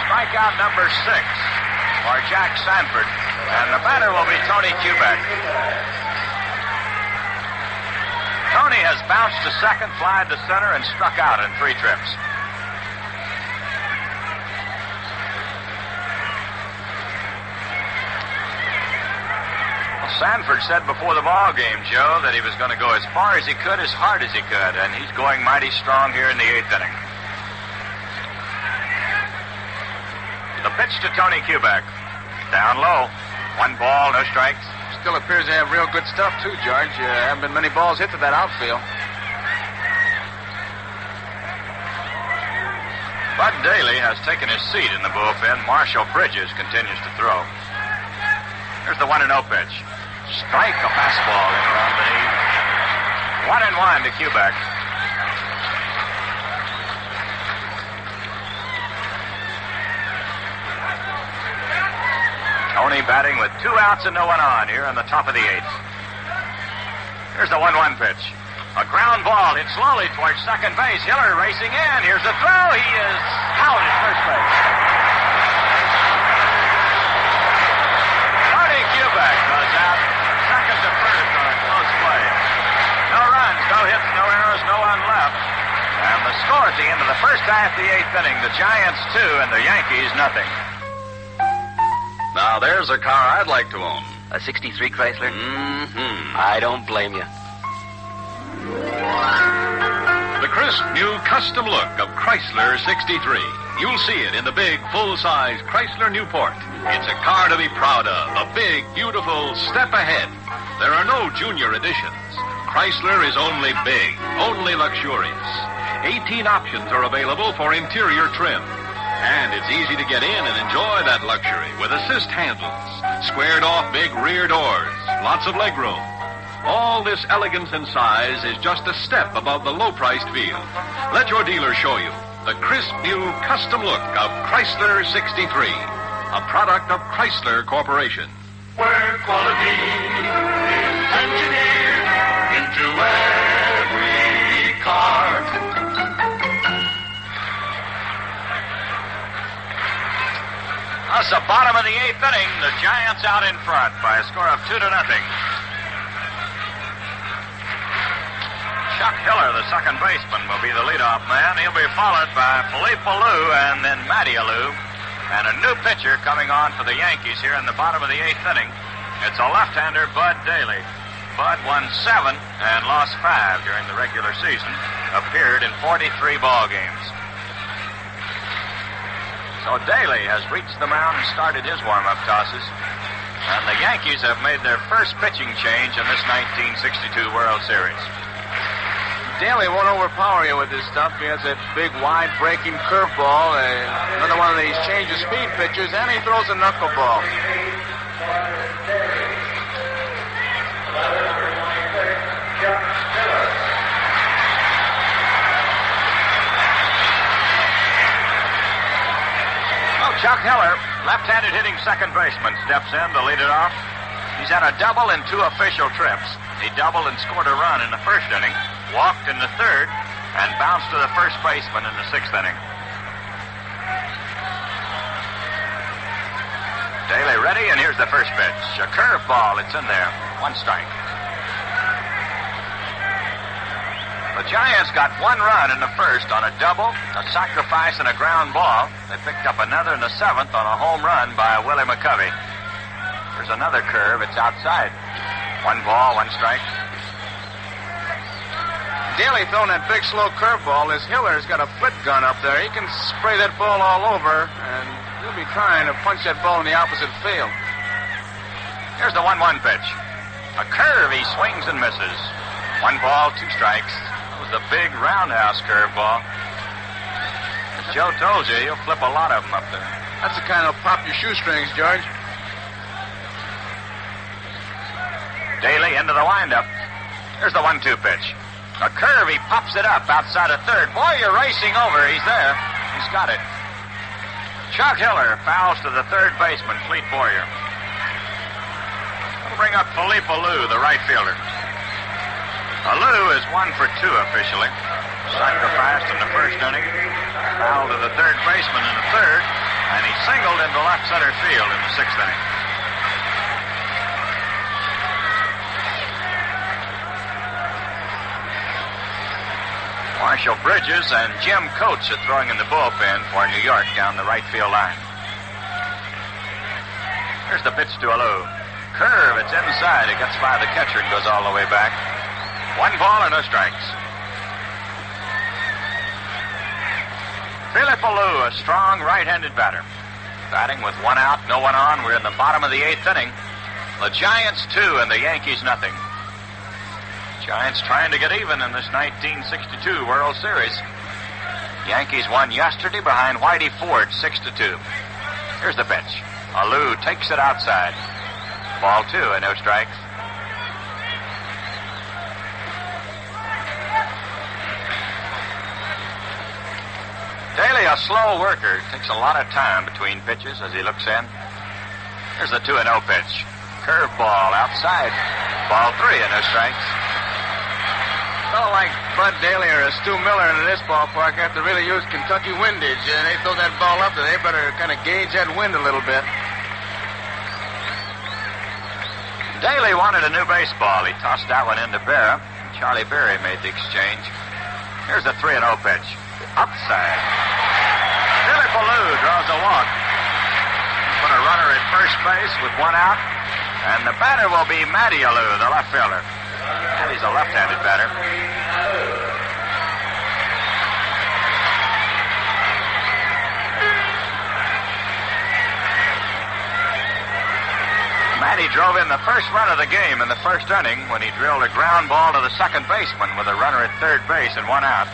Strikeout number 6 for Jack Sanford. And the batter will be Tony Kubek. Tony has bounced to second, flied to center, and struck out in 3 trips. Sanford said before the ball game, Joe, that he was going to go as far as he could, as hard as he could, and he's going mighty strong here in the 8th inning. The pitch to Tony Kubek. Down low. 1 ball, no strikes. Still appears to have real good stuff, too, George. Haven't been many balls hit to that outfield. Bud Daly has taken his seat in the bullpen. Marshall Bridges continues to throw. Here's the 1-0 pitch. Strike, a fastball in around the knee. 1-1 to Kubek. Tony batting with 2 outs and no one on here in the top of the 8th. Here's the 1-1 pitch. A ground ball hit slowly towards second base. Hiller racing in. Here's the throw. He is out at first base. Tony Kubek goes out second to first on a close play. No runs, no hits, no errors, no one left. And the score at the end of the first half of the 8th inning, the Giants 2 and the Yankees nothing. Now there's a car I'd like to own. A 63 Chrysler? Mm-hmm. I don't blame you. The crisp new custom look of Chrysler 63. You'll see it in the big, full-size Chrysler Newport. It's a car to be proud of, a big, beautiful step ahead. There are no junior editions. Chrysler is only big, only luxurious. 18 options are available for interior trim. And it's easy to get in and enjoy that luxury with assist handles, squared-off big rear doors, lots of legroom. All this elegance and size is just a step above the low-priced feel. Let your dealer show you the crisp new custom look of Chrysler 63, a product of Chrysler Corporation. Where quality is engineered into every car. That's the bottom of the 8th inning. The Giants out in front by a score of 2-0. Chuck Hiller, the second baseman, will be the leadoff man. He'll be followed by Philippe Alou and then Matty Alou. And a new pitcher coming on for the Yankees here in the bottom of the 8th inning. It's a left-hander, Bud Daly. Bud won 7 and lost 5 during the regular season. Appeared in 43 ball games. So Daly has reached the mound and started his warm-up tosses. And the Yankees have made their first pitching change in this 1962 World Series. Daly won't overpower you with this stuff. He has a big, wide-breaking curveball, another one of these change-of-speed pitchers, and he throws a knuckleball. Chuck Hiller, left-handed hitting second baseman, steps in to lead it off. He's had a double in 2 official trips. He doubled and scored a run in the first inning, walked in the third, and bounced to the first baseman in the 6th inning. Daly ready, and here's the first pitch. A curveball, it's in there. 1 strike. The Giants got 1 run in the first on a double, a sacrifice, and a ground ball. They picked up another in the 7th on a home run by Willie McCovey. There's another curve. It's outside. 1 ball, 1 strike. Daly throwing that big, slow curveball. As Hiller's got a flit gun up there. He can spray that ball all over, and he'll be trying to punch that ball in the opposite field. Here's the 1-1 pitch. A curve. He swings and misses. 1 ball, 2 strikes. The big roundhouse curveball. As Joe told you, he'll flip a lot of them up there. That's the kind that'll pop your shoestrings, George. Daly into the windup. Here's the 1-2 pitch. A curve, he pops it up outside of third. Boy, you're racing over. He's there. He's got it. Chuck Hiller fouls to the third baseman, Fleet Boyer. That'll bring up Philippe Alou, the right fielder. Alou is 1 for 2 officially. Sacrificed in the first inning. Foul to the third baseman in the third. And he singled into left center field in the 6th inning. Marshall Bridges and Jim Coates are throwing in the bullpen for New York down the right field line. Here's the pitch to Alou. Curve, it's inside. It gets by the catcher and goes all the way back. 1 ball and no strikes. Philip Alou, a strong right-handed batter. Batting with 1 out, no one on. We're in the bottom of the 8th inning. The Giants 2 and the Yankees nothing. Giants trying to get even in this 1962 World Series. Yankees won yesterday behind Whitey Ford 6-2. Here's the pitch. Alou takes it outside. Ball 2 and no strikes. Daly, a slow worker, takes a lot of time between pitches as he looks in. Here's the 2-0 pitch. Curveball outside. Ball 3 and no strikes. Fellow like Bud Daly or Stu Miller in this ballpark have to really use Kentucky windage. They throw that ball up there. They better kind of gauge that wind a little bit. Daly wanted a new baseball. He tossed that one into Berra. Charlie Berry made the exchange. Here's a 3-0 pitch. Upside. Philip Alou draws a walk. Put a runner at first base with 1 out. And the batter will be Matty Alou, the left fielder. And he's a left-handed batter. Matty drove in the first run of the game in the first inning when he drilled a ground ball to the second baseman with a runner at third base and 1 out.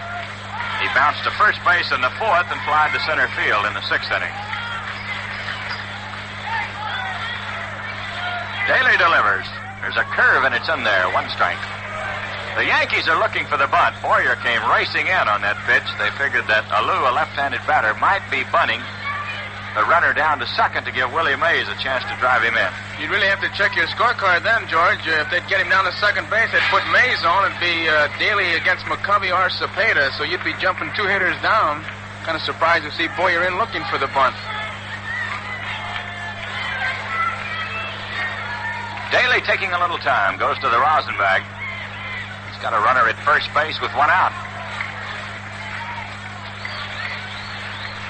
He bounced to first base in the 4th and flied to center field in the 6th inning. Daly delivers. There's a curve and it's in there. 1 strike. The Yankees are looking for the bunt. Boyer came racing in on that pitch. They figured that Alou, a left-handed batter, might be bunting the runner down to second to give Willie Mays a chance to drive him in. You'd really have to check your scorecard then, George. If they'd get him down to second base, they'd put Mays on. It'd be Daly against McCovey or Cepeda, so you'd be jumping 2 hitters down. Kind of surprised to see Boyer in looking for the bunt. Daly taking a little time, goes to the rosin bag. He's got a runner at first base with 1 out.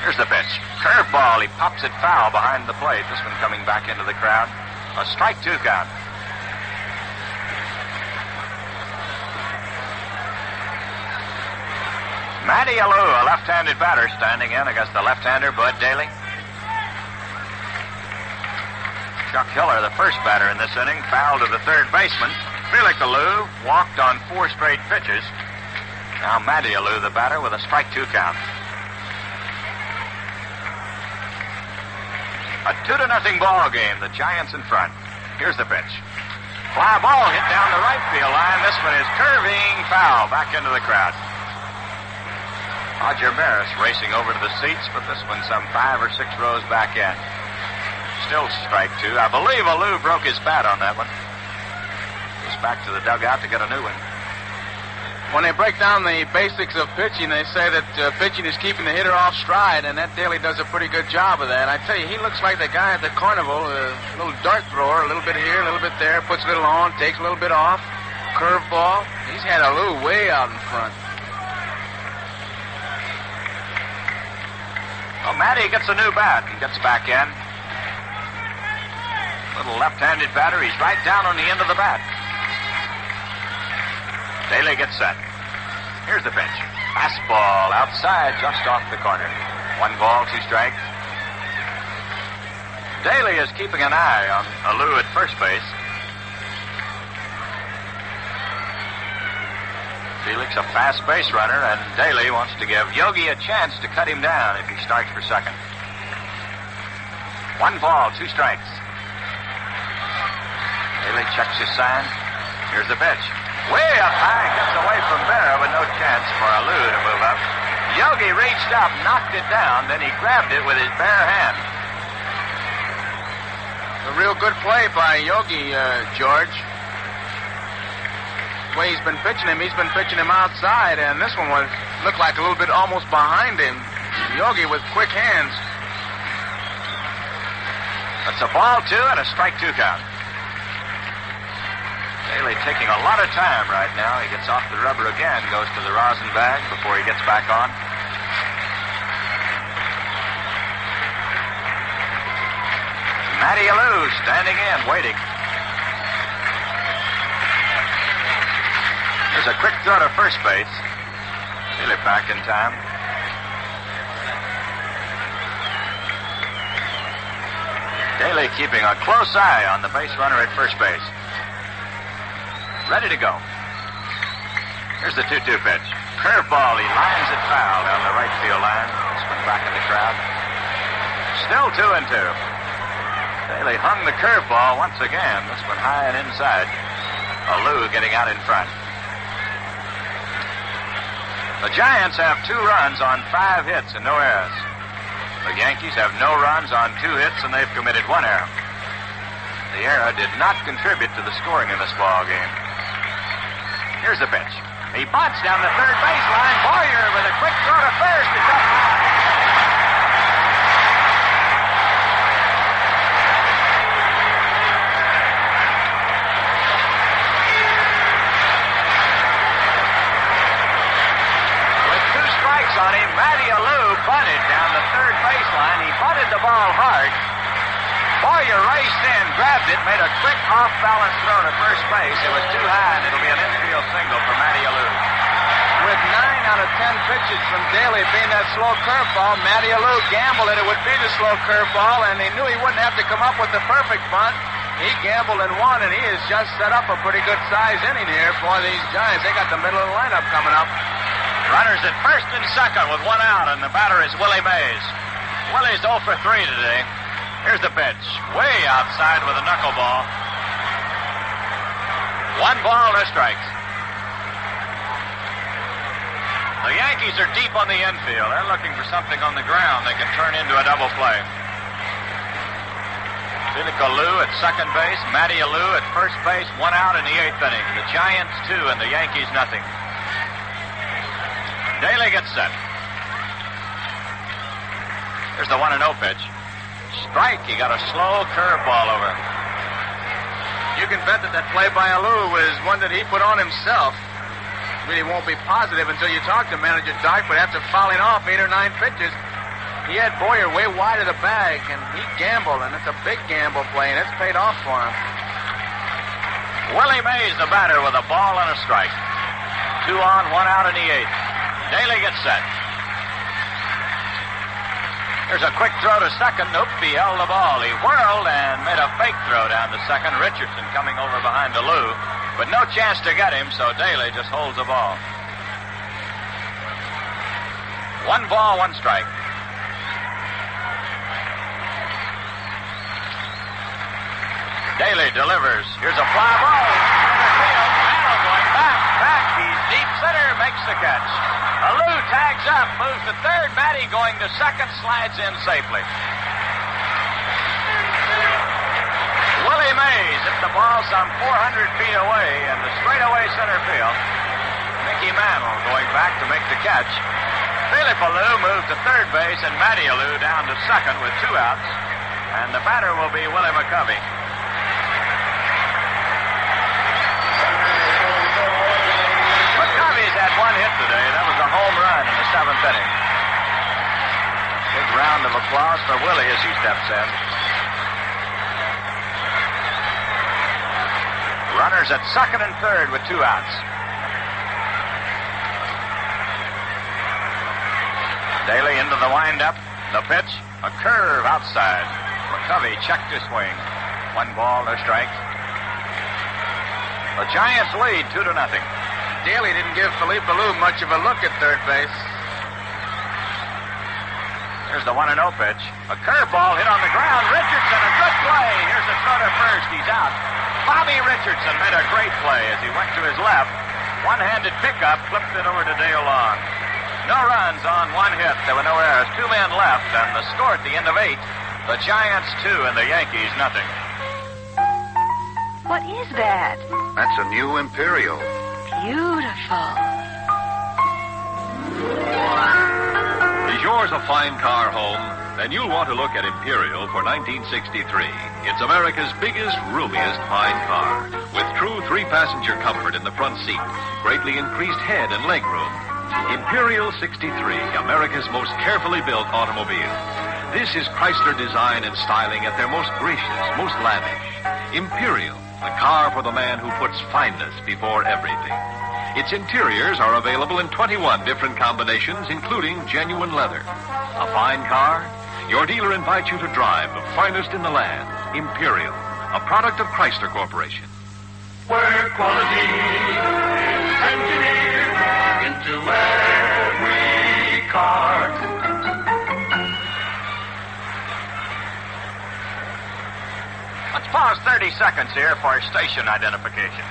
Here's the pitch. Curveball. He pops it foul behind the plate. This one coming back into the crowd. A strike 2 count. Matty Alou, a left-handed batter, standing in against the left-hander, Bud Daly. Chuck Hiller, the first batter in this inning, fouled to the third baseman. Felix Alou walked on 4 straight pitches. Now Matty Alou, the batter, with a strike 2 count. A 2-0 ball game. The Giants in front. Here's the pitch. Fly ball hit down the right field line. This one is curving foul back into the crowd. Roger Maris racing over to the seats, but this one some 5 or 6 rows back in. Still strike 2. I believe Alou broke his bat on that one. Goes back to the dugout to get a new one. When they break down the basics of pitching, they say that pitching is keeping the hitter off stride, and that Daly does a pretty good job of that. I tell you, he looks like the guy at the carnival, a little dart thrower, a little bit here, a little bit there, puts a little on, takes a little bit off, curveball. He's had Alou way out in front. Well, Matty gets a new bat and gets back in. Little left-handed batter. He's right down on the end of the bat. Daly gets set. Here's the pitch. Fastball outside, just off the corner. 1 ball, 2 strikes. Daly is keeping an eye on Alou at first base. Felix a fast base runner, and Daly wants to give Yogi a chance to cut him down if he starts for second. 1 ball, 2 strikes. Daly checks his sign. Here's the pitch. Way up high, gets away from Berra, but no chance for Alou to move up. Yogi reached up, knocked it down, then he grabbed it with his bare hand. A real good play by Yogi, George. The way he's been pitching him outside, and this one looked like a little bit almost behind him. Yogi with quick hands. That's a ball 2 and a strike 2 count. Daly taking a lot of time right now. He gets off the rubber again, goes to the rosin bag before he gets back on. Matty Alou standing in, waiting. There's a quick throw to first base. Daly back in time. Daly keeping a close eye on the base runner at first base. Ready to go. Here's the 2-2 pitch. Curveball. He lines it foul down the right field line. This one back in the crowd. Still 2-2. Daly hung the curveball once again. This one high and inside. Alou getting out in front. The Giants have 2 runs on 5 hits and no errors. The Yankees have no runs on 2 hits, and they've committed 1 error. The error did not contribute to the scoring in this ball game. Here's the pitch. He bunts down the third baseline. Boyer with a quick throw to first. It's up high. With 2 strikes on him, Matty Alou bunted down the third baseline. He bunted the ball hard. Boyer raced in, grabbed it, made a quick off-balance throw to first base. It was too high, and it'll be an infield single for Matty Alou. With 9 out of 10 pitches from Daly being that slow curveball, Matty Alou gambled that it would be the slow curveball, and he knew he wouldn't have to come up with the perfect bunt. He gambled and won, and he has just set up a pretty good size inning here for these Giants. They got the middle of the lineup coming up. Runners at first and second with 1 out, and the batter is Willie Mays. Willie's 0 for 3 today. Here's the pitch. Way outside with a knuckleball. 1 ball, no strikes. The Yankees are deep on the infield. They're looking for something on the ground they can turn into a double play. Felix Alou at second base, Matty Alou at first base, 1 out in the 8th inning. The Giants 2 and the Yankees nothing. Daly gets set. Here's the 1-0 pitch. Strike. He got a slow curveball over. You can bet that play by Alou was one that he put on himself. Really won't be positive until you talk to manager Dark, but after fouling off 8 or 9 pitches, he had Boyer way wide of the bag, and he gambled, and it's a big gamble play, and it's paid off for him. Willie Mays, the batter, with a ball and a strike. 2 on, 1 out in the 8th. Daly gets set. There's a quick throw to second. Nope, he held the ball. He whirled and made a fake throw down to second. Richardson coming over behind Alou, but no chance to get him, so Daly just holds the ball. 1 ball, 1 strike. Daly delivers. Here's a fly ball. Mantle going back. He's deep center, makes the catch. Alou tags up, moves to third. Matty going to second, slides in safely. Willie Mays hit the ball some 400 feet away in the straightaway center field. Mickey Mantle going back to make the catch. Philip Alou moved to third base, and Matty Alou down to second with 2 outs. And the batter will be Willie McCovey. McCovey's had 1 hit today. That was a home run in the 7th inning. Big round of applause for Willie as he steps in. Runners at second and third with 2 outs. Daly into the windup. The pitch, a curve outside. McCovey checked his swing. 1 ball, no strike. The Giants lead 2-0. Daly didn't give Philippe Alou much of a look at third base. Here's the 1-0 pitch. A curveball hit on the ground. Richardson, a good play. Here's the throw to first. He's out. Bobby Richardson made a great play as he went to his left. One-handed pickup, flipped it over to Dale Long. No runs on 1 hit. There were no errors. 2 men left, and the score at the end of 8. The Giants 2 and the Yankees nothing. What is that? That's a new Imperial. Beautiful. Is yours a fine car home? Then you'll want to look at Imperial for 1963. It's America's biggest, roomiest fine car, with true 3-passenger comfort in the front seat, greatly increased head and leg room. Imperial 63, America's most carefully built automobile. This is Chrysler design and styling at their most gracious, most lavish. Imperial, the car for the man who puts fineness before everything. Its interiors are available in 21 different combinations, including genuine leather. A fine car? Your dealer invites you to drive the finest in the land, Imperial, a product of Chrysler Corporation. Where quality is engineered into every car. Let's pause 30 seconds here for station identification.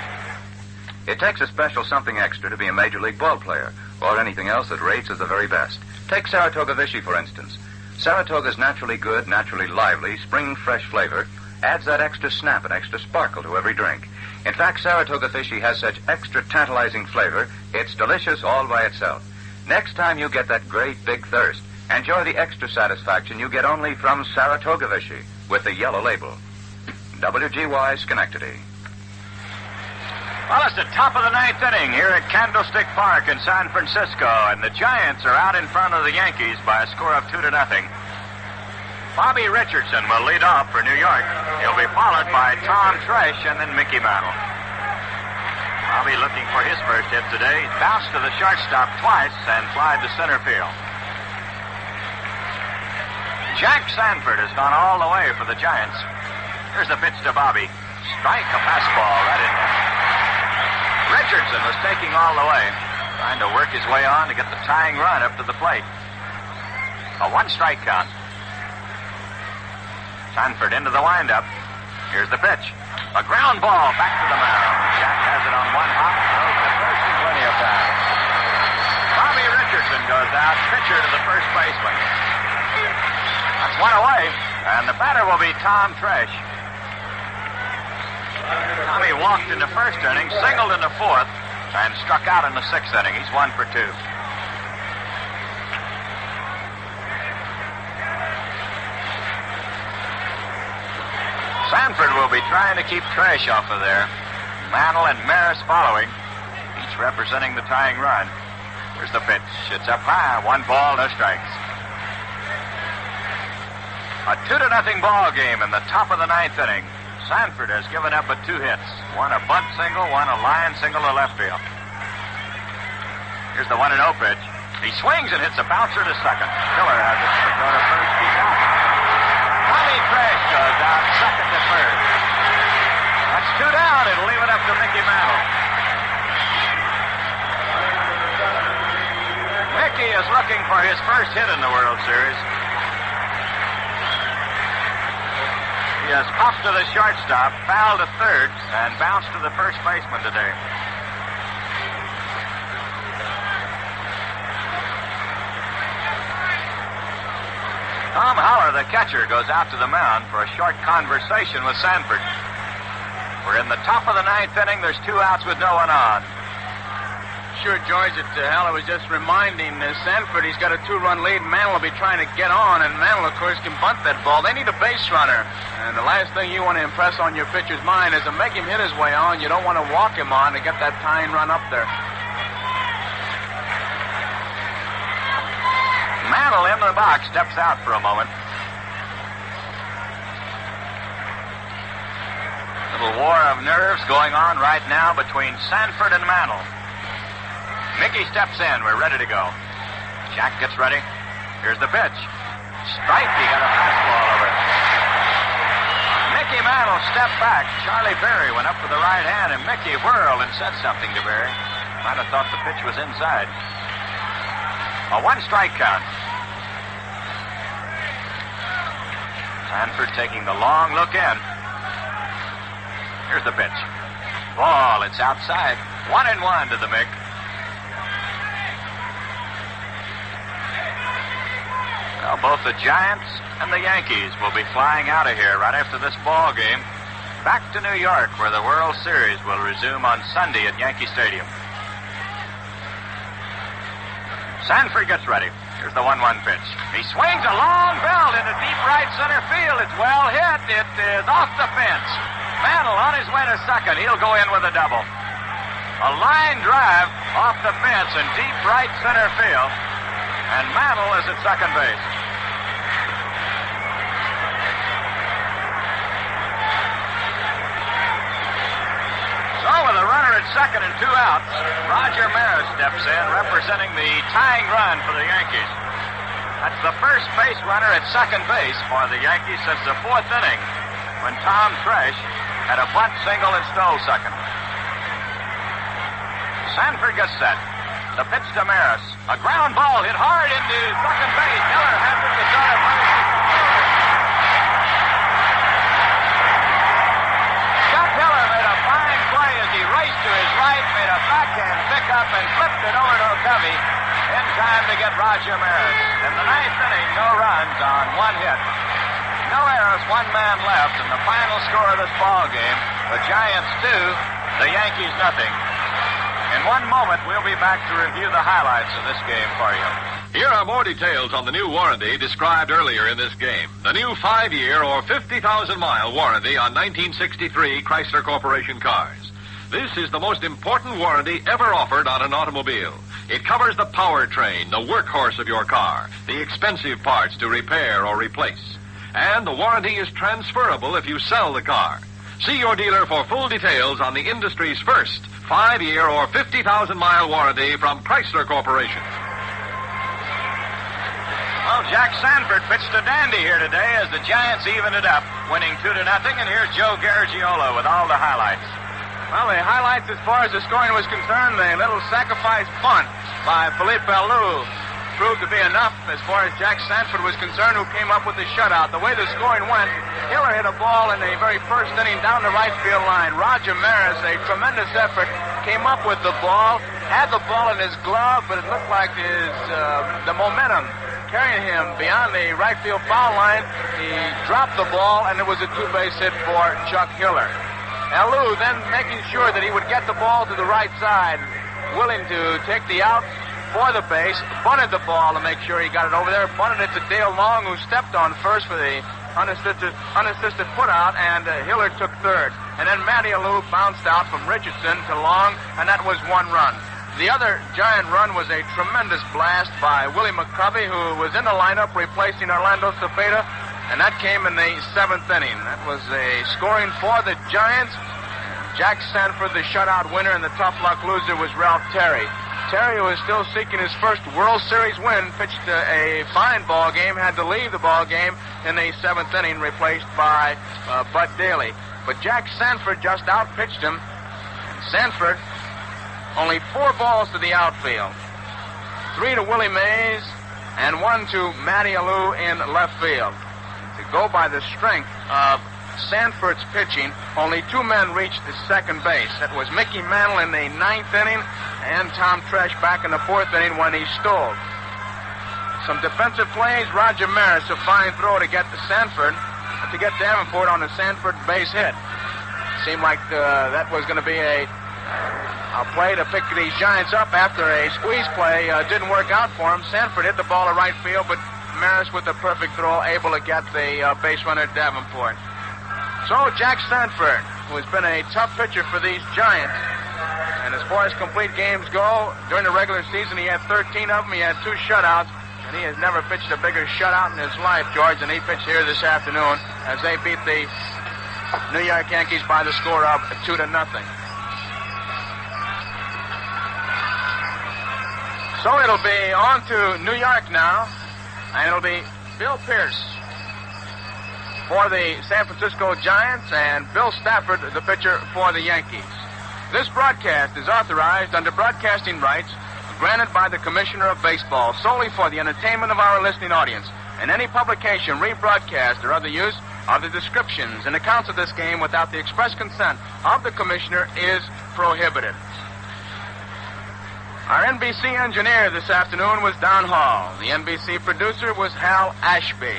It takes a special something extra to be a major league ball player, or anything else that rates as the very best. Take Saratoga Vichy, for instance. Saratoga's naturally good, naturally lively, spring fresh flavor adds that extra snap and extra sparkle to every drink. In fact, Saratoga Vichy has such extra tantalizing flavor, it's delicious all by itself. Next time you get that great big thirst, enjoy the extra satisfaction you get only from Saratoga Vichy with the yellow label. WGY Schenectady. Well, it's the top of the ninth inning here at Candlestick Park in San Francisco, and the Giants are out in front of the Yankees by a score of 2-0. Bobby Richardson will lead off for New York. He'll be followed by Tom Tresh and then Mickey Mantle. Bobby looking for his first hit today. He's bounced to the shortstop twice and flied to center field. Jack Sanford has gone all the way for the Giants. Here's the pitch to Bobby. Strike, a fastball right in there. Richardson was taking all the way, trying to work his way on to get the tying run up to the plate. A one-strike count. Sanford into the windup. Here's the pitch. A ground ball back to the mound. Jack has it on one hop. Throws to first in plenty of time. Bobby Richardson goes out, pitcher to the first baseman. That's one away, and the batter will be Tom Tresh. Tommy walked in the first inning, singled in the fourth, and struck out in the sixth inning. He's 1 for 2. Sanford will be trying to keep Tresh off of there. Mantle and Maris following, each representing the tying run. Here's the pitch. It's up high. 1 ball, no strikes. A 2-0 ball game in the top of the ninth inning. Sanford has given up but 2 hits. One a bunt single, one a line single to left field. Here's the 1-0 pitch. He swings and hits a bouncer to second. Miller has it to go to first. He's out. Tommy Tresh goes out second to first. That's 2 down. It'll leave it up to Mickey Mantle. Mickey is looking for his first hit in the World Series. He has popped to the shortstop, fouled to third, and bounced to the first baseman today. Tom Haller, the catcher, goes out to the mound for a short conversation with Sanford. We're in the top of the ninth inning. There's 2 outs with no one on. Sure, George, that Haller was just reminding Sanford he's got a 2-run lead. Mantle will be trying to get on, and Mantle, of course, can bunt that ball. They need a base runner. And the last thing you want to impress on your pitcher's mind is to make him hit his way on. You don't want to walk him on to get that tying run up there. Mantle in the box steps out for a moment. Little war of nerves going on right now between Sanford and Mantle. Mickey steps in. We're ready to go. Jack gets ready. Here's the pitch. Strike. He got a fastball over it. Mickey Mantle stepped back. Charlie Berry went up for the right hand, and Mickey whirled and said something to Berry. Might have thought the pitch was inside. A 1-strike count. Sanford taking the long look in. Here's the pitch. Ball. It's outside. 1-1 to the Mick. Well, both the Giants and the Yankees will be flying out of here right after this ball game, back to New York, where the World Series will resume on Sunday at Yankee Stadium. Sanford gets ready. Here's the 1-1 pitch. He swings a long belt into deep right center field. It's well hit. It is off the fence. Mantle on his way to second. He'll go in with a double. A line drive off the fence in deep right center field. And Mantle is at second base. So with a runner at second and 2 outs. Roger Maris steps in, representing the tying run for the Yankees. That's the first base runner at second base for the Yankees since the 4th inning, when Tom Tresh had a bunt single and stole second. Sanford gets set. The pitch to Maris. A ground ball hit hard into second base. Hiller has it to start at first. Chuck Hiller made a fine play as he raced to his right, made a backhand pickup, and flipped it over to O'Covey in time to get Roger Maris. In the 9th inning, no runs on 1 hit. No errors, 1 man left, and the final score of this ball game, the Giants 2, the Yankees nothing. In 1 moment, we'll be back to review the highlights of this game for you. Here are more details on the new warranty described earlier in this game. The new 5-year or 50,000-mile warranty on 1963 Chrysler Corporation cars. This is the most important warranty ever offered on an automobile. It covers the powertrain, the workhorse of your car, the expensive parts to repair or replace. And the warranty is transferable if you sell the car. See your dealer for full details on the industry's first 5-year or 50,000-mile warranty from Chrysler Corporation. Well, Jack Sanford pitched a dandy here today as the Giants evened it up, winning 2-0. And here's Joe Garagiola with all the highlights. Well, the highlights as far as the scoring was concerned, the little sacrifice bunt by Felipe Alou proved to be enough as far as Jack Sanford was concerned, who came up with the shutout. The way the scoring went, Hiller hit a ball in the very first inning down the right field line. Roger Maris, a tremendous effort, came up with the ball, had the ball in his glove, but it looked like the momentum carrying him beyond the right field foul line. He dropped the ball, and it was a 2-base hit for Chuck Hiller. Alou then making sure that he would get the ball to the right side, willing to take the out for the base, bunted the ball to make sure he got it over there, bunted it to Dale Long, who stepped on first for the unassisted put-out, and Hiller took third. And then Matty Alou bounced out from Richardson to Long, and that was 1 run. The other Giant run was a tremendous blast by Willie McCovey, who was in the lineup replacing Orlando Cepeda, and that came in the 7th inning. That was a scoring for the Giants. Jack Sanford, the shutout winner, and the tough luck loser was Ralph Terry. Terry, who is still seeking his first World Series win, pitched a fine ball game, had to leave the ball game in the 7th inning, replaced by Bud Daly. But Jack Sanford just outpitched him. Sanford, only 4 balls to the outfield. 3 to Willie Mays, and 1 to Matty Alou in left field. To go by the strength of Sanford's pitching, only 2 men reached the second base. That was Mickey Mantle in the 9th inning and Tom Tresh back in the 4th inning when he stole. Some defensive plays. Roger Maris, a fine throw to get Davenport on the Sanford base hit. Seemed like that was going to be a play to pick these Giants up after a squeeze play didn't work out for him. Sanford hit the ball to right field, but Maris with the perfect throw able to get the base runner Davenport. So Jack Sanford, who has been a tough pitcher for these Giants, and as far as complete games go, during the regular season he had 13 of them. He had 2 shutouts, and he has never pitched a bigger shutout in his life, George, than he pitched here this afternoon as they beat the New York Yankees by the score of 2-0. So it'll be on to New York now, and it'll be Bill Pierce for the San Francisco Giants and Bill Stafford, the pitcher for the Yankees. This broadcast is authorized under broadcasting rights granted by the Commissioner of Baseball solely for the entertainment of our listening audience, and any publication, rebroadcast, or other use of the descriptions and accounts of this game without the express consent of the Commissioner is prohibited. Our NBC engineer this afternoon was Don Hall. The NBC producer was Hal Ashby.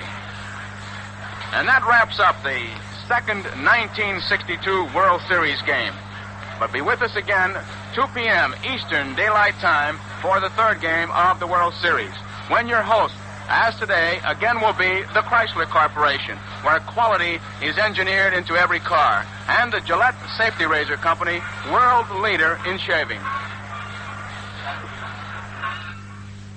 And that wraps up the second 1962 World Series game. But be with us again, 2 p.m. Eastern Daylight Time for the 3rd game of the World Series, when your host, as today, again will be the Chrysler Corporation, where quality is engineered into every car, and the Gillette Safety Razor Company, world leader in shaving.